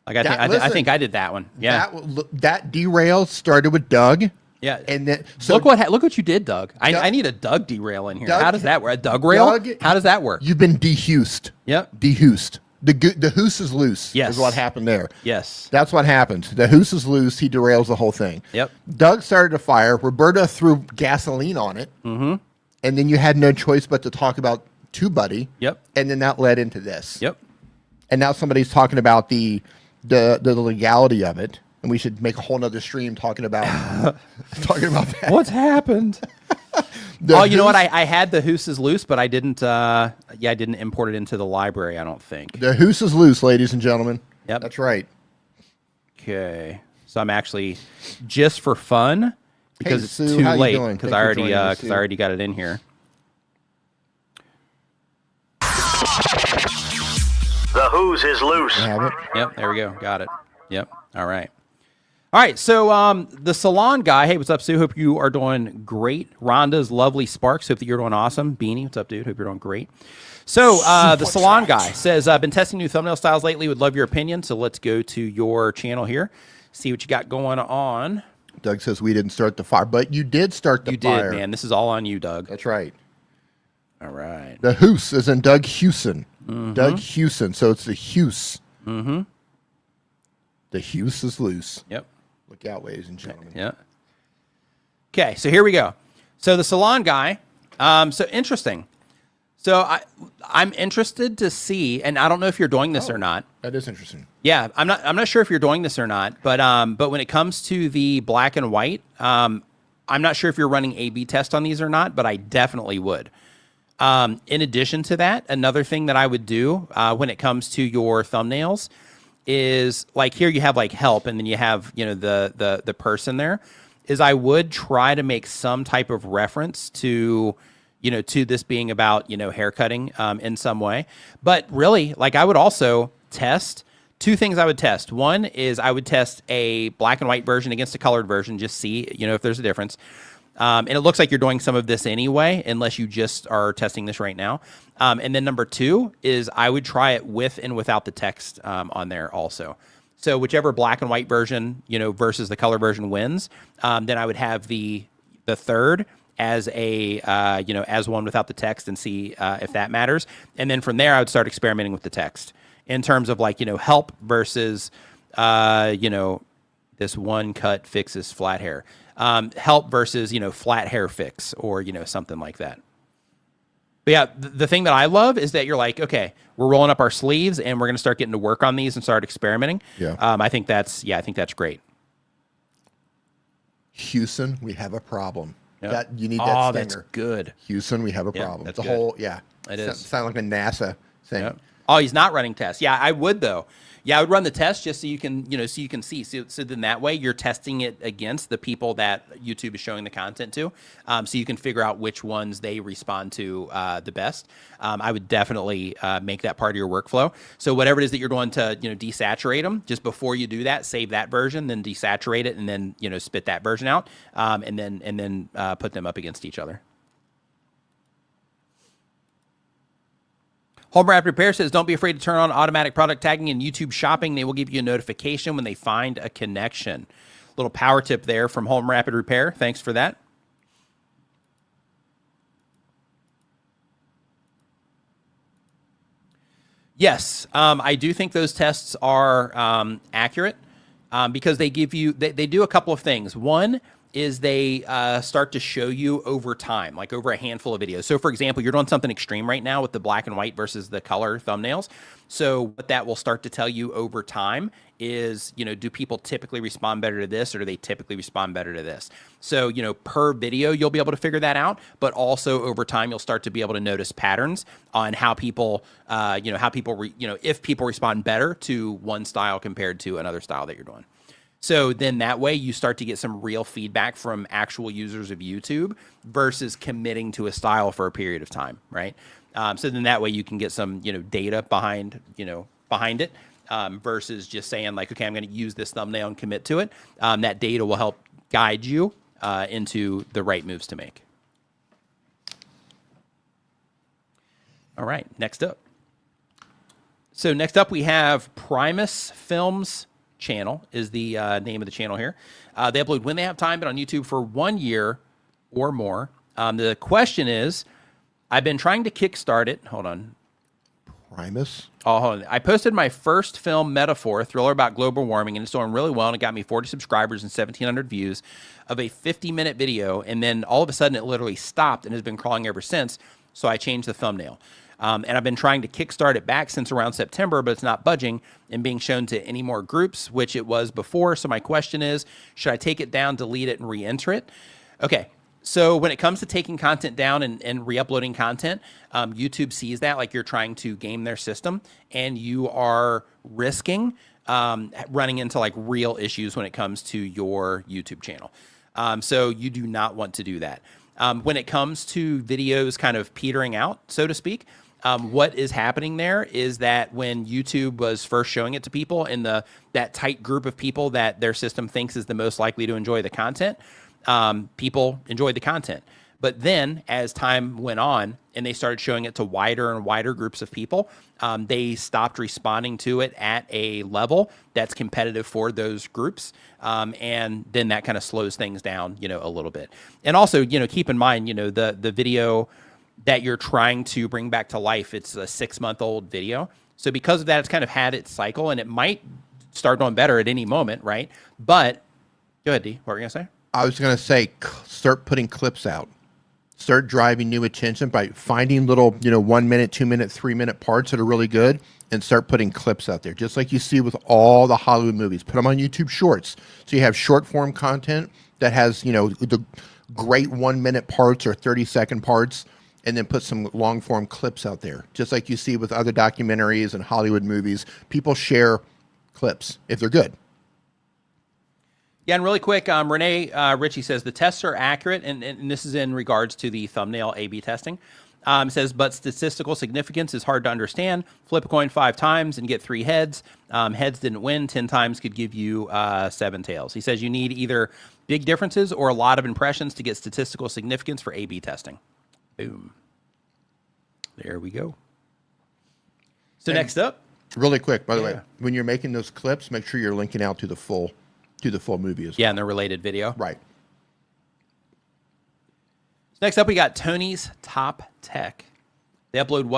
Like I think I did that one. Yeah. That derail started with Doug. Yeah. And then look what you did, Doug. I need a Doug derail in here. How does that work? A Doug rail? How does that work? You've been dehuced. Yep. Dehuced. The hoose is loose. Yes. Is what happened there. Yes. That's what happened. The hoose is loose. He derails the whole thing. Yep. Doug started a fire. Roberta threw gasoline on it. Mm-hmm. And then you had no choice but to talk about TubeBuddy. Yep. And then that led into this. Yep. And now somebody's talking about the legality of it. And we should make a whole nother stream talking about that. What's happened? You know what? I had the hoose is loose, but I didn't. I didn't import it into the library. I don't think. The hoose is loose, ladies and gentlemen. Yep, that's right. Okay, so I'm actually just for fun because it's Sue, too how you late doing? because Thanks I already got it in here. The hoose is loose. I have it. Yep, there we go. Got it. Yep. All right. All right, so the salon guy, hey, what's up, Sue? Hope you are doing great. Rhonda's lovely Sparks, hope that you're doing awesome. Beanie, what's up, dude? Hope you're doing great. So the salon guy says, I've been testing new thumbnail styles lately, would love your opinion. So let's go to your channel here, see what you got going on. Doug says we didn't start the fire, but you did start the fire. You did, man. This is all on you, Doug. That's right. All right. The hoose is in Doug Hewson. Mm-hmm. Doug Hewson, so it's the Huse. Mm-hmm. The Huse is loose. Yep. Look out, ladies and gentlemen. Yeah. Okay, so here we go. So the salon guy, so interesting. So I'm interested to see, and I don't know if you're doing this or not. That is interesting. Yeah, I'm not sure if you're doing this or not, but when it comes to the black and white, I'm not sure if you're running A/B test on these or not, but I definitely would. In addition to that, another thing that I would do when it comes to your thumbnails is like here you have like help and then you have, you know, the person there, is I would try to make some type of reference to, you know, to this being about, you know, haircutting in some way. But really, like I would also test two things. I would test. One is I would test a black and white version against a colored version, just see, you know, if there's a difference. And it looks like you're doing some of this anyway, unless you just are testing this right now. And then number two is I would try it with and without the text on there also. So whichever black and white version, you know, versus the color version wins, then I would have the third as a, you know, as one without the text and see if that matters. And then from there, I would start experimenting with the text in terms of like, you know, help versus, you know, this one cut fixes flat hair. Help versus, you know, flat hair fix or, you know, something like that. But yeah, the thing that I love is that you're like, okay, we're rolling up our sleeves and we're going to start getting to work on these and start experimenting. Yeah. I think that's great. Houston, we have a problem. Yep. That you need that Oh, stinger. that's good. Houston, we have a problem. that's It's a good. whole, yeah. It is. Sound like a NASA thing. Yep. Oh, he's not running tests. Yeah, I would though. Yeah, I would run the test just so you can, you know, so you can see. So then that way you're testing it against the people that YouTube is showing the content to, so you can figure out which ones they respond to the best. I would definitely make that part of your workflow. So whatever it is that you're doing to, you know, desaturate them, just before you do that, save that version, then desaturate it, and then, you know, spit that version out, and then put them up against each other. Home Wrap Repair says, don't be afraid to turn on automatic product tagging in YouTube Shopping. They will give you a notification when they find a connection. Little power tip there from Home Rapid Repair. Thanks for that. Yes, I do think those tests are accurate because they give you, they do a couple of things. One is they start to show you over time, like over a handful of videos. So for example, you're doing something extreme right now with the black and white versus the color thumbnails. So what that will start to tell you over time is, you know, do people typically respond better to this, or do they typically respond better to this? So, you know, per video, you'll be able to figure that out, but also over time, you'll start to be able to notice patterns on how people, you know, if people respond better to one style compared to another style that you're doing. So then that way you start to get some real feedback from actual users of YouTube versus committing to a style for a period of time, right? So then that way you can get some, you know, data behind it versus just saying like, okay, I'm going to use this thumbnail and commit to it. That data will help guide you into the right moves to make. All right, next up. So next up, we have Primus Films channel is the name of the channel here. They upload when they have time, but on YouTube for 1 year or more. The question is, I've been trying to kickstart it. Hold on. Primus. Oh, hold on. I posted my first film, Metaphor, thriller about global warming, and it's doing really well, and it got me 40 subscribers and 1,700 views of a 50-minute video, and then all of a sudden it literally stopped and has been crawling ever since, so I changed the thumbnail. And I've been trying to kickstart it back since around September, but it's not budging and being shown to any more groups, which it was before. So my question is, should I take it down, delete it, and re-enter it? Okay. So when it comes to taking content down and re-uploading content, YouTube sees that like you're trying to game their system, and you are risking running into like real issues when it comes to your YouTube channel. So you do not want to do that. When it comes to videos kind of petering out, so to speak, what is happening there is that when YouTube was first showing it to people in that tight group of people that their system thinks is the most likely to enjoy the content, people enjoyed the content. But then as time went on and they started showing it to wider and wider groups of people, they stopped responding to it at a level that's competitive for those groups. And then that kind of slows things down, a little bit. And also, keep in mind, the video that you're trying to bring back to life, it's a 6-month-old video. So because of that, it's kind of had its cycle, and it might start doing better at any moment, right? But go ahead, D. What were you going to say? I was going to say, start putting clips out. Start driving new attention by finding little, 1 minute, 2 minute, 3 minute parts that are really good, and start putting clips out there. Just like you see with all the Hollywood movies. Put them on YouTube Shorts. So you have short form content that has, the great 1 minute parts or 30-second parts, and then put some long form clips out there. Just like you see with other documentaries and Hollywood movies, people share clips if they're good. Yeah, and really quick, Renee Ritchie says the tests are accurate, and this is in regards to the thumbnail A/B testing. Says, but statistical significance is hard to understand. Flip a coin 5 times and get 3 heads. Heads didn't win. 10 times could give you 7 tails. He says you need either big differences or a lot of impressions to get statistical significance for A/B testing. Boom. There we go. So next up. Really quick, by the way, when you're making those clips, make sure you're linking out to the full movie as well. Yeah, and the related video. Right. So next up, we got Tony's Top Tech. They upload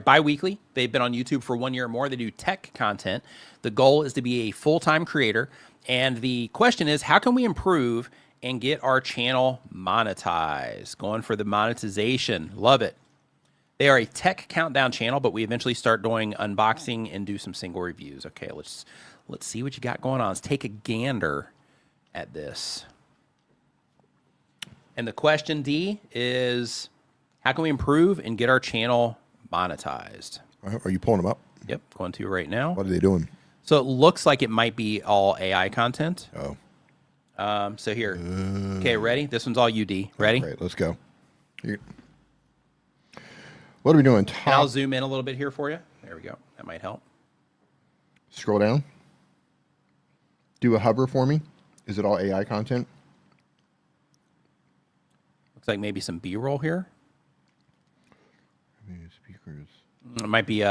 bi-weekly. They've been on YouTube for 1 year or more. They do tech content. The goal is to be a full-time creator. And the question is, how can we improve and get our channel monetized? Going for the monetization. Love it. They are a tech countdown channel, but we eventually start doing unboxing and do some single reviews. Okay, let's see what you got going on. Let's take a gander at this. And the question, D, is how can we improve and get our channel monetized? Are you pulling them up? Yep, going to right now. What are they doing? So it looks like it might be all AI content. Oh. So here. Okay, ready? This one's all you, D. Ready? Great, let's go. What are we doing? And I'll zoom in a little bit here for you. There we go. That might help. Scroll down. Do a hover for me. Is it all AI content? Looks like maybe some B-roll here. Speakers. It might be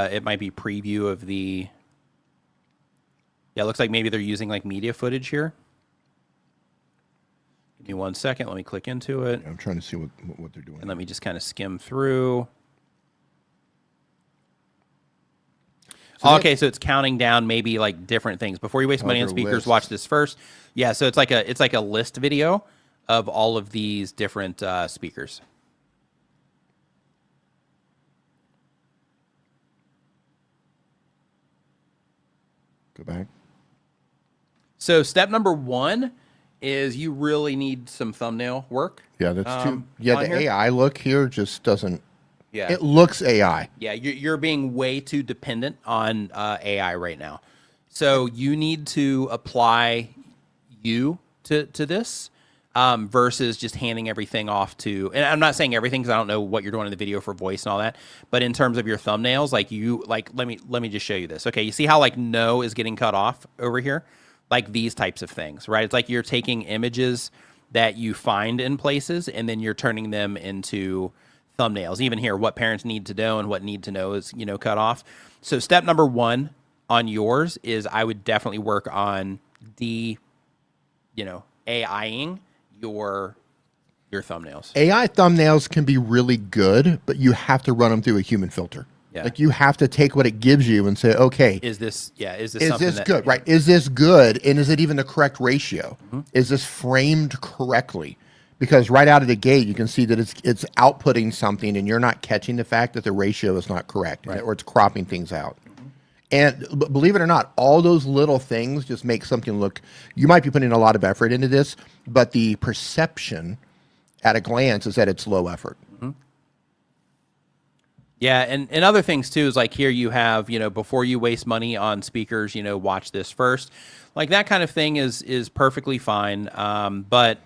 preview of the. Yeah, it looks like maybe they're using like media footage here. Give me 1 second. Let me click into it. Yeah, I'm trying to see what they're doing. And let me just kind of skim through. Okay, so it's counting down maybe like different things. Before you waste money on speakers, lists. watch this first. Yeah, so it's like a list video of all of these different speakers. Go back. So step number 1 is you really need some thumbnail work. Yeah, that's too. Yeah, on the here. AI look here just doesn't. Yeah. It looks AI. Yeah, you're being way too dependent on AI right now. So you need to apply you to this versus just handing everything off to, and I'm not saying everything because I don't know what you're doing in the video for voice and all that, but in terms of your thumbnails, let me just show you this. Okay, you see how like no is getting cut off over here? Like these types of things, right? It's like you're taking images that you find in places and then you're turning them into thumbnails. Even here, what parents need to know and what need to know is, cut off. So step number 1 on yours is I would definitely work on AIing your thumbnails. AI thumbnails can be really good, but you have to run them through a human filter. Yeah. Like you have to take what it gives you and say, okay, Is this is something this that, good? Right? Is this good? And is it even the correct ratio? Is this framed correctly? Because right out of the gate, you can see that it's outputting something, and you're not catching the fact that the ratio is not correct, or it's cropping things out. And believe it or not, all those little things just make something look. You might be putting a lot of effort into this, but the perception at a glance is that it's low effort. Yeah, and other things too is like here you have, before you waste money on speakers, watch this first. Like that kind of thing is perfectly fine. But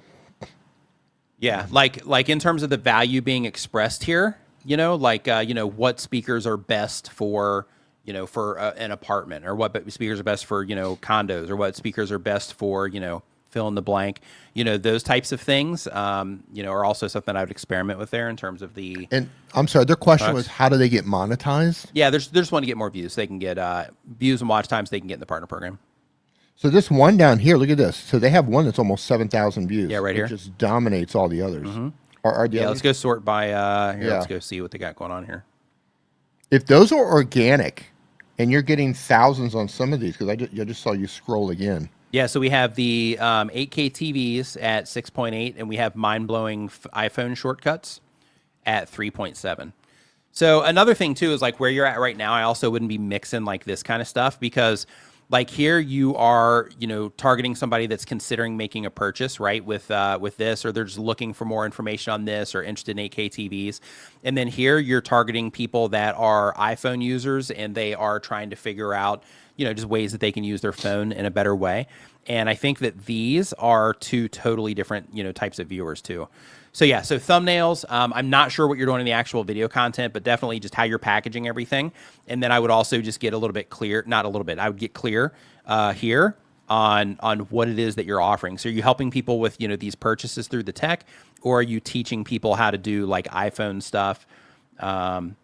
yeah, like in terms of the value being expressed here, what speakers are best for, for an apartment, or what speakers are best for, condos, or what speakers are best for, fill in the blank, those types of things, are also something I would experiment with there in terms of the. And I'm sorry, their question was, how do they get monetized? Yeah, they just want to get more views. They can get views and watch times. They can get in the partner program. So this one down here, look at this. So they have one that's almost 7,000 views. Yeah, right here. It just dominates all the others. Are the Yeah, others? let's go sort by. Let's go see what they got going on here. If those are organic, and you're getting thousands on some of these, because I just saw you scroll again. Yeah, so we have the 8K TVs at 6.8, and we have mind-blowing iPhone shortcuts at 3.7. So another thing too is like where you're at right now. I also wouldn't be mixing like this kind of stuff, because like here you are, targeting somebody that's considering making a purchase, right? With this, or they're just looking for more information on this, or interested in 8K TVs. And then here you're targeting people that are iPhone users, and they are trying to figure out, just ways that they can use their phone in a better way. And I think that these are two totally different, types of viewers too. So yeah, so thumbnails, I'm not sure what you're doing in the actual video content, but definitely just how you're packaging everything. And then I would also just get a little bit clear, not a little bit, I would get clear here on what it is that you're offering. So are you helping people with, these purchases through the tech, or are you teaching people how to do like iPhone stuff? 10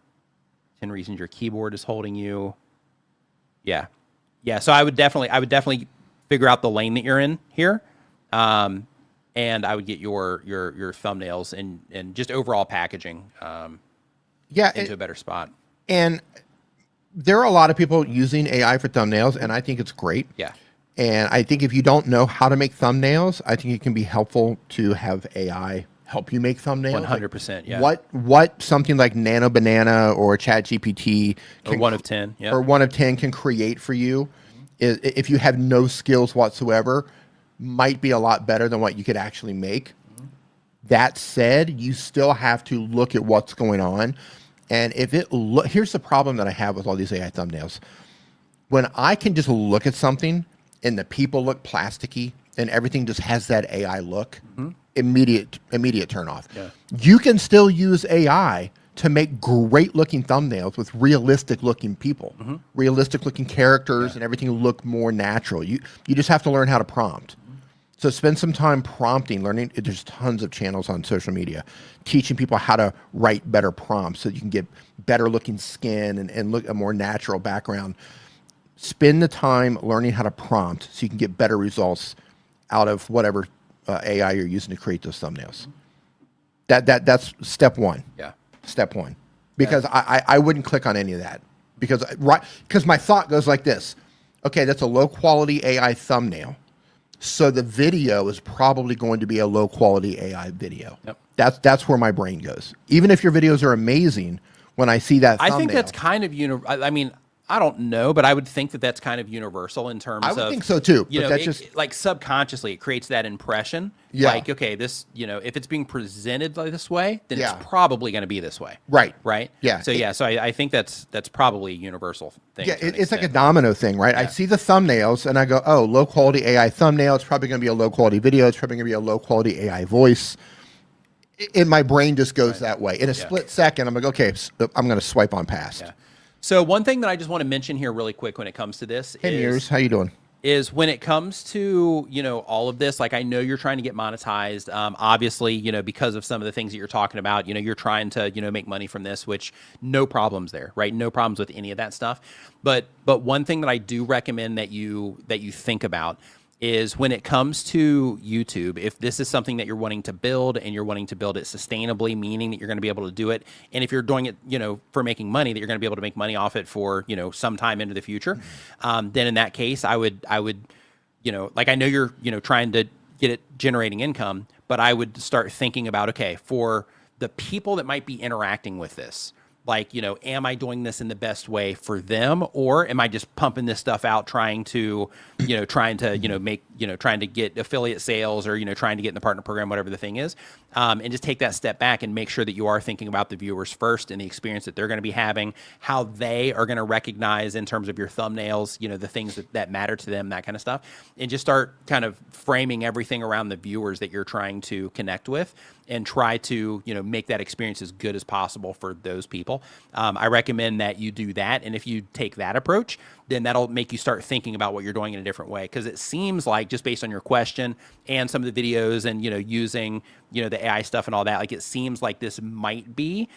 reasons your keyboard is holding you. Yeah. Yeah. So I would definitely figure out the lane that you're in here. And I would get your thumbnails and just overall packaging into a better spot. And there are a lot of people using AI for thumbnails, and I think it's great. Yeah. And I think if you don't know how to make thumbnails, I think it can be helpful to have AI help you make thumbnails. 100%. Yeah. What something like Nano Banana or ChatGPT or 1 of 10. Yeah. or 1 of 10 can create for you, is if you have no skills whatsoever, might be a lot better than what you could actually make. That said, you still have to look at what's going on. And if here's the problem that I have with all these AI thumbnails. When I can just look at something and the people look plasticky and everything just has that AI look, immediate turn off. Yeah. You can still use AI to make great looking thumbnails with realistic looking people, realistic looking characters, and everything look more natural. You just have to learn how to prompt. So spend some time prompting, learning. There's tons of channels on social media teaching people how to write better prompts so you can get better looking skin and look a more natural background. Spend the time learning how to prompt so you can get better results out of whatever AI you're using to create those thumbnails. That's step one. Yeah. Step one. Because I wouldn't click on any of that. Because my thought goes like this. Okay, that's a low quality AI thumbnail. So the video is probably going to be a low quality AI video. Yep. That's where my brain goes. Even if your videos are amazing, when I see that thumbnail, I think that's kind of I mean, I don't know, but I would think that that's kind of universal in terms of. I would think so too. You but know, that's just like subconsciously, it creates that impression. Yeah. Like, okay, this, if it's being presented like this way, then Yeah. it's probably going to be this way. Right. Right. Yeah. So I think that's probably a universal thing. Yeah, to an it's like a extent. domino thing, right? I see the thumbnails and I go, oh, low quality AI thumbnail. It's probably going to be a low quality video. It's probably going to be a low quality AI voice. And my brain just goes that way. In a split second, I'm like, okay, I'm going to swipe on past. Yeah. So one thing that I just want to mention here really quick when it comes to this 10 is years. How you doing? is when it comes to, you know, all of this, like I know you're trying to get monetized. Obviously, you know, because of some of the things that you're talking about, you know, you're trying to, you know, make money from this, which no problems there, right? No problems with any of that stuff. But one thing that I do recommend that you think about is when it comes to YouTube, if this is something that you're wanting to build and you're wanting to build it sustainably, meaning that you're going to be able to do it, and if you're doing it, you know, for making money, that you're going to be able to make money off it for, you know, some time into the future, then in that case, I would, you know, like I know you're, you know, trying to get it generating income, but I would start thinking about, okay, for the people that might be interacting with this, like, you know, am I doing this in the best way for them, or am I just pumping this stuff out trying to make, you know, trying to get affiliate sales, or, you know, trying to get in the partner program, whatever the thing is, and just take that step back and make sure that you are thinking about the viewers first and the experience that they're going to be having, how they are going to recognize in terms of your thumbnails, you know, the things that matter to them, that kind of stuff, and just start kind of framing everything around the viewers that you're trying to connect with, and try to, you know, make that experience as good as possible for those people. I recommend that you do that. And if you take that approach, then that'll make you start thinking about what you're doing in a different way. Because it seems like, just based on your question and some of the videos and, you know, using, you know, the AI stuff and all that, like it seems like this might be,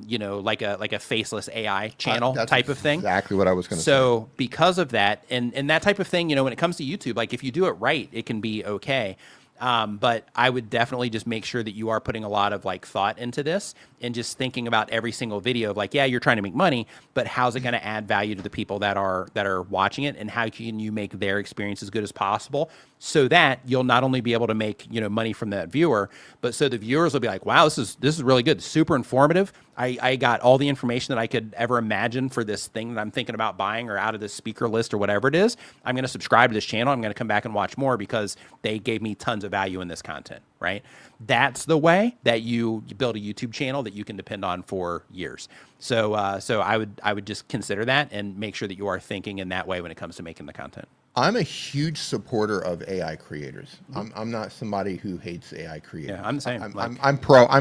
you know, like a faceless AI channel type of thing. Exactly what I was going to say. So because of that, and that type of thing, you know, when it comes to YouTube, like if you do it right, it can be okay. But I would definitely just make sure that you are putting a lot of like thought into this, and just thinking about every single video of like, yeah, you're trying to make money, but how's it going to add value to the people that are watching it, and how can you make their experience as good as possible, so that you'll not only be able to make, you know, money from that viewer, but so the viewers will be like, wow, this is really good, super informative. I got all the information that I could ever imagine for this thing that I'm thinking about buying, or out of this speaker list, or whatever it is. I'm going to subscribe to this channel. I'm going to come back and watch more because they gave me tons of value in this content, right? That's the way that you build a YouTube channel that you can depend on for years. So I would just consider that, and make sure that you are thinking in that way when it comes to making the content. I'm a huge supporter of AI creators. I'm not somebody who hates AI creators. Yeah, I'm the same. I'm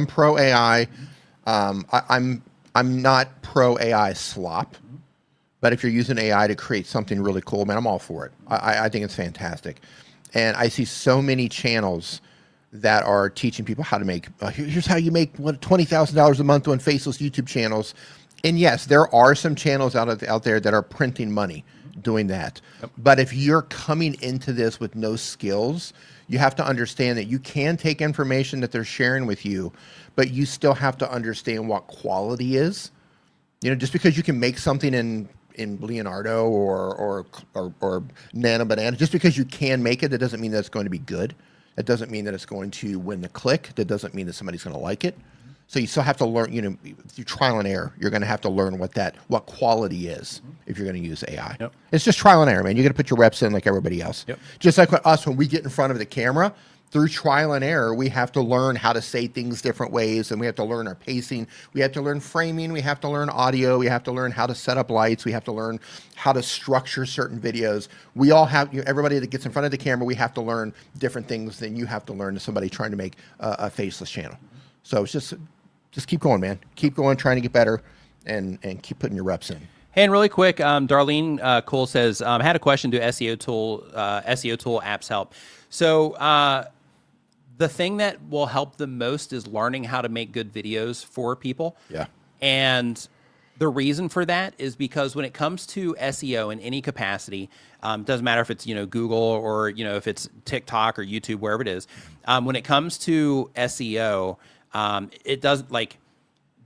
pro AI. I'm not pro AI slop, but if you're using AI to create something really cool, man, I'm all for it. I think it's fantastic. And I see so many channels that are teaching people how to make, here's how you make $20,000 a month doing faceless YouTube channels. And yes, there are some channels out there that are printing money doing that. Yep. But if you're coming into this with no skills, you have to understand that you can take information that they're sharing with you, but you still have to understand what quality is. You know, just because you can make something in Leonardo or Nano Banana, just because you can make it, that doesn't mean that it's going to be good. That doesn't mean that it's going to win the click. That doesn't mean that somebody's going to like it. So you still have to learn, you know, through trial and error, you're going to have to learn what quality is if you're going to use AI. Yep. It's just trial and error, man. You're going to put your reps in like everybody else. Yep. Just like us, when we get in front of the camera, through trial and error, we have to learn how to say things different ways, and we have to learn our pacing. We have to learn framing. We have to learn audio. We have to learn how to set up lights. We have to learn how to structure certain videos. We all have, you know, everybody that gets in front of the camera, we have to learn different things than you have to learn as somebody trying to make a faceless channel. So it's just keep going, man. Keep going, trying to get better, and keep putting your reps in. Hey, and really quick, Darlene Cole says, I had a question. Do SEO tool apps help? So the thing that will help the most is learning how to make good videos for people. Yeah. And the reason for that is because when it comes to SEO in any capacity, doesn't matter if it's, you know, Google, or, you know, if it's TikTok or YouTube, wherever it is, when it comes to SEO, it does, like,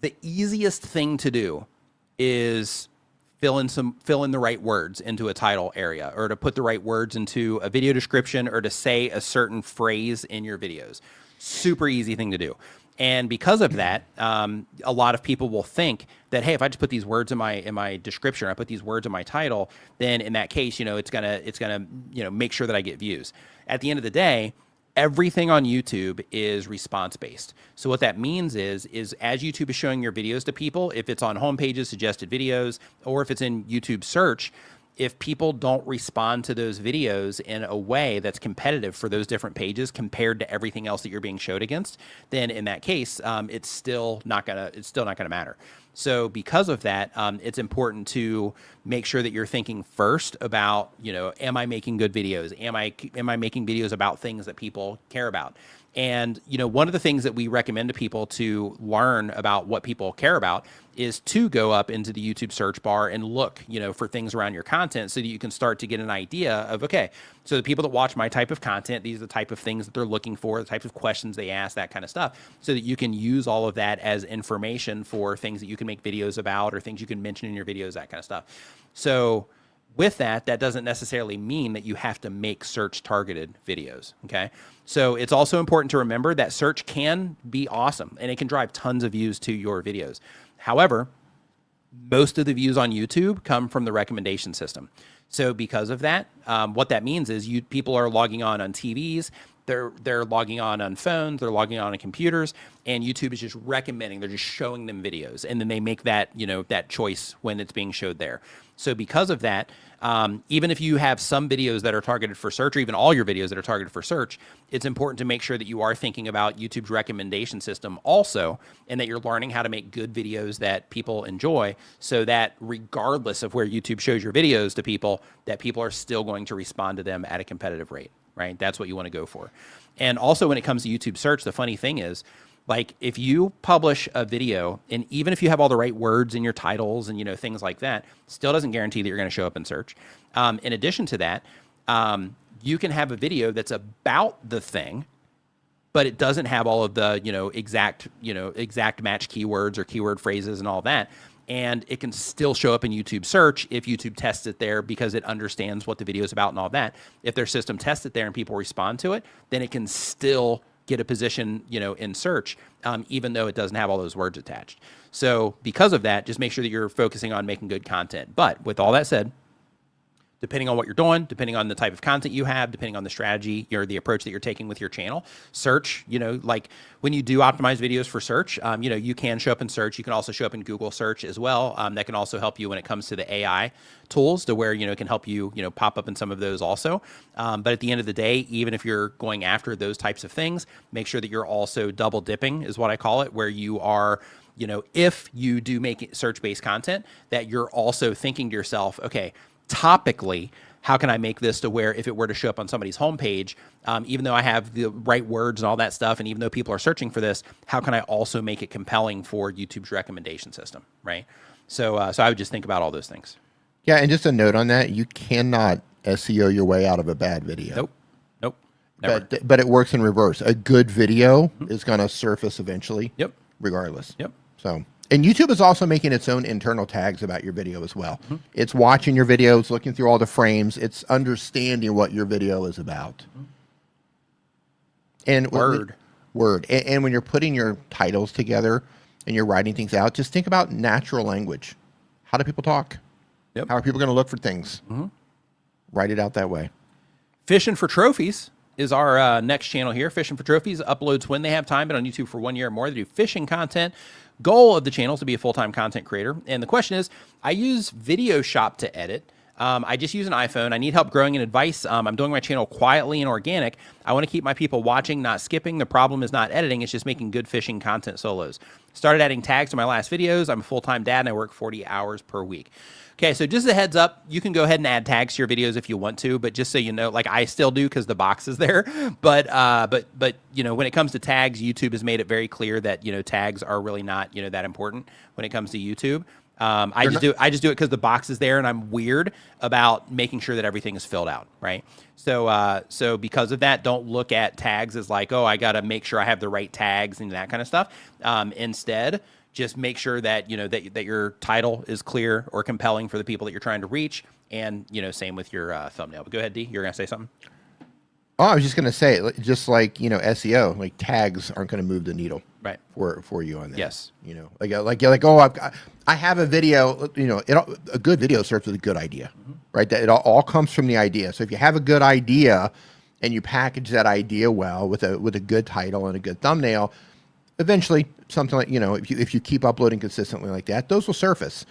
the easiest thing to do is fill in the right words into a title area, or to put the right words into a video description, or to say a certain phrase in your videos. Super easy thing to do. And because of that, a lot of people will think that, hey, if I just put these words in my description, or I put these words in my title, then in that case, you know, it's gonna you know, make sure that I get views. At the end of the day, everything on YouTube is response-based. So what that means is as YouTube is showing your videos to people, if it's on home pages, suggested videos, or if it's in YouTube search, if people don't respond to those videos in a way that's competitive for those different pages compared to everything else that you're being showed against, then in that case, it's still not gonna matter. So because of that, it's important to make sure that you're thinking first about, am I making good videos? Am I making videos about things that people care about? And, one of the things that we recommend to people to learn about what people care about is to go up into the YouTube search bar and look, for things around your content so that you can start to get an idea of, okay, so the people that watch my type of content, these are the type of things that they're looking for, the types of questions they ask, that kind of stuff, so that you can use all of that as information for things that you can make videos about or things you can mention in your videos, that kind of stuff. So with that, that doesn't necessarily mean that you have to make search targeted videos. Okay. So it's also important to remember that search can be awesome and it can drive tons of views to your videos. However, most of the views on YouTube come from the recommendation system. So because of that, what that means is people are logging on TVs, they're logging on phones, they're logging on computers, and YouTube is just recommending, they're just showing them videos, and then they make that, that choice when it's being showed there. So because of that, even if you have some videos that are targeted for search, or even all your videos that are targeted for search, it's important to make sure that you are thinking about YouTube's recommendation system also, and that you're learning how to make good videos that people enjoy, so that regardless of where YouTube shows your videos to people, that people are still going to respond to them at a competitive rate, right? That's what you want to go for. And also when it comes to YouTube search, the funny thing is, like if you publish a video, and even if you have all the right words in your titles and things like that, still doesn't guarantee that you're going to show up in search. In addition to that, you can have a video that's about the thing, but it doesn't have all of the exact match keywords or keyword phrases and all that. And it can still show up in YouTube search if YouTube tests it there because it understands what the video is about and all that. If their system tests it there and people respond to it, then it can still get a position, in search, even though it doesn't have all those words attached. So because of that, just make sure that you're focusing on making good content. But with all that said, depending on what you're doing, depending on the type of content you have, depending on the strategy or the approach that you're taking with your channel, search, like when you do optimize videos for search, you can show up in search. You can also show up in Google search as well. That can also help you when it comes to the AI tools to where, it can help you, pop up in some of those also. But at the end of the day, even if you're going after those types of things, make sure that you're also double dipping is what I call it, where you are, if you do make search-based content, that you're also thinking to yourself, okay, topically, how can I make this to where if it were to show up on somebody's homepage, even though I have the right words and all that stuff, and even though people are searching for this, how can I also make it compelling for YouTube's recommendation system, right? So I would just think about all those things. Yeah, and just a note on that, you cannot SEO your way out of a bad video. Nope. Never. But it works in reverse. A good video is going to surface eventually. Yep. Regardless. Yep. So, and YouTube is also making its own internal tags about your video as well. It's watching your videos, looking through all the frames. It's understanding what your video is about. And Word. And when you're putting your titles together and you're writing things out, just think about natural language. How do people talk? Yep. How are people going to look for things? Write it out that way. Fishing for Trophies is our next channel here. Fishing for Trophies uploads when they have time, but on YouTube for 1 year or more. They do fishing content. Goal of the channel is to be a full-time content creator. And the question is, I use Video Shop to edit. I just use an iPhone. I need help growing in advice. I'm doing my channel quietly and organic. I want to keep my people watching, not skipping. The problem is not editing. It's just making good fishing content solos. Started adding tags to my last videos. I'm a full-time dad and I work 40 hours per week. Okay, so just a heads up, you can go ahead and add tags to your videos if you want to, but just so you know, like I still do because the box is there. But when it comes to tags, YouTube has made it very clear that tags are really not that important when it comes to YouTube. I just do it because the box is there, and I'm weird about making sure that everything is filled out, right? So because of that, don't look at tags as like, oh, I got to make sure I have the right tags and that kind of stuff. Instead, just make sure that that your title is clear or compelling for the people that you're trying to reach, and same with your thumbnail. But go ahead, D. You're gonna say something. Oh, I was just gonna say, just like SEO, like tags aren't gonna move the needle, right? For you on that. Yes. I have a video. A good video starts with a good idea, right? That it all comes from the idea. So if you have a good idea and you package that idea well with a good title and a good thumbnail, eventually something like if you keep uploading consistently like that, those will surface.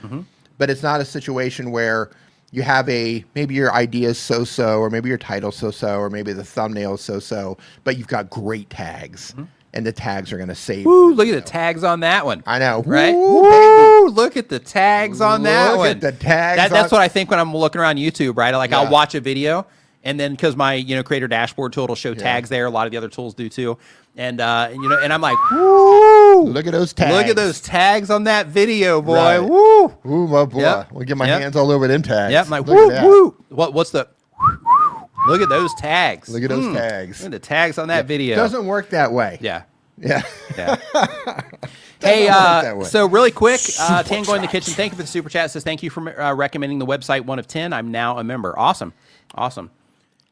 But it's not a situation where you have maybe your idea is so-so, or maybe your title so-so, or maybe the thumbnail is so-so, but you've got great tags, and the tags are going to save. Woo, look at the tags on that one. I know. Right? Woo, Woo, look at the tags on that one. Look at the tags. That's what I think when I'm looking around YouTube, right? Like Yeah. I'll watch a video, and then because my creator dashboard tool will show tags there. A lot of the other tools do too. And and I'm like, woo! Look at those tags. Look at those tags on that video, boy. Right. Woo! Ooh, my boy. Yep. We'll get my Yep. hands all over them tags. Yep. I'm like, Look woo, at that. woo. What's the? Look at those tags. Look at those tags. Look at the tags on that video. Doesn't work that way. Yeah. Yeah. Yeah. Hey, work that way. so really quick, Tango in the Kitchen, thank you for the super chat. Says thank you for recommending the website 1 of 10. I'm now a member. Awesome.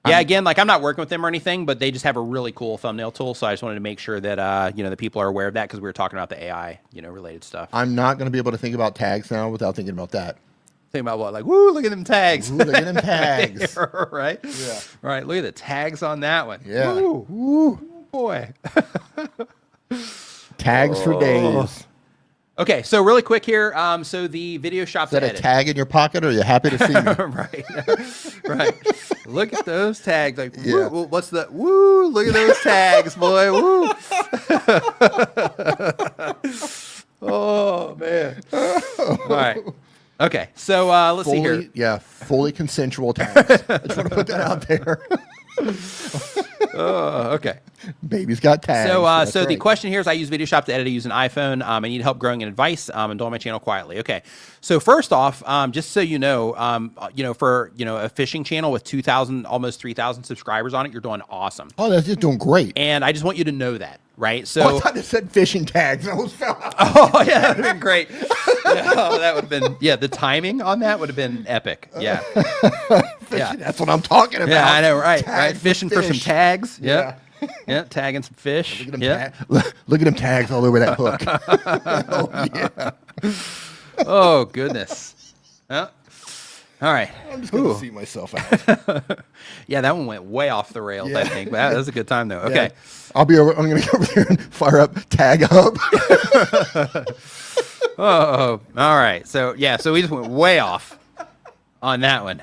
Yeah, again, like I'm not working with them or anything, but they just have a really cool thumbnail tool. So I just wanted to make sure that the people are aware of that because we were talking about the AI related stuff. I'm not going to be able to think about tags now without thinking about that. Think about what? Like, woo, look at them tags. Ooh, look at them tags. Right? Yeah. Right. Look at the tags on that one. Yeah. Woo. Ooh. Boy. Tags for days. Okay, so really quick here. So the video shop Is that to a edit. tag in your pocket, or are you happy to see me? Right. Right. Look at those tags. Like, Yeah. woo, what's the woo? Look at those tags, boy. Woo. Oh man. All right. Okay. So let's see here. Yeah, fully consensual tags. I just want to put that out there. Okay. Baby's got tags. So, That's so the right. question here is: I use Video Shop to edit. I use an iPhone. I need help growing and advice. And doing my channel quietly. Okay. So first off, just so you know, for a fishing channel with 2,000, almost 3,000 subscribers on it, you're doing awesome. Oh, that's just doing great. And I just want you to know that, right? So, Oh, I thought it said fishing tags. I almost fell out. oh yeah, that would have been great. Oh, that would have been the timing on that would have been epic. Yeah. Yeah. That's what I'm talking about. Yeah, I know, right? Tags Right. Fishing for some fish. tags. Yeah. Yeah, tagging some fish. Look at them, Yeah. look at them tags all over that hook. Oh, yeah. Oh goodness. Yeah. All right. I'm just going to see myself out. Yeah, that one went way off the rails, I Yeah. think. But that was a good time though. Okay. Yeah. I'm going to go over there and fire up tag up. Oh, all right. So so we just went way off on that one.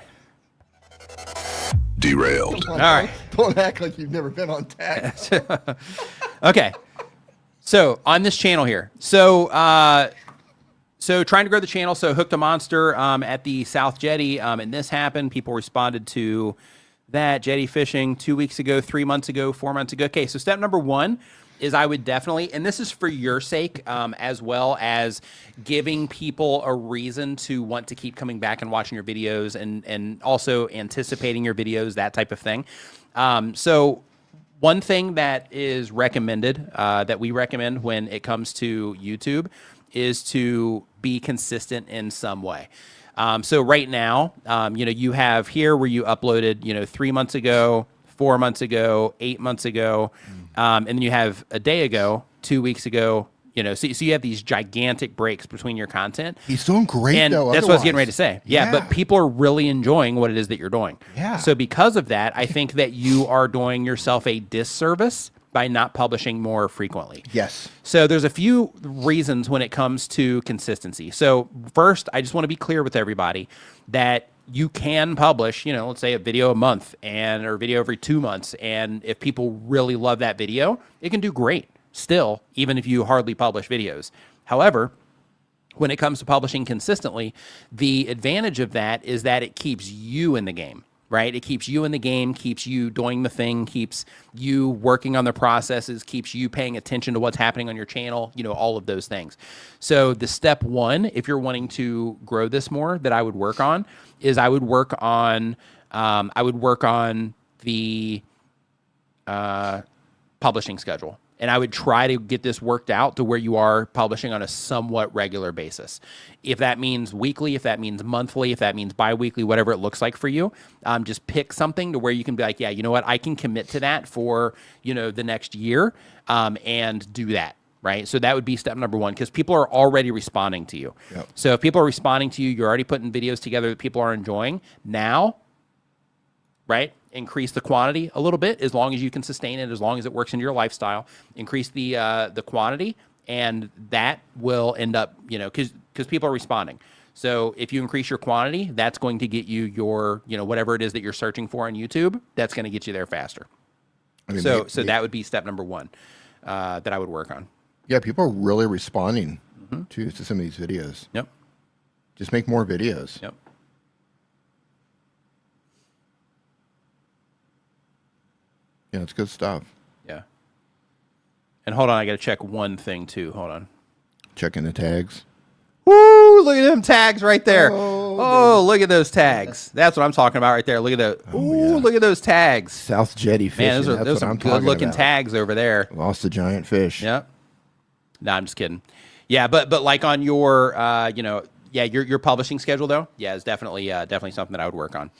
Derailed. All right. Don't act like you've never been on tag. Okay. So on this channel here, so trying to grow the channel. So hooked a monster at the South Jetty, and this happened. People responded to that jetty fishing 2 weeks ago, 3 months ago, 4 months ago. Okay, so step number one is I would definitely, and this is for your sake, as well as giving people a reason to want to keep coming back and watching your videos, and also anticipating your videos, that type of thing. So one thing that is recommended, that we recommend when it comes to YouTube, is to be consistent in some way. So right now, you have here where you uploaded, 3 months ago, 4 months ago, 8 months ago, and then you have a day ago, 2 weeks ago, so you have these gigantic breaks between your content. He's doing great, And though. that's what I was getting ready to say. Yeah, Yeah. but people are really enjoying what it is that you're doing. Yeah. So because of that, I think that you are doing yourself a disservice by not publishing more frequently. Yes. So there's a few reasons when it comes to consistency. So first, I just want to be clear with everybody that you can publish, let's say a video a month or a video every 2 months. And if people really love that video, it can do great still, even if you hardly publish videos. However, when it comes to publishing consistently, the advantage of that is that it keeps you in the game, right? It keeps you in the game, keeps you doing the thing, keeps you working on the processes, keeps you paying attention to what's happening on your channel, all of those things. So the step one, if you're wanting to grow this more, that I would work on is I would work on the publishing schedule. And I would try to get this worked out to where you are publishing on a somewhat regular basis. If that means weekly, if that means monthly, if that means bi-weekly, whatever it looks like for you, just pick something to where you can be like, yeah, you know what, I can commit to that for, the next year, and do that, right? So that would be step number one, because people are already responding to you. Yep. So if people are responding to you, you're already putting videos together that people are enjoying. Now, right? Increase the quantity a little bit, as long as you can sustain it, as long as it works into your lifestyle. Increase the quantity, and that will end up, because people are responding. So if you increase your quantity, that's going to get you your, whatever it is that you're searching for on YouTube, that's going to get you there faster. I mean, So that would be step number one that I would work on. Yeah, people are really responding to some of these videos. Yep. Just make more videos. Yep. Yeah, it's good stuff. Yeah. And hold on, I got to check one thing too. Hold on. Checking the tags. Woo! Look at them tags right there. Oh, look at those tags. That's what I'm talking about right there. Look at those. Ooh, look at those tags. South Jetty fishing. Man, those That's are what some I'm talking good-looking about. tags over there. Lost the giant fish. Yep. No, I'm just kidding. Yeah, but like on your, your publishing schedule though, yeah, it's definitely something that I would work on.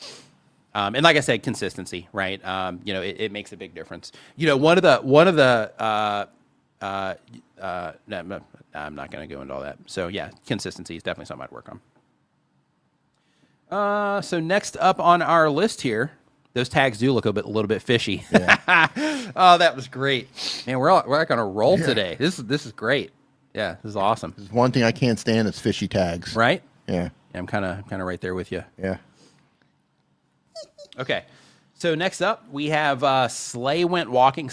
And like I said, consistency, right? It makes a big difference. One of the no, I'm not going to go into all that. So yeah, consistency is definitely something I'd work on. So next up on our list here, those tags do look a little bit fishy. Yeah. Oh, that was great, man. We're like on a roll today. This is great. Yeah, this is awesome. There's one thing I can't stand is fishy tags. Right? Yeah. I'm kind of right there with you. Yeah. Okay. So next up, we have Sligh went walking. They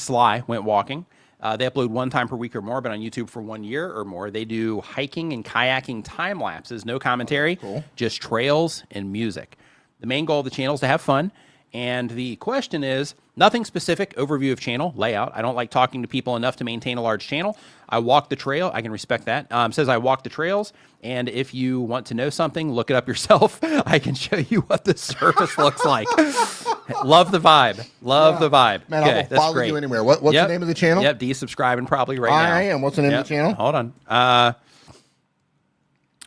upload one time per week or more, but on YouTube for 1 year or more. They do hiking and kayaking time lapses, no commentary, just trails and music. The main goal of the channel is to have fun. And the question is, nothing specific, overview of channel, layout. I don't like talking to people enough to maintain a large channel. I walk the trail. I can respect that. Says I walk the trails. And if you want to know something, look it up yourself. I can show you what the surface looks like. Love the vibe. Love the vibe. Man, okay, I will follow you anywhere. What's the name of the channel? Yep, desubscribing probably right now. I am. What's the name of the channel? Hold on. I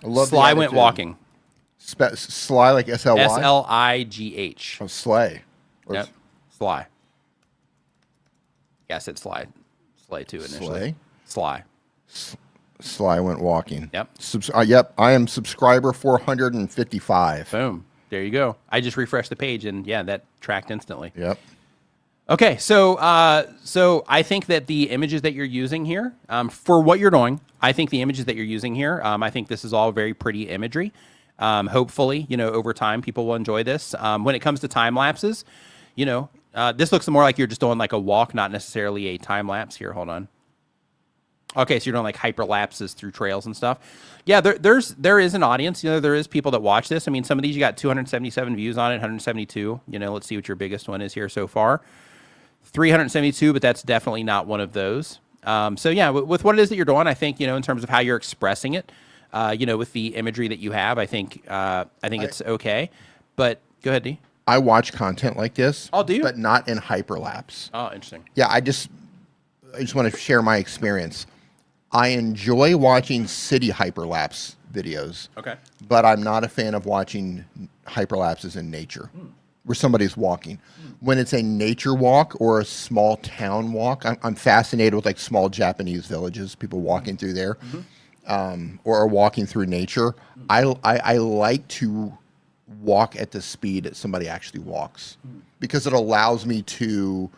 love Sligh went walking. Sligh, like S-L-Y? S-L-I-G-H. Oh, Sligh. Yep, Sligh. Yeah, I said Sligh. Sligh too initially. Sligh? Sligh. Sligh went walking. Yep. Yep, I am subscriber 455. Boom. There you go. I just refreshed the page, and yeah, that tracked instantly. Yep. Okay, so I think that the images that you're using here, for what you're doing, I think the images that you're using here, I think this is all very pretty imagery. Hopefully, over time, people will enjoy this. When it comes to time lapses, this looks more like you're just doing like a walk, not necessarily a time lapse here. Hold on. Okay, so you're doing like hyperlapses through trails and stuff. Yeah, there is an audience. There is people that watch this. I mean, some of these you got 277 views on it, 172. Let's see what your biggest one is here so far. 372, but that's definitely not one of those. So yeah, with what it is that you're doing, I think in terms of how you're expressing it, with the imagery that you have, I think it's okay. But go ahead, D. I watch content like this. Oh, do you? But not in hyperlapse. Oh, interesting. Yeah, I just want to share my experience. I enjoy watching city hyperlapse videos. Okay. But I'm not a fan of watching hyperlapses in nature where somebody's walking. When it's a nature walk or a small town walk, I'm fascinated with like small Japanese villages, people walking through there, or walking through nature. I like to walk at the speed that somebody actually walks because it allows me to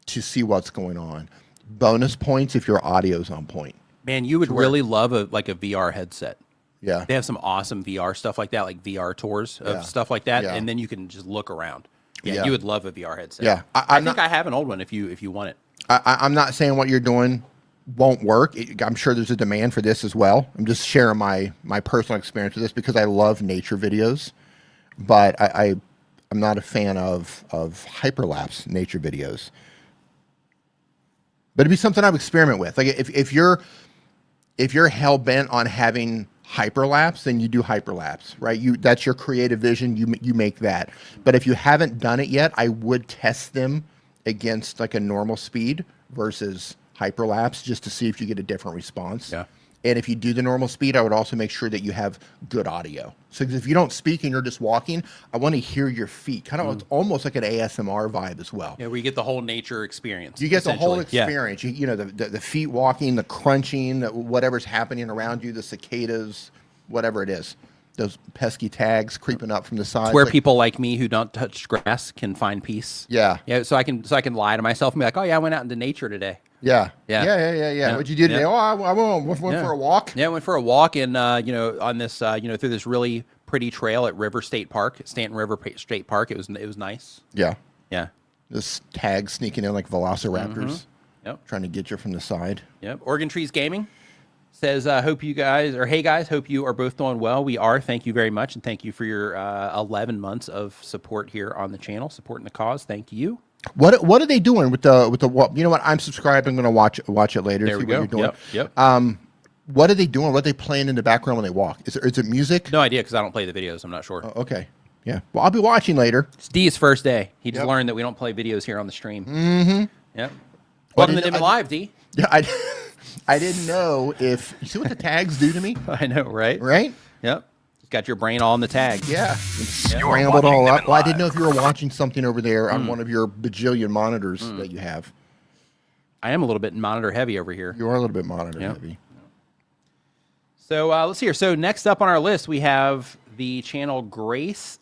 see what's going on. Bonus points if your audio's on point. Man, you would really love a VR headset. Yeah. They have some awesome VR stuff like that, like VR tours of stuff like that, Yeah. and then you can just look around. Yeah, Yeah. you would love a VR headset. Yeah. I think I have an old one if you want it. I'm not saying what you're doing won't work. I'm sure there's a demand for this as well. I'm just sharing my personal experience with this because I love nature videos, but I'm not a fan of hyperlapse nature videos. But it'd be something I would experiment with. Like if you're hell bent on having hyperlapse, then you do hyperlapse, right? That's your creative vision. You make that. But if you haven't done it yet, I would test them against like a normal speed versus hyperlapse just to see if you get a different response. Yeah. And if you do the normal speed, I would also make sure that you have good audio. So if you don't speak and you're just walking, I want to hear your feet. Kind of, it's almost like an ASMR vibe as well. Yeah, where you get the whole nature experience. You get the whole experience. Yeah. You know, the feet walking, the crunching, whatever's happening around you, the cicadas, whatever it is. Those pesky tags creeping up from the side. It's where people like me who don't touch grass can find peace. Yeah. Yeah. So I can lie to myself and be like, oh yeah, I went out into nature today. Yeah. Yeah. Yeah. What you did today? Yeah. Oh, I went for a walk. Yeah, I went for a walk and, on this, through this really pretty trail at River State Park, Stanton River State Park. It was nice. Yeah. Yeah. This tag sneaking in like velociraptors, Yep. trying to get you from the side. Yep. Oregon Trees Gaming says, hope you guys, or hey guys, hope you are both doing well. We are. Thank you very much. And thank you for your 11 months of support here on the channel, supporting the cause. Thank you. What are they doing with the you know what? I'm subscribed. I'm going to watch it later. There see we go. What you're doing. Yep. What are they doing? What are they playing in the background when they walk? Is it music? No idea because I don't play the videos. I'm not sure. Okay. Yeah. Well, I'll be watching later. It's D's first day. He just learned that we don't play videos here on the stream. Mm-hmm. Yep. Welcome to Nimmin Live, D. Yeah, I didn't know if you see what the tags do to me. I know, right? Right? Yep. Got your brain all in the tag. Yeah. Scrambled all up. Well, I didn't know if you were watching something over there on one of your bajillion monitors that you have. I am a little bit monitor heavy over here. You are a little bit monitor heavy. So let's see here. So next up on our list, we have the channel Grant's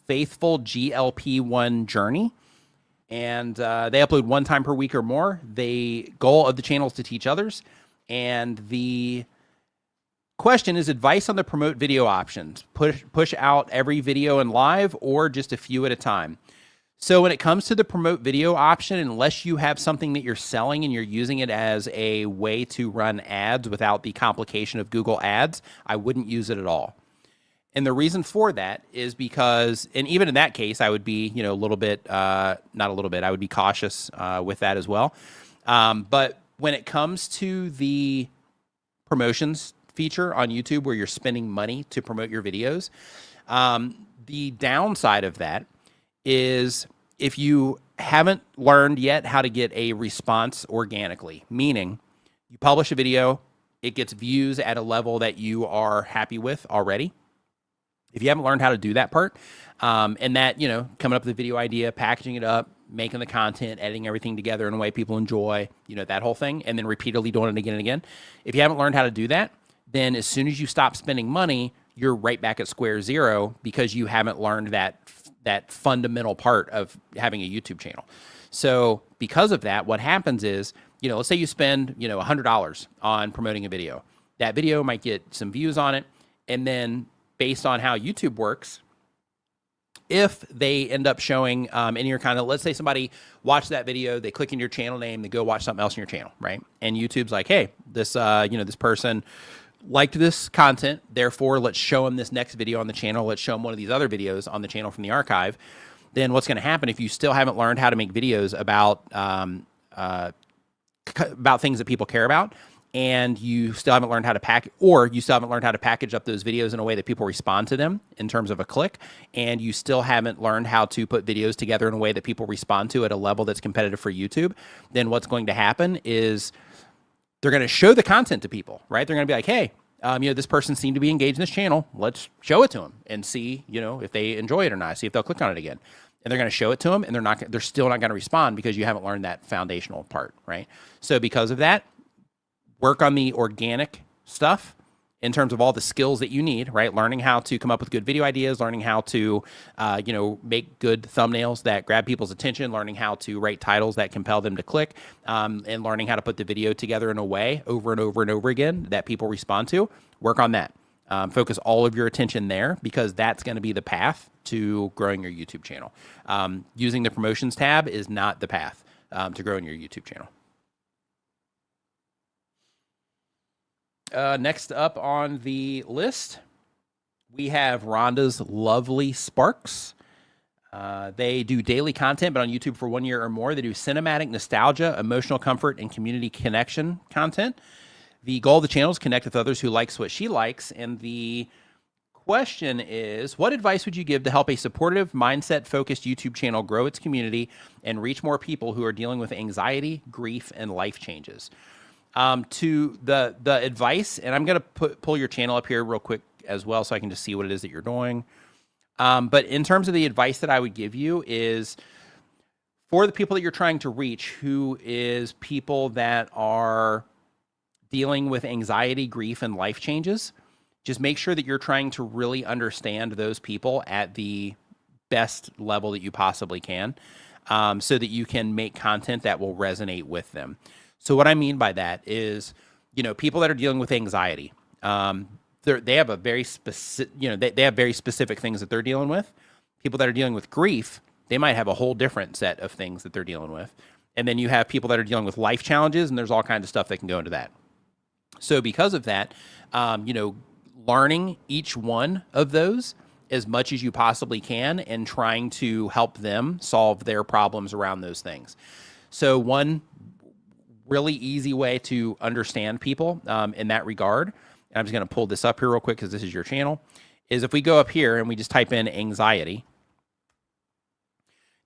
Faithful GLP-1 Journey. And they upload 1 time per week or more. The goal of the channel is to teach others. And the question is advice on the promote video options. Push out every video in live or just a few at a time. So when it comes to the promote video option, unless you have something that you're selling and you're using it as a way to run ads without the complication of Google Ads, I wouldn't use it at all. And the reason for that is because, and even in that case, I would be, a little bit, not a little bit, I would be cautious with that as well. But when it comes to the promotions feature on YouTube where you're spending money to promote your videos, the downside of that is if you haven't learned yet how to get a response organically, meaning you publish a video, it gets views at a level that you are happy with already. If you haven't learned how to do that part, and that, coming up with a video idea, packaging it up, making the content, editing everything together in a way people enjoy, that whole thing, and then repeatedly doing it again and again. If you haven't learned how to do that, then as soon as you stop spending money, you're right back at square zero because you haven't learned that fundamental part of having a YouTube channel. So because of that, what happens is, let's say you spend, $100 on promoting a video. That video might get some views on it, and then based on how YouTube works, if they end up showing in your kind of, let's say somebody watched that video, they click in your channel name, they go watch something else in your channel, right? And YouTube's like, hey, this, this person liked this content, therefore let's show them this next video on the channel. Let's show them one of these other videos on the channel from the archive. Then what's going to happen if you still haven't learned how to make videos about things that people care about, and you still haven't learned how to package up those videos in a way that people respond to them in terms of a click, and you still haven't learned how to put videos together in a way that people respond to at a level that's competitive for YouTube, then what's going to happen is they're going to show the content to people, right? They're going to be like, hey, this person seemed to be engaged in this channel. Let's show it to them and see, if they enjoy it or not, see if they'll click on it again. And they're going to show it to them, and they're still not going to respond because you haven't learned that foundational part, right? So because of that, work on the organic stuff in terms of all the skills that you need, right? Learning how to come up with good video ideas, learning how to, make good thumbnails that grab people's attention, learning how to write titles that compel them to click, and learning how to put the video together in a way over and over and over again that people respond to. Work on that. Focus all of your attention there because that's going to be the path to growing your YouTube channel. Using the promotions tab is not the path to growing your YouTube channel. Next up on the list, we have Rhonda's Lovely Sparks. They do daily content, but on YouTube for 1 year or more. They do cinematic nostalgia, emotional comfort, and community connection content. The goal of the channel is connect with others who likes what she likes. And the question is, what advice would you give to help a supportive, mindset-focused YouTube channel grow its community and reach more people who are dealing with anxiety, grief, and life changes? To the advice, and I'm going to pull your channel up here real quick as well so I can just see what it is that you're doing. But in terms of the advice that I would give you is for the people that you're trying to reach, who is people that are dealing with anxiety, grief, and life changes, just make sure that you're trying to really understand those people at the best level that you possibly can. so that you can make content that will resonate with them. So what I mean by that is, people that are dealing with anxiety, they have a very specific, they have very specific things that they're dealing with. People that are dealing with grief, they might have a whole different set of things that they're dealing with. And then you have people that are dealing with life challenges, and there's all kinds of stuff that can go into that. So because of that, learning each one of those as much as you possibly can and trying to help them solve their problems around those things. So one really easy way to understand people in that regard, and I'm just going to pull this up here real quick because this is your channel, is if we go up here and we just type in anxiety,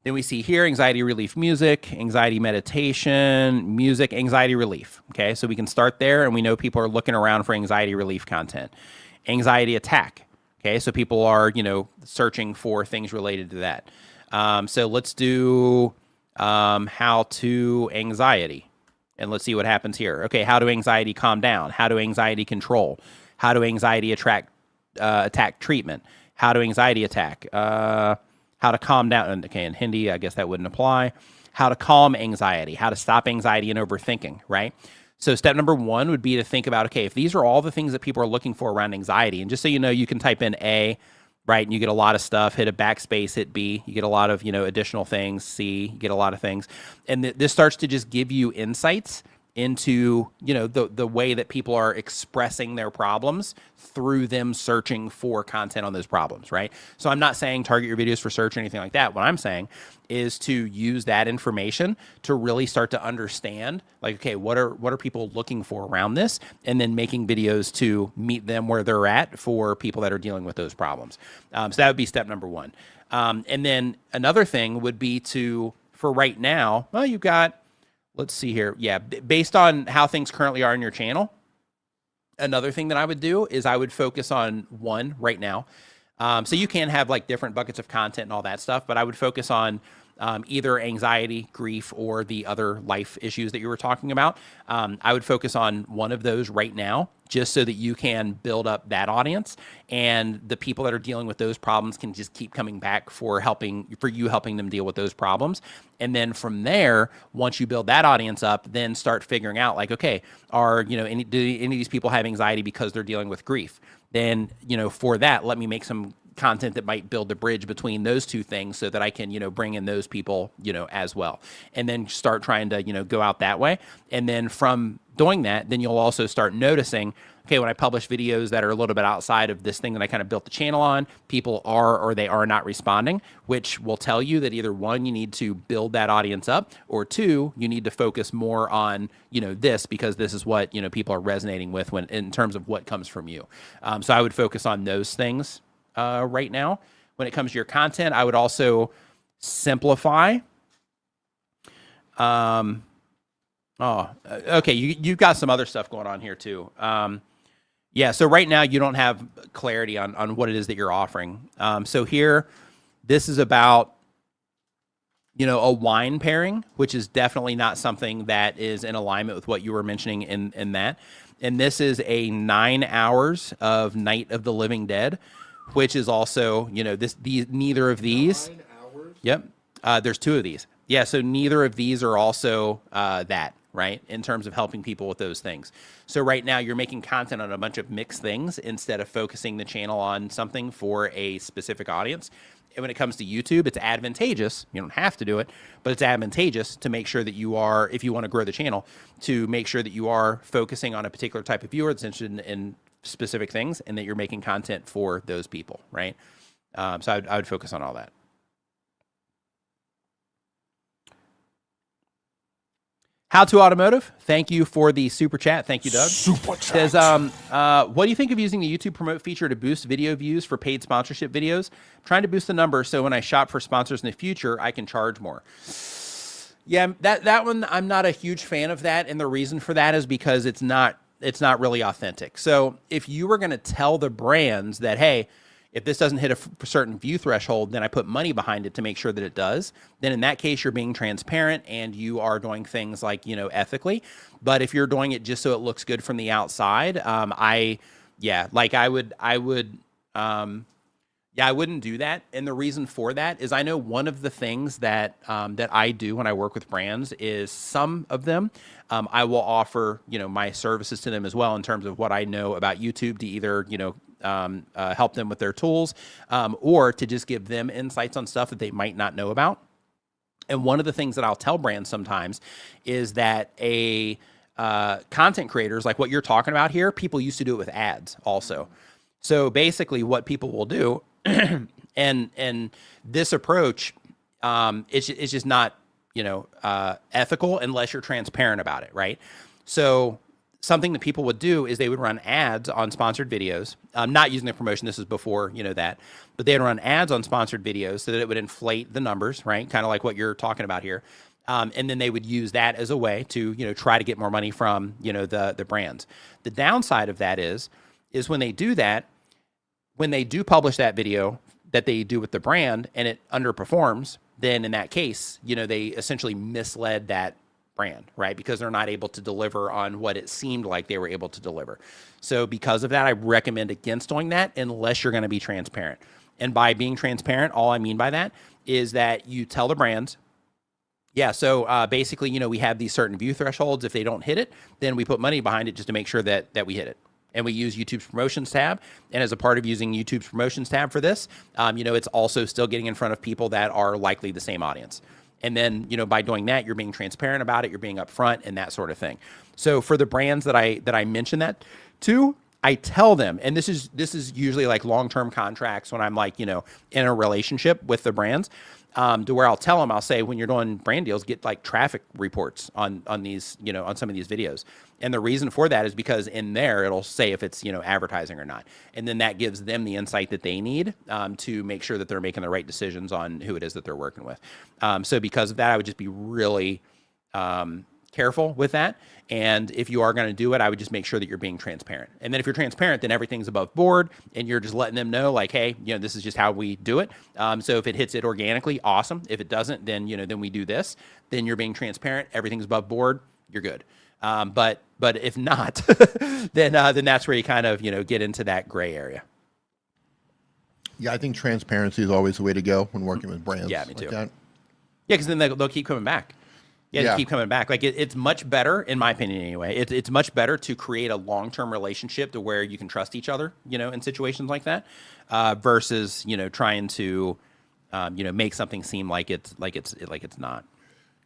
then we see here anxiety relief music, anxiety meditation, music, anxiety relief. Okay, so we can start there, and we know people are looking around for anxiety relief content. Anxiety attack. Okay, so people are, searching for things related to that. So let's do how to anxiety, and let's see what happens here. Okay, how to anxiety calm down? How to anxiety control? How to anxiety attack treatment? How to anxiety attack? How to calm down. Okay, in Hindi, I guess that wouldn't apply. How to calm anxiety, how to stop anxiety and overthinking, right? So step number one would be to think about, okay, if these are all the things that people are looking for around anxiety, and just so you know, you can type in A, right, and you get a lot of stuff, hit a backspace, hit B, you get a lot of, additional things, C, you get a lot of things. And this starts to just give you insights into, the way that people are expressing their problems through them searching for content on those problems, right? So I'm not saying target your videos for search or anything like that. What I'm saying is to use that information to really start to understand, like, okay, what are people looking for around this, and then making videos to meet them where they're at for people that are dealing with those problems. So that would be step number one. And then another thing would be for right now, well, you've got, let's see here. Yeah, based on how things currently are in your channel, another thing that I would do is I would focus on one right now. So you can have like different buckets of content and all that stuff, but I would focus on either anxiety, grief, or the other life issues that you were talking about. I would focus on one of those right now, just so that you can build up that audience, and the people that are dealing with those problems can just keep coming back for you helping them deal with those problems. And then from there, once you build that audience up, then start figuring out like, okay, do any of these people have anxiety because they're dealing with grief? Then, for that, let me make some content that might build the bridge between those two things so that I can, bring in those people, as well. And then start trying to, go out that way. And then from doing that, then you'll also start noticing, okay, when I publish videos that are a little bit outside of this thing that I kind of built the channel on, people are or they are not responding, which will tell you that either one, you need to build that audience up, or two, you need to focus more on, this, because this is what, people are resonating with when in terms of what comes from you. So I would focus on those things right now. When it comes to your content, I would also simplify. Okay, you've got some other stuff going on here too. Yeah, so right now you don't have clarity on what it is that you're offering. So here, this is about, a wine pairing, which is definitely not something that is in alignment with what you were mentioning in that. And this is a 9 hours of Night of the Living Dead, which is also, neither of these. 9 hours? Yep. There's two of these. Yeah, so neither of these are also that, right, in terms of helping people with those things. So right now you're making content on a bunch of mixed things instead of focusing the channel on something for a specific audience. And when it comes to YouTube, it's advantageous, you don't have to do it, but it's advantageous to make sure that you are, if you want to grow the channel, to make sure that you are focusing on a particular type of viewer that's interested in specific things, and that you're making content for those people, right? So I would focus on all that. How to Automotive, thank you for the super chat. Thank you, Doug. Super chat. Says, what do you think of using the YouTube promote feature to boost video views for paid sponsorship videos? I'm trying to boost the numbers so when I shop for sponsors in the future, I can charge more. Yeah, that one, I'm not a huge fan of that. And the reason for that is because it's not really authentic. So if you were going to tell the brands that, hey, if this doesn't hit a certain view threshold, then I put money behind it to make sure that it does, then in that case, you're being transparent and you are doing things like, ethically. But if you're doing it just so it looks good from the outside, I would Yeah, I wouldn't do that. And the reason for that is I know one of the things that that I do when I work with brands is some of them I will offer, my services to them as well in terms of what I know about YouTube to either, help them with their tools or to just give them insights on stuff that they might not know about. And one of the things that I'll tell brands sometimes is that content creators, like what you're talking about here, people used to do it with ads also. So basically what people will do, and this approach, it's just not, ethical unless you're transparent about it, right? So something that people would do is they would run ads on sponsored videos, not using the promotion. This is before, that, but they'd run ads on sponsored videos so that it would inflate the numbers, right? Kind of like what you're talking about here. And then they would use that as a way to, try to get more money from, the brands. The downside of that is when they do that, when they do publish that video that they do with the brand and it underperforms, then in that case, they essentially misled that brand, right? Because they're not able to deliver on what it seemed like they were able to deliver. So because of that, I recommend against doing that unless you're going to be transparent. And by being transparent, all I mean by that is that you tell the brands, so basically, we have these certain view thresholds. If they don't hit it, then we put money behind it just to make sure that we hit it. And we use YouTube's promotions tab. And as a part of using YouTube's promotions tab for this, it's also still getting in front of people that are likely the same audience. And then, by doing that, you're being transparent about it, you're being upfront and that sort of thing. So for the brands that I mentioned that to, I tell them, and this is usually like long-term contracts when I'm like, in a relationship with the brands, to where I'll tell them, I'll say, when you're doing brand deals, get like traffic reports on these, on some of these videos. And the reason for that is because in there, it'll say if it's, advertising or not. And then that gives them the insight that they need to make sure that they're making the right decisions on who it is that they're working with. So because of that, I would just be really careful with that. And if you are going to do it, I would just make sure that you're being transparent. And then if you're transparent, then everything's above board and you're just letting them know like, hey, this is just how we do it. So if it hits it organically, awesome. If it doesn't, then, then we do this. Then you're being transparent. Everything's above board. You're good. But if not, then that's where you kind of, get into that gray area. Yeah, I think transparency is always the way to go when working with brands. Yeah, me too. Like that. Yeah, because then they'll keep coming back. Yeah, they keep coming back. Like it's much better, in my opinion anyway, it's much better to create a long-term relationship to where you can trust each other, in situations like that, versus, trying to, make something seem like it's not.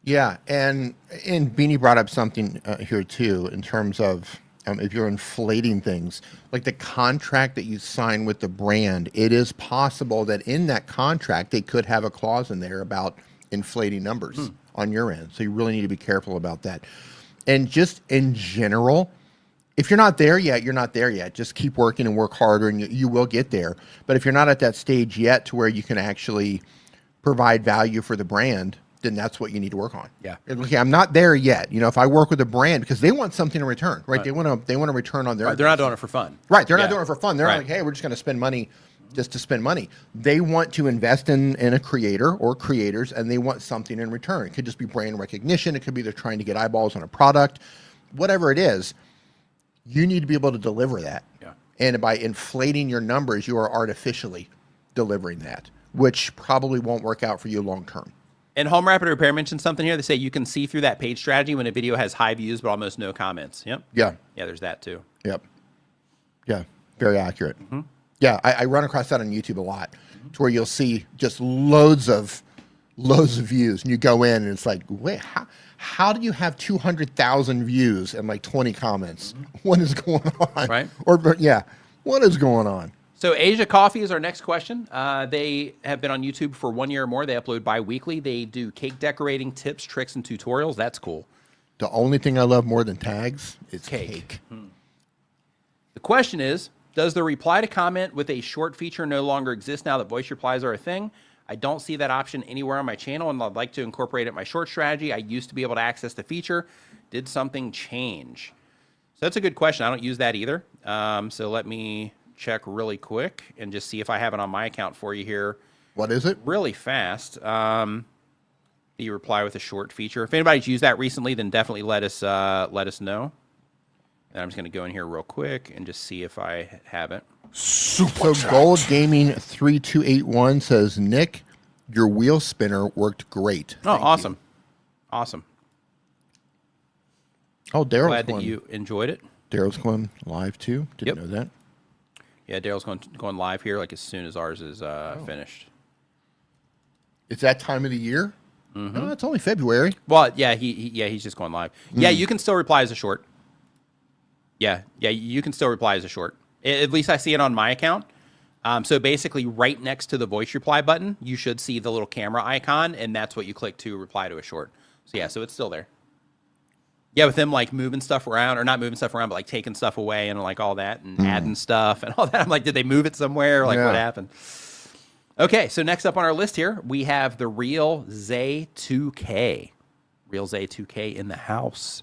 Yeah, and Beanie brought up something here too in terms of if you're inflating things, like the contract that you sign with the brand, it is possible that in that contract they could have a clause in there about inflating numbers on your end. So you really need to be careful about that. And just in general, if you're not there yet, you're not there yet. Just keep working and work harder and you will get there. But if you're not at that stage yet to where you can actually provide value for the brand, then that's what you need to work on. Yeah. Okay, I'm not there yet. If I work with a brand, because they want something in return, right? They want to return on their. Right, they're not doing it for fun. Right, they're not doing it for fun. They're not like, hey, we're just going to spend money just to spend money. They want to invest in a creator or creators, and they want something in return. It could just be brand recognition. It could be they're trying to get eyeballs on a product. Whatever it is, you need to be able to deliver that. Yeah. And by inflating your numbers, you are artificially delivering that, which probably won't work out for you long term. And Home Rapid Repair mentioned something here. They say you can see through that page strategy when a video has high views but almost no comments. Yep. Yeah. Yeah, there's that too. Yep. Yeah, very accurate. Yeah, I run across that on YouTube a lot, to where you'll see just loads of views, and you go in and it's like, wait, how do you have 200,000 views and like 20 comments? What is going on? Right. What is going on? So Asia Coffee is our next question. They have been on YouTube for 1 year or more. They upload bi-weekly. They do cake decorating tips, tricks, and tutorials. That's cool. The only thing I love more than tags is cake. The question is, does the reply to comment with a short feature no longer exist now that voice replies are a thing? I don't see that option anywhere on my channel, and I'd like to incorporate it in my short strategy. I used to be able to access the feature. Did something change? So that's a good question. I don't use that either. So let me check really quick and just see if I have it on my account for you here. What is it? Really fast. The reply with a short feature. If anybody's used that recently, then definitely let us know. And I'm just going to go in here real quick and just see if I have it. So Gold Gaming 3281 says, Nick, your wheel spinner worked great. Oh, awesome. Awesome. Oh, Daryl's Glad that going. you enjoyed it. Daryl's going live too. Didn't know that. Yeah, Daryl's going live here like as soon as ours is finished. It's that time of the year. No, it's only February. Well, yeah, he's just going live. Yeah, you can still reply as a short. Yeah, you can still reply as a short. At least I see it on my account. So basically, right next to the voice reply button, you should see the little camera icon, and that's what you click to reply to a short. So yeah, so it's still there. Yeah, with them like moving stuff around, or not moving stuff around, but like taking stuff away and like all that, and adding stuff and all that. I'm like, did they move it somewhere? Like, what happened? Okay, so next up on our list here, we have the Real Zay 2K. Real Zay 2K in the house.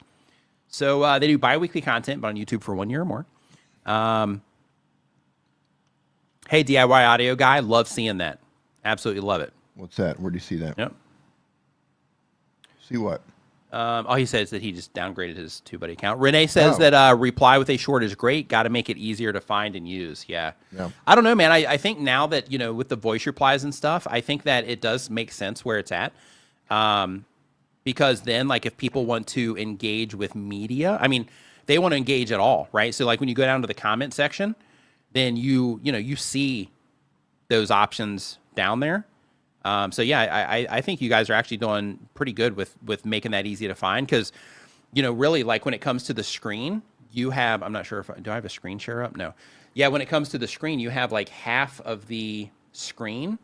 So they do bi-weekly content, but on YouTube for 1 year or more. Hey, DIY audio guy, love seeing that. Absolutely love it. What's that? Where do you see that? Yep. See what? All he says that he just downgraded his TubeBuddy account. Renee says that reply with a short is great. Got to make it easier to find and use. Yeah. I don't know, man. I think now that, you know, with the voice replies and stuff, I think that it does make sense where it's at. Because then, like, if people want to engage with media, I mean, they want to engage at all, right? So, like, when you go down to the comment section, then you see those options down there. So yeah, I think you guys are actually doing pretty good with making that easy to find, because, you know, really, like when it comes to the screen, you have, I'm not sure if, do I have a screen share up? No. Yeah, when it comes to the screen, you have like half of the screen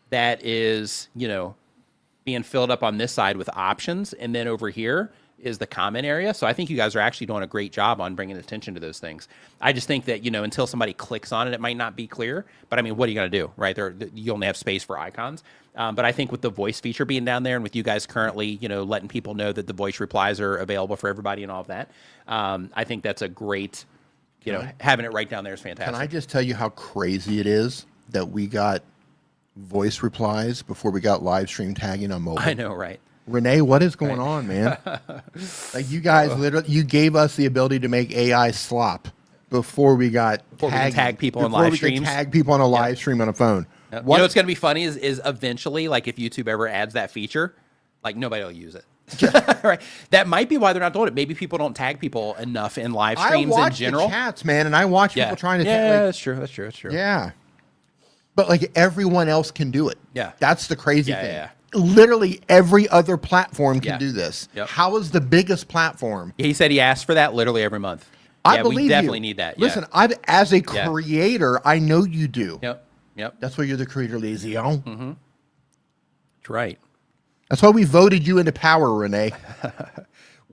that is, you know, being filled up on this side with options, and then over here is the comment area. So I think you guys are actually doing a great job on bringing attention to those things. I just think that, you know, until somebody clicks on it, it might not be clear. But I mean, what are you going to do, right? You only have space for icons. But I think with the voice feature being down there, and with you guys currently, you know, letting people know that the voice replies are available for everybody and all of that, I think that's a great, you know, having it right down there is fantastic. Can I just tell you how crazy it is that we got voice replies before we got live stream tagging on mobile? I know, right? Renee, what is going on, man? Like, you guys literally, you gave us the ability to make AI slop before we got we can tag people on live streams. Tag people on a live stream on a phone. You know what's going to be funny is eventually, like, if YouTube ever adds that feature, like, nobody will use it. Right? That might be why they're not doing it. Maybe people don't tag people enough in live streams in general. I watch the chats, man, and I watch people trying to tag. Yeah, that's true. That's true. Yeah. But, like, everyone else can do it. Yeah. That's the crazy thing. Yeah. Literally every other platform can do this. Yep. How is the biggest platform? He said he asks for that literally every month. I believe we definitely you. need that. Listen, as a creator, I know you do. Yep. That's why you're the creator, lazy. Mm-hmm. That's right. That's why we voted you into power, Renee.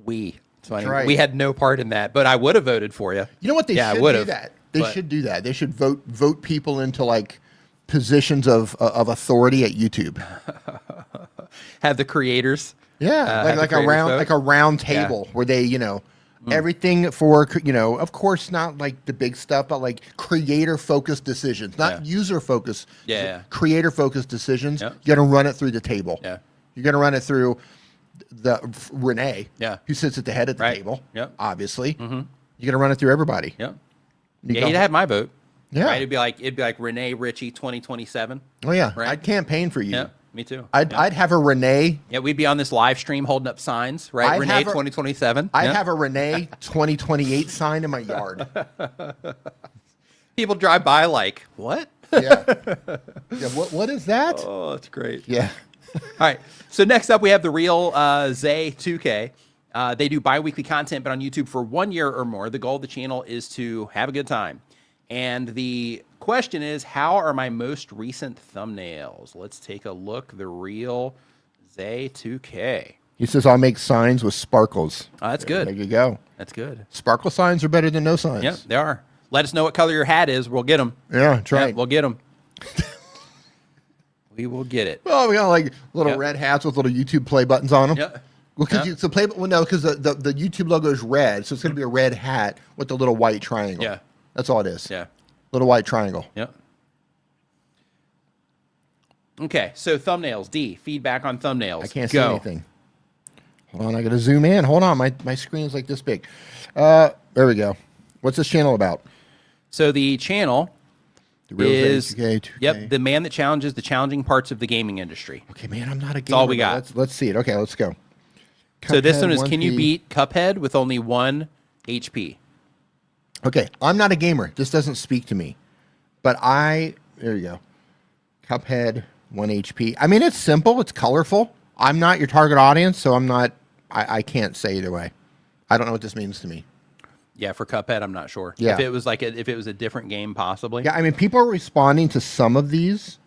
It's funny. Right. We had no part in that, but I would have voted for you. You know what? They should do that. They should do that. They should vote people into, like, positions of authority at YouTube. Have the creators. Yeah, like a round table where they, you know, everything for, you know, of course, not like the big stuff, but like creator focused decisions, not user focused. Creator focused decisions. You got to run it through the table. You got to run it through the Renee. Who sits at the head of the table. Obviously. You got to run it through everybody. He'd have my vote. Yeah. Right? It'd be like Renee Ritchie 2027. Oh yeah. Right? I'd campaign for you. Yeah, me too. I'd have a Renee. Yeah, we'd be on this live stream holding up signs, right? Renee 2027. I'd have a Renee 2028 sign in my yard. People drive by like, what? Yeah. What is that? Oh, that's great. Yeah. All right. So next up, we have the Real Zay 2K. They do bi-weekly content, but on YouTube for 1 year or more. The goal of the channel is to have a good time. And the question is, how are my most recent thumbnails? Let's take a look. The Real Zay 2K. He says, I'll make signs with sparkles. Oh, that's good. There you go. That's good. Sparkle signs are better than no signs. Yep, they are. Let us know what color your hat is. We'll get them. Yeah, that's right. We'll get them. We will get it. Well, we got like little red hats with little YouTube play buttons on them. Yep. Well, because the YouTube logo is red, so it's going to be a red hat with the little white triangle. Yeah. That's all it is. Yeah. Little white triangle. Yep. Okay, so thumbnails. D, feedback on thumbnails. I can't see anything. Hold on, I got to zoom in. Hold on, my screen is like this big. There we go. What's this channel about? So the channel Reels, is 2K, 2K. yep, the man that challenges the challenging parts of the gaming industry. Okay, man, I'm not a gamer. That's all we but got. Let's see it. Okay, let's go. So this Cuphead, one is, can you 1P. beat Cuphead with only 1 HP? Okay, I'm not a gamer. This doesn't speak to me. But there you go. Cuphead, 1 HP. I mean, it's simple. It's colorful. I'm not your target audience, so I can't say either way. I don't know what this means to me. Yeah, for Cuphead, I'm not sure. Yeah. If it was if it was a different game, possibly. Yeah, I mean, people are responding to some of these.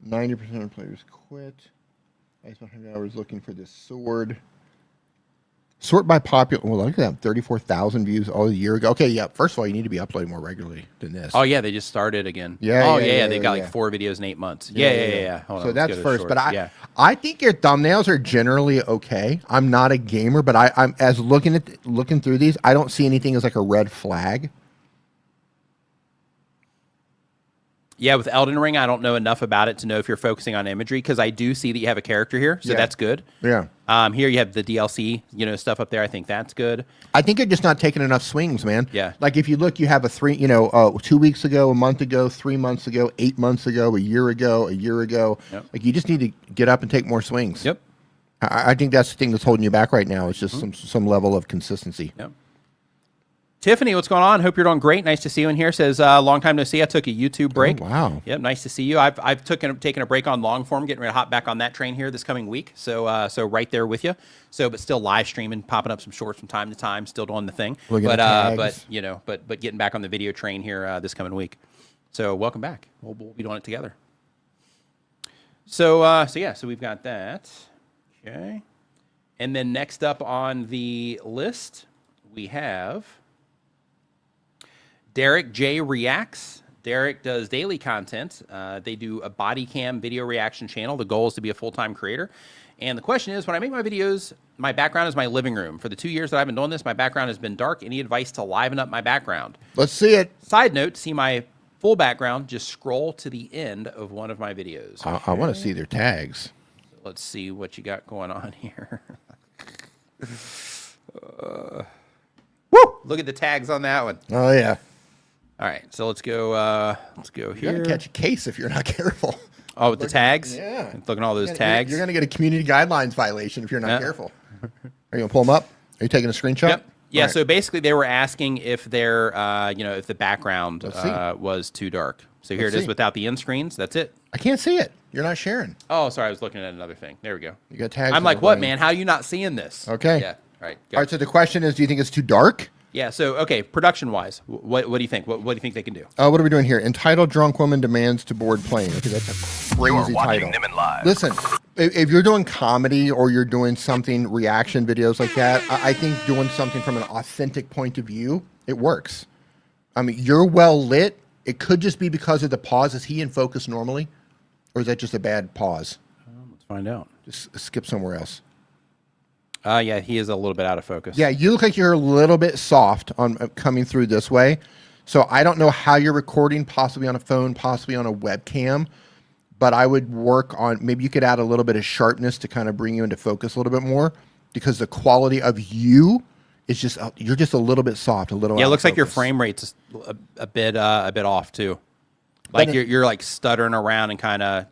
90% of players quit. I spent 100 hours looking for this sword. Sort by popular. Well, look at that. 34,000 views a year ago. Okay, yeah. First of all, you need to be uploading more regularly than this. Oh yeah, they just started again. Yeah, Oh yeah, They've got yeah. like 4 videos in 8 months. Yeah. Hold on, So let's that's go to first. shorts. But I think your thumbnails are generally okay. I'm not a gamer, but I'm as looking through these, I don't see anything as like a red flag. Yeah, with Elden Ring, I don't know enough about it to know if you're focusing on imagery, because I do see that you have a character here, so Yeah. that's good. Yeah. Here you have the DLC, stuff up there. I think that's good. I think you're just not taking enough swings, man. Yeah. Like if you look, you have 2 weeks ago, a month ago, 3 months ago, 8 months ago, a year ago. Yep. Like you just need to get up and take more swings. Yep. I think that's the thing that's holding you back right now. It's just some level of consistency. Yep. Tiffany, what's going on? Hope you're doing great. Nice to see you in here. Says, long time no see. I took a YouTube break. Oh, wow. Yep, nice to see you. I've taken a break on long form, getting ready to hop back on that train here this coming week. So right there with you. So, but still live streaming, popping up some shorts from time to time, still doing the thing. Looking at tags. But getting back on the video train here this coming week. So welcome back. We'll be doing it together. So we've got that. Okay. And then next up on the list, we have Derek J Reacts. Derek does daily content. They do a body cam video reaction channel. The goal is to be a full-time creator. And the question is, when I make my videos, my background is my living room. For the 2 years that I've been doing this, my background has been dark. Any advice to liven up my background? Let's see it. Side note, to see my full background, just scroll to the end of one of my videos. I want to see their tags. Let's see what you got going on here. Woo! Look at the tags on that one. Oh, yeah. All right, so let's go You're here. going to catch a case if you're not careful. Oh, with the tags? Yeah. Look at all those tags. You're going to get a community guidelines violation if you're not careful. Are you going to pull them up? Are you taking a screenshot? Yep. Yeah, All right. so basically they were asking if their, if the background Let's see. was too dark. So here Let's it is see. without the end screens. That's it. I can't see it. You're not sharing. Oh, sorry, I was looking at another thing. There we go. You got tags. I'm in like, the what, brain. man? How are you not seeing this? Okay. Yeah. All right. Go. All right, so the question is, do you think it's too dark? Yeah. So okay, production-wise, what do you think? What do you think they can do? What are we doing here? Entitled Drunk Woman Demands to Board Plane. Okay, that's a You are crazy watching title. Nimmin Live. Listen, if you're doing comedy or you're doing something, reaction videos like that, I think doing something from an authentic point of view, it works. I mean, you're well lit. It could just be because of the pause. Is he in focus normally? Or is that just a bad pause? Let's find out. Just skip somewhere else. Yeah, he is a little bit out of focus. Yeah, you look like you're a little bit soft on coming through this way. So I don't know how you're recording, possibly on a phone, possibly on a webcam, but I would work on, maybe you could add a little bit of sharpness to kind of bring you into focus a little bit more, because the quality of you is just, you're just a little bit soft, a little Yeah, it out of looks like your focus. frame rate's a bit off too. Like But you're like stuttering around and kind of,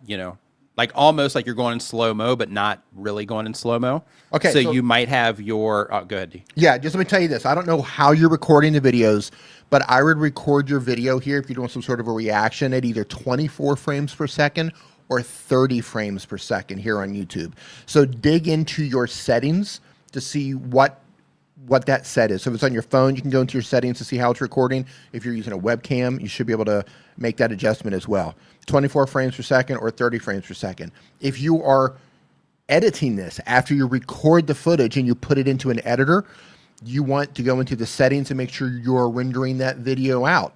like almost like you're going in slow-mo, but not really going in slow-mo. Okay, So so- you might have your, go ahead, D. Yeah, just let me tell you this. I don't know how you're recording the videos, but I would record your video here if you're doing some sort of a reaction at either 24 frames per second or 30 frames per second here on YouTube. So dig into your settings to see what that set is. So if it's on your phone, you can go into your settings to see how it's recording. If you're using a webcam, you should be able to make that adjustment as well. 24 frames per second or 30 frames per second. If you are editing this after you record the footage and you put it into an editor, you want to go into the settings and make sure you're rendering that video out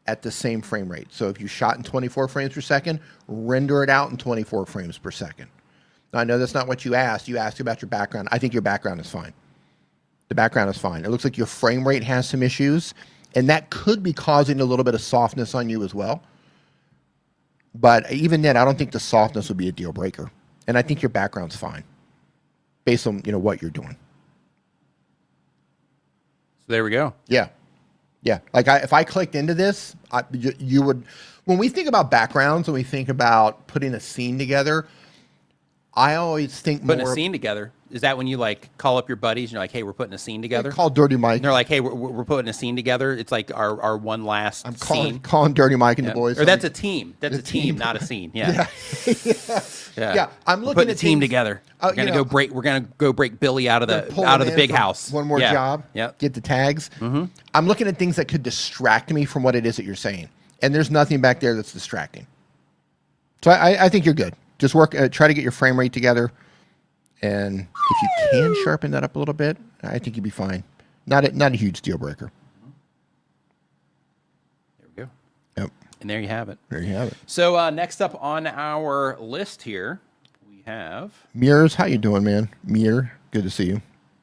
at the same frame rate. So if you shot in 24 frames per second, render it out in 24 frames per second. Now, I know that's not what you asked. You asked about your background. I think your background is fine. The background is fine. It looks like your frame rate has some issues, and that could be causing a little bit of softness on you as well. But even then, I don't think the softness would be a deal breaker. And I think your background's fine based on, what you're doing. So there we go. Yeah. Yeah, like if I clicked into this, you would. When we think about backgrounds, when we think about putting a scene together, I always think Putting more. a scene together. Is that when you like call up your buddies and you're like, hey, we're putting a scene together? Call Dirty Mike. And they're like, hey, we're putting a scene together. It's like our one last I'm scene. calling Dirty Mike and the boys. Or that's a team. That's a team, not a scene. Yeah. Yeah, I'm looking putting at a team things- together. We're gonna go break. We're gonna go break Billy out of Pull the them in big for house. One more job. Yeah. Get the tags. I'm looking at things that could distract me from what it is that you're saying, and there's nothing back there that's distracting. So I think you're good. Just work. Try to get your frame rate together, and if you can sharpen that up a little bit, I think you'd be fine. Not a huge deal breaker. There we go. Yep. And there you have it. There you have it. So next up on our list here, we have Mirrors, how you doing, man? Mirror, good to see you.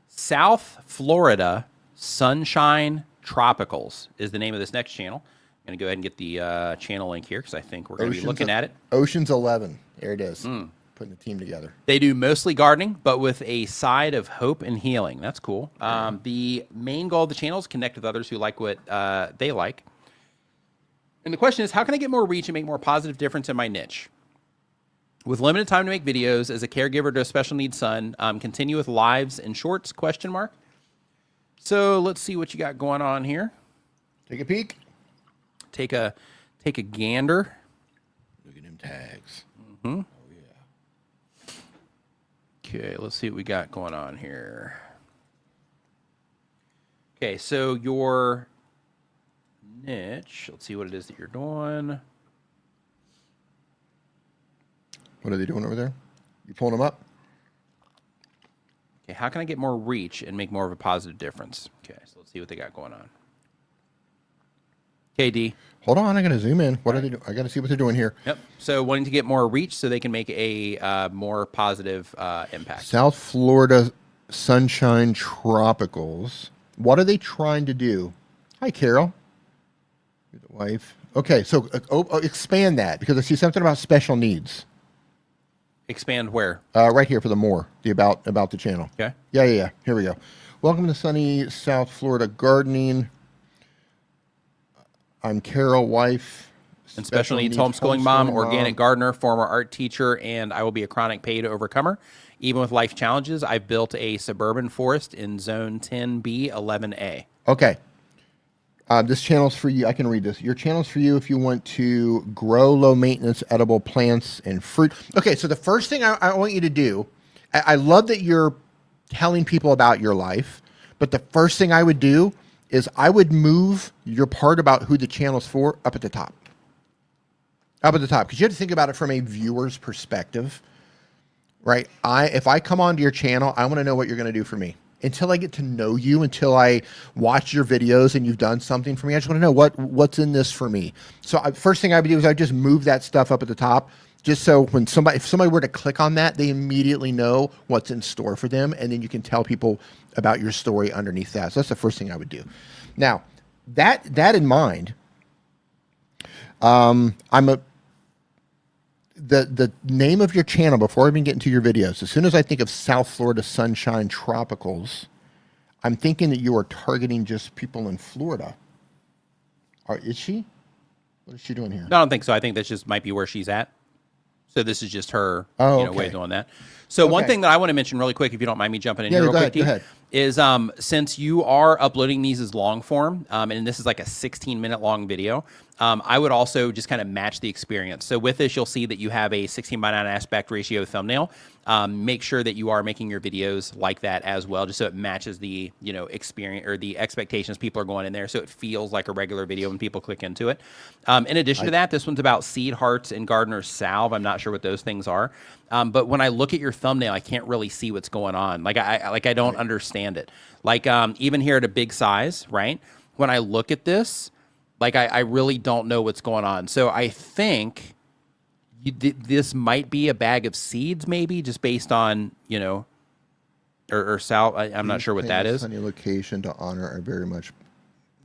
South Florida Sunshine Tropicals is the name of this next channel. I'm going to go ahead and get the channel link here because I think we're going to be looking at it. Ocean's 11. There it is. Putting the team together. They do mostly gardening, but with a side of hope and healing. That's cool. The main goal of the channel is to connect with others who like what they like. And the question is, how can I get more reach and make more positive difference in my niche? With limited time to make videos as a caregiver to a special needs son, continue with lives and shorts, question mark. So let's see what you got going on here. Take a peek. Take a gander. Look at them tags. Oh, yeah. Okay, let's see what we got going on here. Okay, so your niche, let's see what it is that you're doing. What are they doing over there? You pulling them up? Okay, how can I get more reach and make more of a positive difference? Okay, so let's see what they got going on. KD. Hold on, I gotta zoom in. What are they doing? I gotta see what they're doing here. Yep. So wanting to get more reach so they can make a more positive impact. South Florida Sunshine Tropicals. What are they trying to do? Hi, Carol. You're the wife. Okay, so expand that because I see something about special needs. Expand where? Right here for the more, the about the channel. Okay. Yeah. Here we go. Welcome to sunny South Florida gardening. I'm Carol, wife. And special needs homeschooling mom, organic gardener, former art teacher, and I will be a chronic pain overcomer. Even with life challenges, I've built a suburban forest in zone 10B, 11A. Okay. This channel's for you. I can read this. Your channel's for you if you want to grow low-maintenance edible plants and fruit. Okay, so the first thing I want you to do, I love that you're telling people about your life, but the first thing I would do is I would move your part about who the channel's for up at the top. Up at the top, because you have to think about it from a viewer's perspective, right? If I come onto your channel, I want to know what you're going to do for me. Until I get to know you, until I watch your videos and you've done something for me, I just want to know what's in this for me. So first thing I would do is I would just move that stuff up at the top, just so when if somebody were to click on that, they immediately know what's in store for them, and then you can tell people about your story underneath that. So that's the first thing I would do. Now, that in mind, the name of your channel, before I even get into your videos, as soon as I think of South Florida Sunshine Tropicals, I'm thinking that you are targeting just people in Florida. Is she? What is she doing here? No, I don't think so. I think that just might be where she's at. So this is just her way of doing that. So one thing that I want to mention really quick, if you don't mind me jumping in here real quick, go ahead. is since you are uploading these as long form, and this is like a 16-minute long video, I would also just kind of match the experience. So with this, you'll see that you have a 16:9 aspect ratio thumbnail. Make sure that you are making your videos like that as well, just so it matches the experience or the expectations people are going in there, so it feels like a regular video when people click into it. In addition to that, this one's about seed hearts and gardener's salve. I'm not sure what those things are, but when I look at your thumbnail, I can't really see what's going on. I don't understand it. Even here at a big size, right? When I look at this, I really don't know what's going on. So I think this might be a bag of seeds, maybe just based on, or salve. I'm not sure what that is. Sunny location to honor. I very much,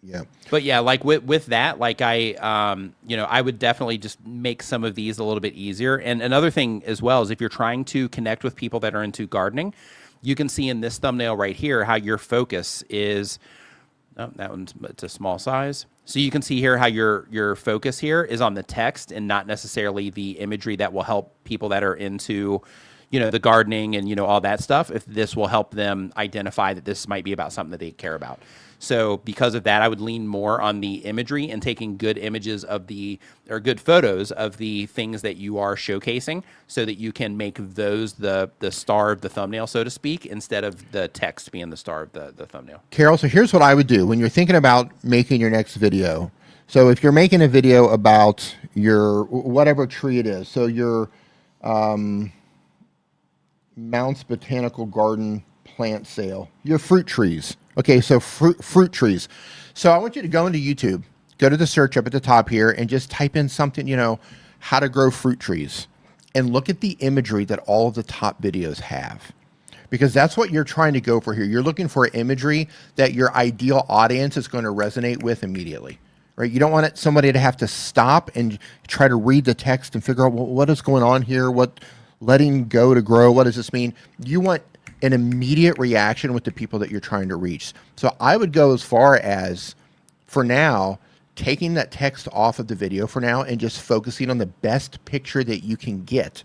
yeah. But yeah, with that, I would definitely just make some of these a little bit easier. And another thing as well is if you're trying to connect with people that are into gardening, you can see in this thumbnail right here how your focus is Oh, that one's, it's a small size. So you can see here how your focus here is on the text and not necessarily the imagery that will help people that are into, you know, the gardening and, you know, all that stuff. If this will help them identify that this might be about something that they care about. So because of that, I would lean more on the imagery and taking good images of or good photos of the things that you are showcasing so that you can make those the star of the thumbnail, so to speak, instead of the text being the star of the thumbnail. Carol, so here's what I would do when you're thinking about making your next video. So if you're making a video about your, whatever tree it is, so your Mount's Botanical Garden plant sale, your fruit trees. Okay, so fruit trees. So I want you to go into YouTube, go to the search up at the top here, and just type in something, you know, how to grow fruit trees, and look at the imagery that all of the top videos have. Because that's what you're trying to go for here. You're looking for imagery that your ideal audience is going to resonate with immediately, right? You don't want somebody to have to stop and try to read the text and figure out, well, what is going on here? What letting go to grow? What does this mean? You want an immediate reaction with the people that you're trying to reach. So I would go as far as, for now, taking that text off of the video for now and just focusing on the best picture that you can get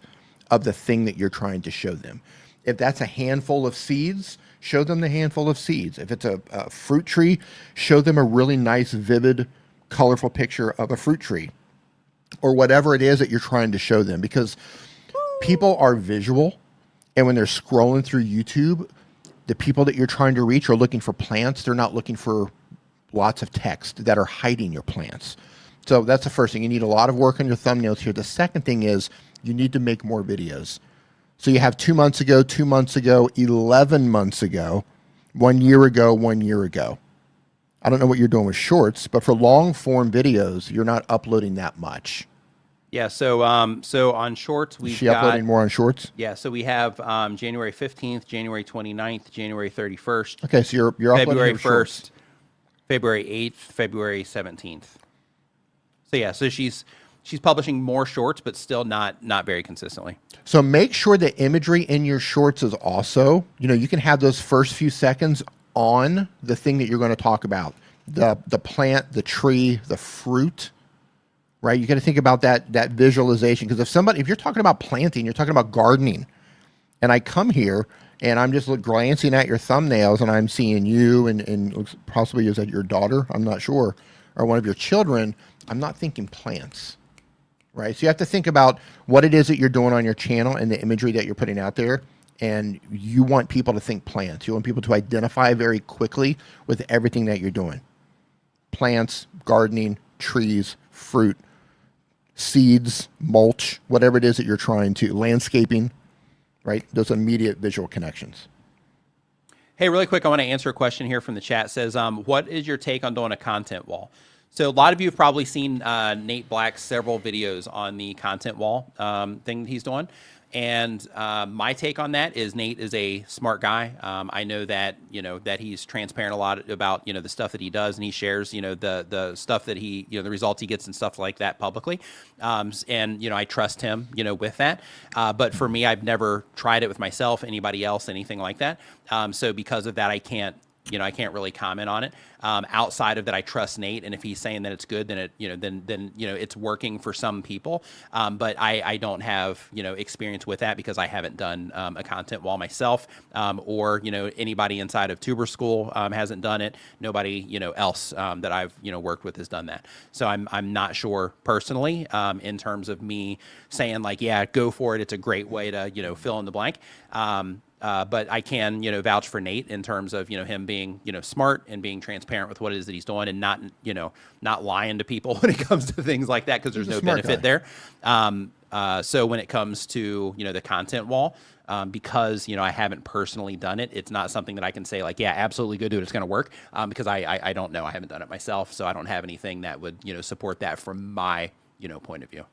of the thing that you're trying to show them. If that's a handful of seeds, show them the handful of seeds. If it's a fruit tree, show them a really nice, vivid, colorful picture of a fruit tree, or whatever it is that you're trying to show them, because people are visual. And when they're scrolling through YouTube, the people that you're trying to reach are looking for plants. They're not looking for lots of text that are hiding your plants. So that's the first thing. You need a lot of work on your thumbnails here. The second thing is you need to make more videos. So you have 2 months ago, 2 months ago, 11 months ago, 1 year ago, 1 year ago. I don't know what you're doing with shorts, but for long form videos, you're not uploading that much. Yeah, so on shorts, we've got... uploading more on shorts? Yeah, so we have January 15th, January 29th, January 31st. Okay, so you're February uploading 1st, shorts. February 8th, February 17th. So yeah, so she's publishing more shorts, but still not very consistently. So make sure the imagery in your shorts is also, you know, you can have those first few seconds on the thing that you're going to talk about. The plant, the tree, the fruit. Right, you got to think about that visualization, because if you're talking about planting, you're talking about gardening, and I come here and I'm just glancing at your thumbnails and I'm seeing you and possibly is that your daughter? I'm not sure, or one of your children. I'm not thinking plants, right? So you have to think about what it is that you're doing on your channel and the imagery that you're putting out there, and you want people to think plants. You want people to identify very quickly with everything that you're doing: plants, gardening, trees, fruit, seeds, mulch, whatever it is that you're trying to, landscaping, right? Those immediate visual connections. Hey, really quick, I want to answer a question here from the chat. It says, what is your take on doing a content wall? So a lot of you have probably seen Nate Black's several videos on the content wall thing that he's doing. And my take on that is Nate is a smart guy. I know that, you know, that he's transparent a lot about, you know, the stuff that he does, and he shares, you know, the stuff that he, you know, the results he gets and stuff like that publicly. And, you know, I trust him, you know, with that. But for me, I've never tried it with myself, anybody else, anything like that. So because of that, I can't really comment on it. Outside of that, I trust Nate, and if he's saying that it's good, then it's working for some people. But I don't have, you know, experience with that because I haven't done a content wall myself, or, you know, anybody inside of Tuber School hasn't done it. Nobody, you know, else that I've, you know, worked with has done that. So I'm not sure personally in terms of me saying like, yeah, go for it. It's a great way to, you know, fill in the blank. But I can, you know, vouch for Nate in terms of, you know, him being, you know, smart and being transparent with what it is that he's doing, and not, you know, not lying to people when it comes to things like that, because there's no benefit there. So when it comes to, you know, the content wall, because, you know, I haven't personally done it, it's not something that I can say like, yeah, absolutely go do it, it's going to work, because I don't know. I haven't done it myself, so I don't have anything that would, you know, support that from my, you know, point of view.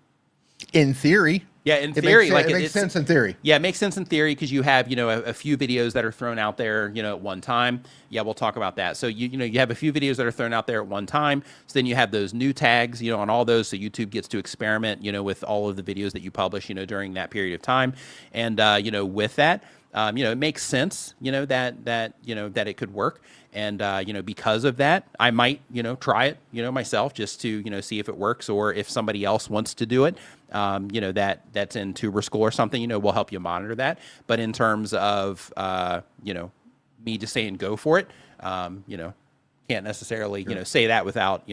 In theory. Yeah, in theory, it makes sense in theory. Yeah, it makes sense in theory because you have, you know, a few videos that are thrown out there, you know, at one time. Yeah, we'll talk about that. So you know, you have a few videos that are thrown out there at one time. So then you have those new tags, you know, on all those. So YouTube gets to experiment, you know, with all of the videos that you publish, you know, during that period of time. And you know, with that, It makes sense, that it could work. And, because of that, I might, try it, myself just to, see if it works, or if somebody else wants to do it, that's in tuber school or something, we'll help you monitor that. But in terms of, me just saying go for it, can't necessarily, say that without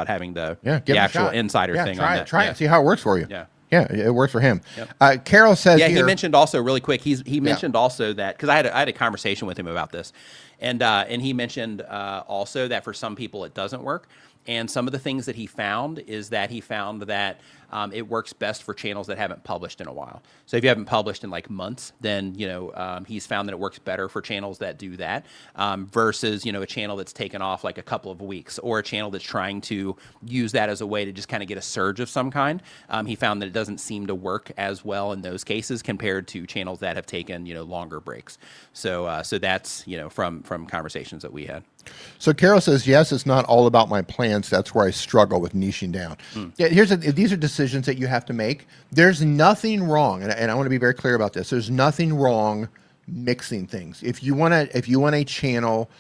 having the give it a actual shot. insider thing on that. Try it, see how it works for you. Yeah. It works for him. Yep. Carol says he here, mentioned also really quick. He mentioned also that, because I had a conversation with him about this, and he mentioned also that for some people it doesn't work. And some of the things that he found is that it works best for channels that haven't published in a while. So if you haven't published in like months, then he's found that it works better for channels that do that versus a channel that's taken off like a couple of weeks, or a channel that's trying to use that as a way to just kind of get a surge of some kind. He found that it doesn't seem to work as well in those cases compared to channels that have taken longer breaks. So that's from conversations that we had. So Carol says, yes, it's not all about my plans. That's where I struggle with niching down. Yeah, these are decisions that you have to make. There's nothing wrong, and I want to be very clear about this. There's nothing wrong mixing things. If you want a channel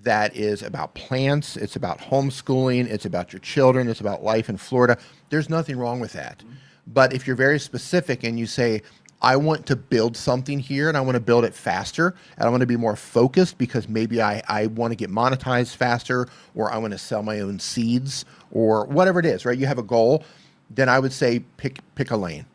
that is about plants, it's about homeschooling, it's about your children, it's about life in Florida, there's nothing wrong with that. But if you're very specific and you say, I want to build something here, and I want to build it faster, and I want to be more focused because maybe I want to get monetized faster, or I want to sell my own seeds, or whatever it is, right? You have a goal, then I would say pick a lane.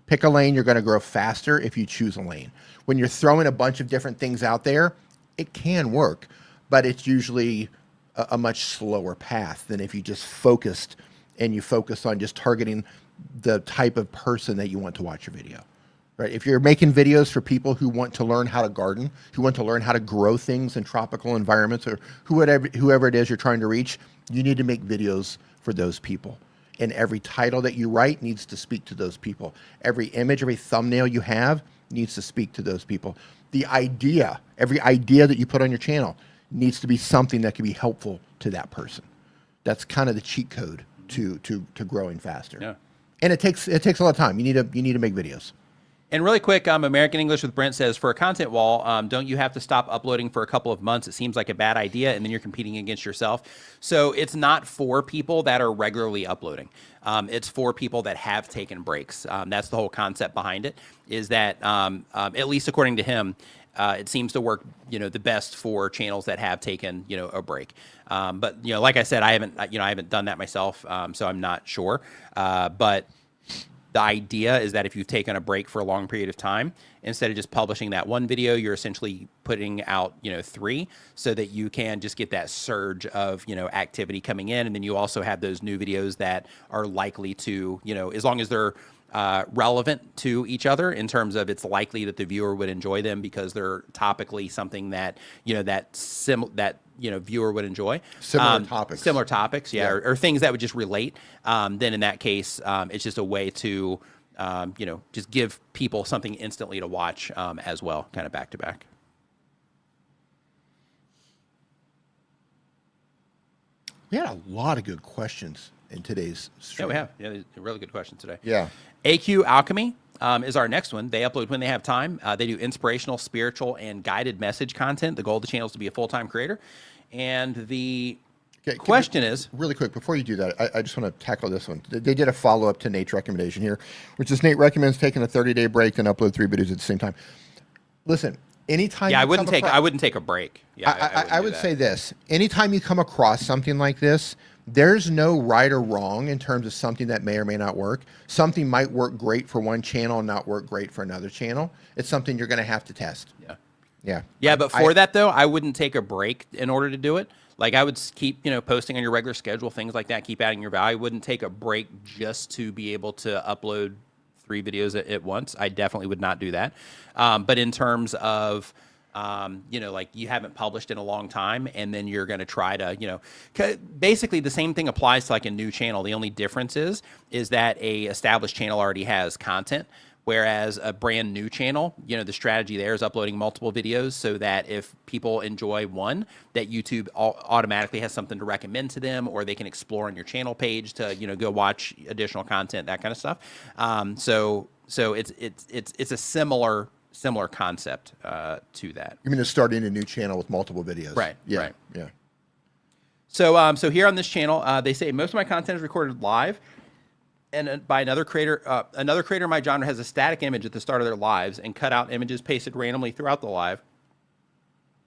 Pick a lane, you're going to grow faster if you choose a lane. When you're throwing a bunch of different things out there, it can work, but it's usually a much slower path than if you just focused, and you focus on just targeting the type of person that you want to watch your video. Right. If you're making videos for people who want to learn how to garden, who want to learn how to grow things in tropical environments, or whoever it is you're trying to reach, you need to make videos for those people. And every title that you write needs to speak to those people. Every image, every thumbnail you have needs to speak to those people. Every idea that you put on your channel needs to be something that can be helpful to that person. That's kind of the cheat code to growing faster. Yeah. And it takes a lot of time. You need to make videos. And really quick, American English with Brent says, for a content wall, don't you have to stop uploading for a couple of months? It seems like a bad idea, and then you're competing against yourself. So it's not for people that are regularly uploading. It's for people that have taken breaks. That's the whole concept behind it, is that, at least according to him, it seems to work, the best for channels that have taken, a break. But, like I said, I haven't done that myself, so I'm not sure. But the idea is that if you've taken a break for a long period of time, instead of just publishing that one video, you're essentially putting out, 3, so that you can just get that surge of, activity coming in. And then you also have those new videos that are likely to, as long as they're relevant to each other in terms of it's likely that the viewer would enjoy them because they're topically something that, viewer would enjoy. Similar topics, yeah. Or things that would just relate. Then in that case, it's just a way to, just give people something instantly to watch as well, kind of back to back. We had a lot of good questions in today's stream. Yeah, we have. Yeah, really good questions today. Yeah. AQ Alchemy is our next one. They upload when they have time. They do inspirational, spiritual, and guided message content. The goal of the channel is to be a full-time creator. And the question is... Really quick, before you do that, I just want to tackle this one. They did a follow-up to Nate's recommendation here, which is Nate recommends taking a 30-day break and upload 3 videos at the same time. Listen, anytime... Yeah, I wouldn't take a break. Yeah, I would say this. Anytime you come across something like this, there's no right or wrong in terms of something that may or may not work. Something might work great for one channel and not work great for another channel. It's something you're going to have to test. Yeah, but for that, though, I wouldn't take a break in order to do it. Like, I would keep, posting on your regular schedule, things like that, keep adding your value. I wouldn't take a break just to be able to upload 3 videos at once. I definitely would not do that. But in terms of... like you haven't published in a long time, and then you're going to try to, basically the same thing applies to like a new channel. The only difference is that a established channel already has content, whereas a brand new channel, the strategy there is uploading multiple videos so that if people enjoy one, that YouTube automatically has something to recommend to them, or they can explore on your channel page to, go watch additional content, that kind of stuff. So it's a similar similar concept to that. You mean to start in a new channel with multiple videos? Right, Yeah. right. Yeah. So, so here on this channel, they say most of my content is recorded live, and by another creator. Another creator in my genre has a static image at the start of their lives and cut out images pasted randomly throughout the live.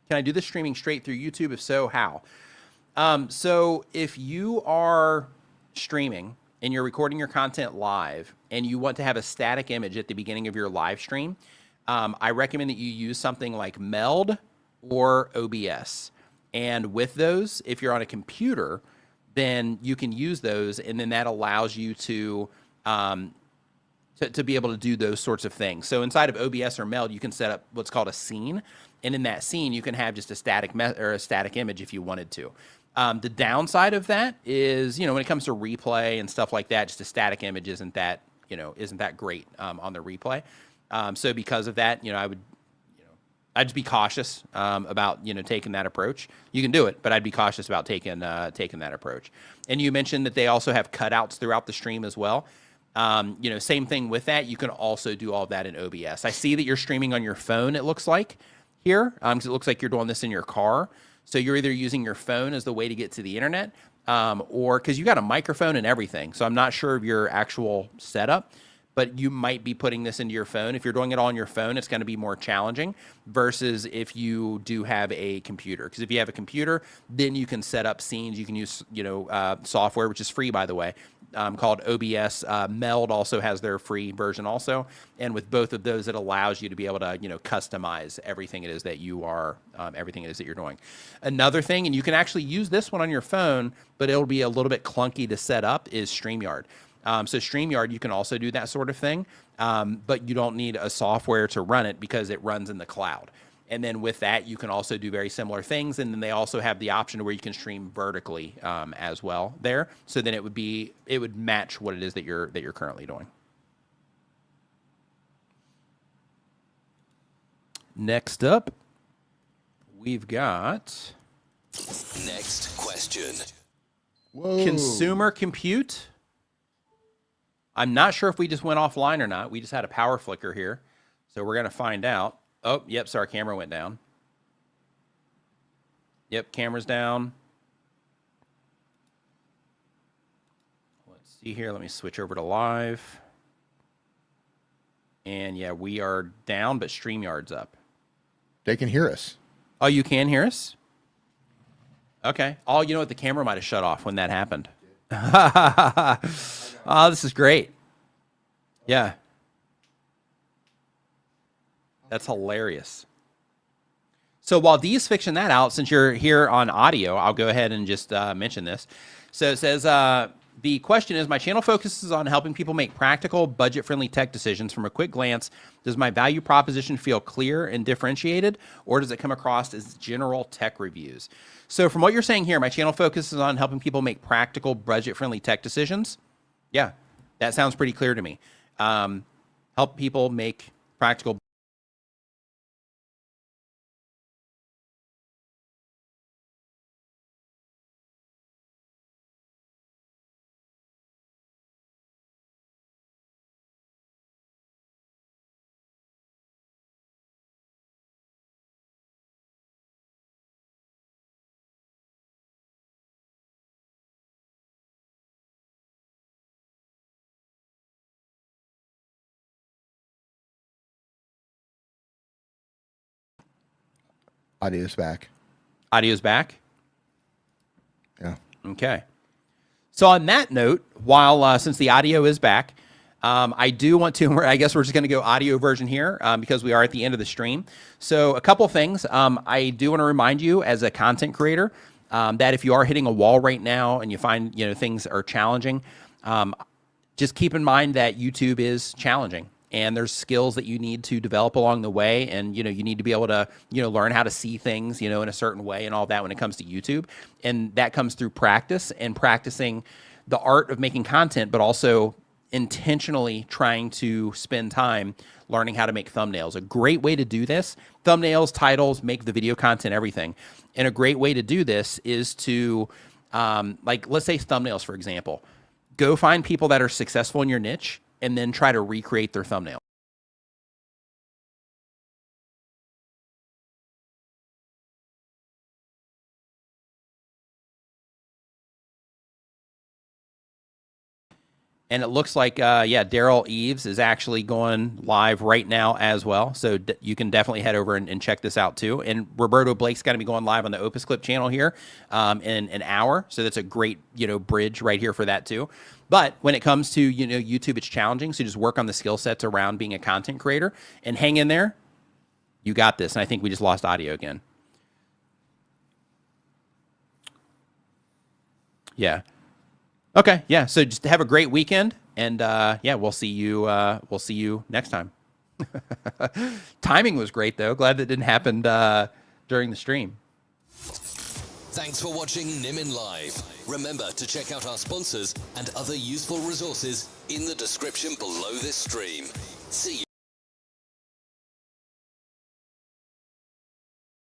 Can I do this streaming straight through YouTube? If so, how? So if you are streaming and you're recording your content live and you want to have a static image at the beginning of your live stream, I recommend that you use something like Meld or OBS. And with those, if you're on a computer, then you can use those, and then that allows you to be able to do those sorts of things. So inside of OBS or Meld, you can set up what's called a scene, and in that scene, you can have just a static or a static image if you wanted to. The downside of that is, when it comes to replay and stuff like that, just a static image isn't that great on the replay. So because of that, I'd just be cautious about taking that approach. You can do it, but I'd be cautious about taking that approach. And you mentioned that they also have cutouts throughout the stream as well. Same thing with that. You can also do all of that in OBS. I see that you're streaming on your phone. It looks like here, because it looks like you're doing this in your car. So you're either using your phone as the way to get to the internet, or because you got a microphone and everything. So I'm not sure of your actual setup, but you might be putting this into your phone. If you're doing it all on your phone, it's going to be more challenging versus if you do have a computer. Because if you have a computer, then you can set up scenes. You can use, software, which is free, by the way, called OBS. Meld also has their free version also. And with both of those, it allows you to be able to, customize everything it is that you are, everything it is that you're doing. Another thing, and you can actually use this one on your phone, but it'll be a little bit clunky to set up, is StreamYard. So StreamYard, you can also do that sort of thing, but you don't need a software to run it because it runs in the cloud. And then with that, you can also do very similar things. And then they also have the option where you can stream vertically as well there. So then it would match what it is that you're currently doing. Next up, we've got Next question. Whoa. consumer compute. I'm not sure if we just went offline or not. We just had a power flicker here. So we're going to find out. Oh, yep, so our camera went down. Yep, camera's down. Let's see here. Let me switch over to live. And yeah, we are down, but StreamYard's up. They can hear us. Oh, you can hear us? Okay. Oh, you know what? The camera might have shut off when that happened. Oh, this is great. Yeah. That's hilarious. So while Dee's fixing that out, since you're here on audio, I'll go ahead and just mention this. So it says, the question is, my channel focuses on helping people make practical, budget-friendly tech decisions. From a quick glance, does my value proposition feel clear and differentiated, or does it come across as general tech reviews? So from what you're saying here, my channel focuses on helping people make practical, budget-friendly tech decisions. Yeah, that sounds pretty clear to me. Help people make practical. Audio's back. Audio's back. Yeah. Okay. So on that note, while since the audio is back, I do want to, I guess we're just going to go audio version here because we are at the end of the stream. So a couple things. I do want to remind you as a content creator that if you are hitting a wall right now and you find, things are challenging, just keep in mind that YouTube is challenging. And there's skills that you need to develop along the way. And, you need to be able to, learn how to see things, in a certain way and all that when it comes to YouTube. And that comes through practice and practicing the art of making content, but also intentionally trying to spend time learning how to make thumbnails. A great way to do this, thumbnails, titles, make the video content, everything. And a great way to do this is to, let's say thumbnails, for example. Go find people that are successful in your niche and then try to recreate their thumbnail. And it looks like, yeah, Daryl Eves is actually going live right now as well. So you can definitely head over and check this out too. And Roberto Blake's going to be going live on the Opus Clip channel here in an hour. So that's a great, bridge right here for that too. But when it comes to, YouTube, it's challenging. So just work on the skill sets around being a content creator and hang in there. You got this. And I think we just lost audio again. Yeah. Okay, yeah. So just have a great weekend, and yeah, we'll see you next time. Timing was great though. Glad that didn't happen during the stream. Thanks for watching Nimmin Live. Remember to check out our sponsors and other useful resources in the description below this stream. See you.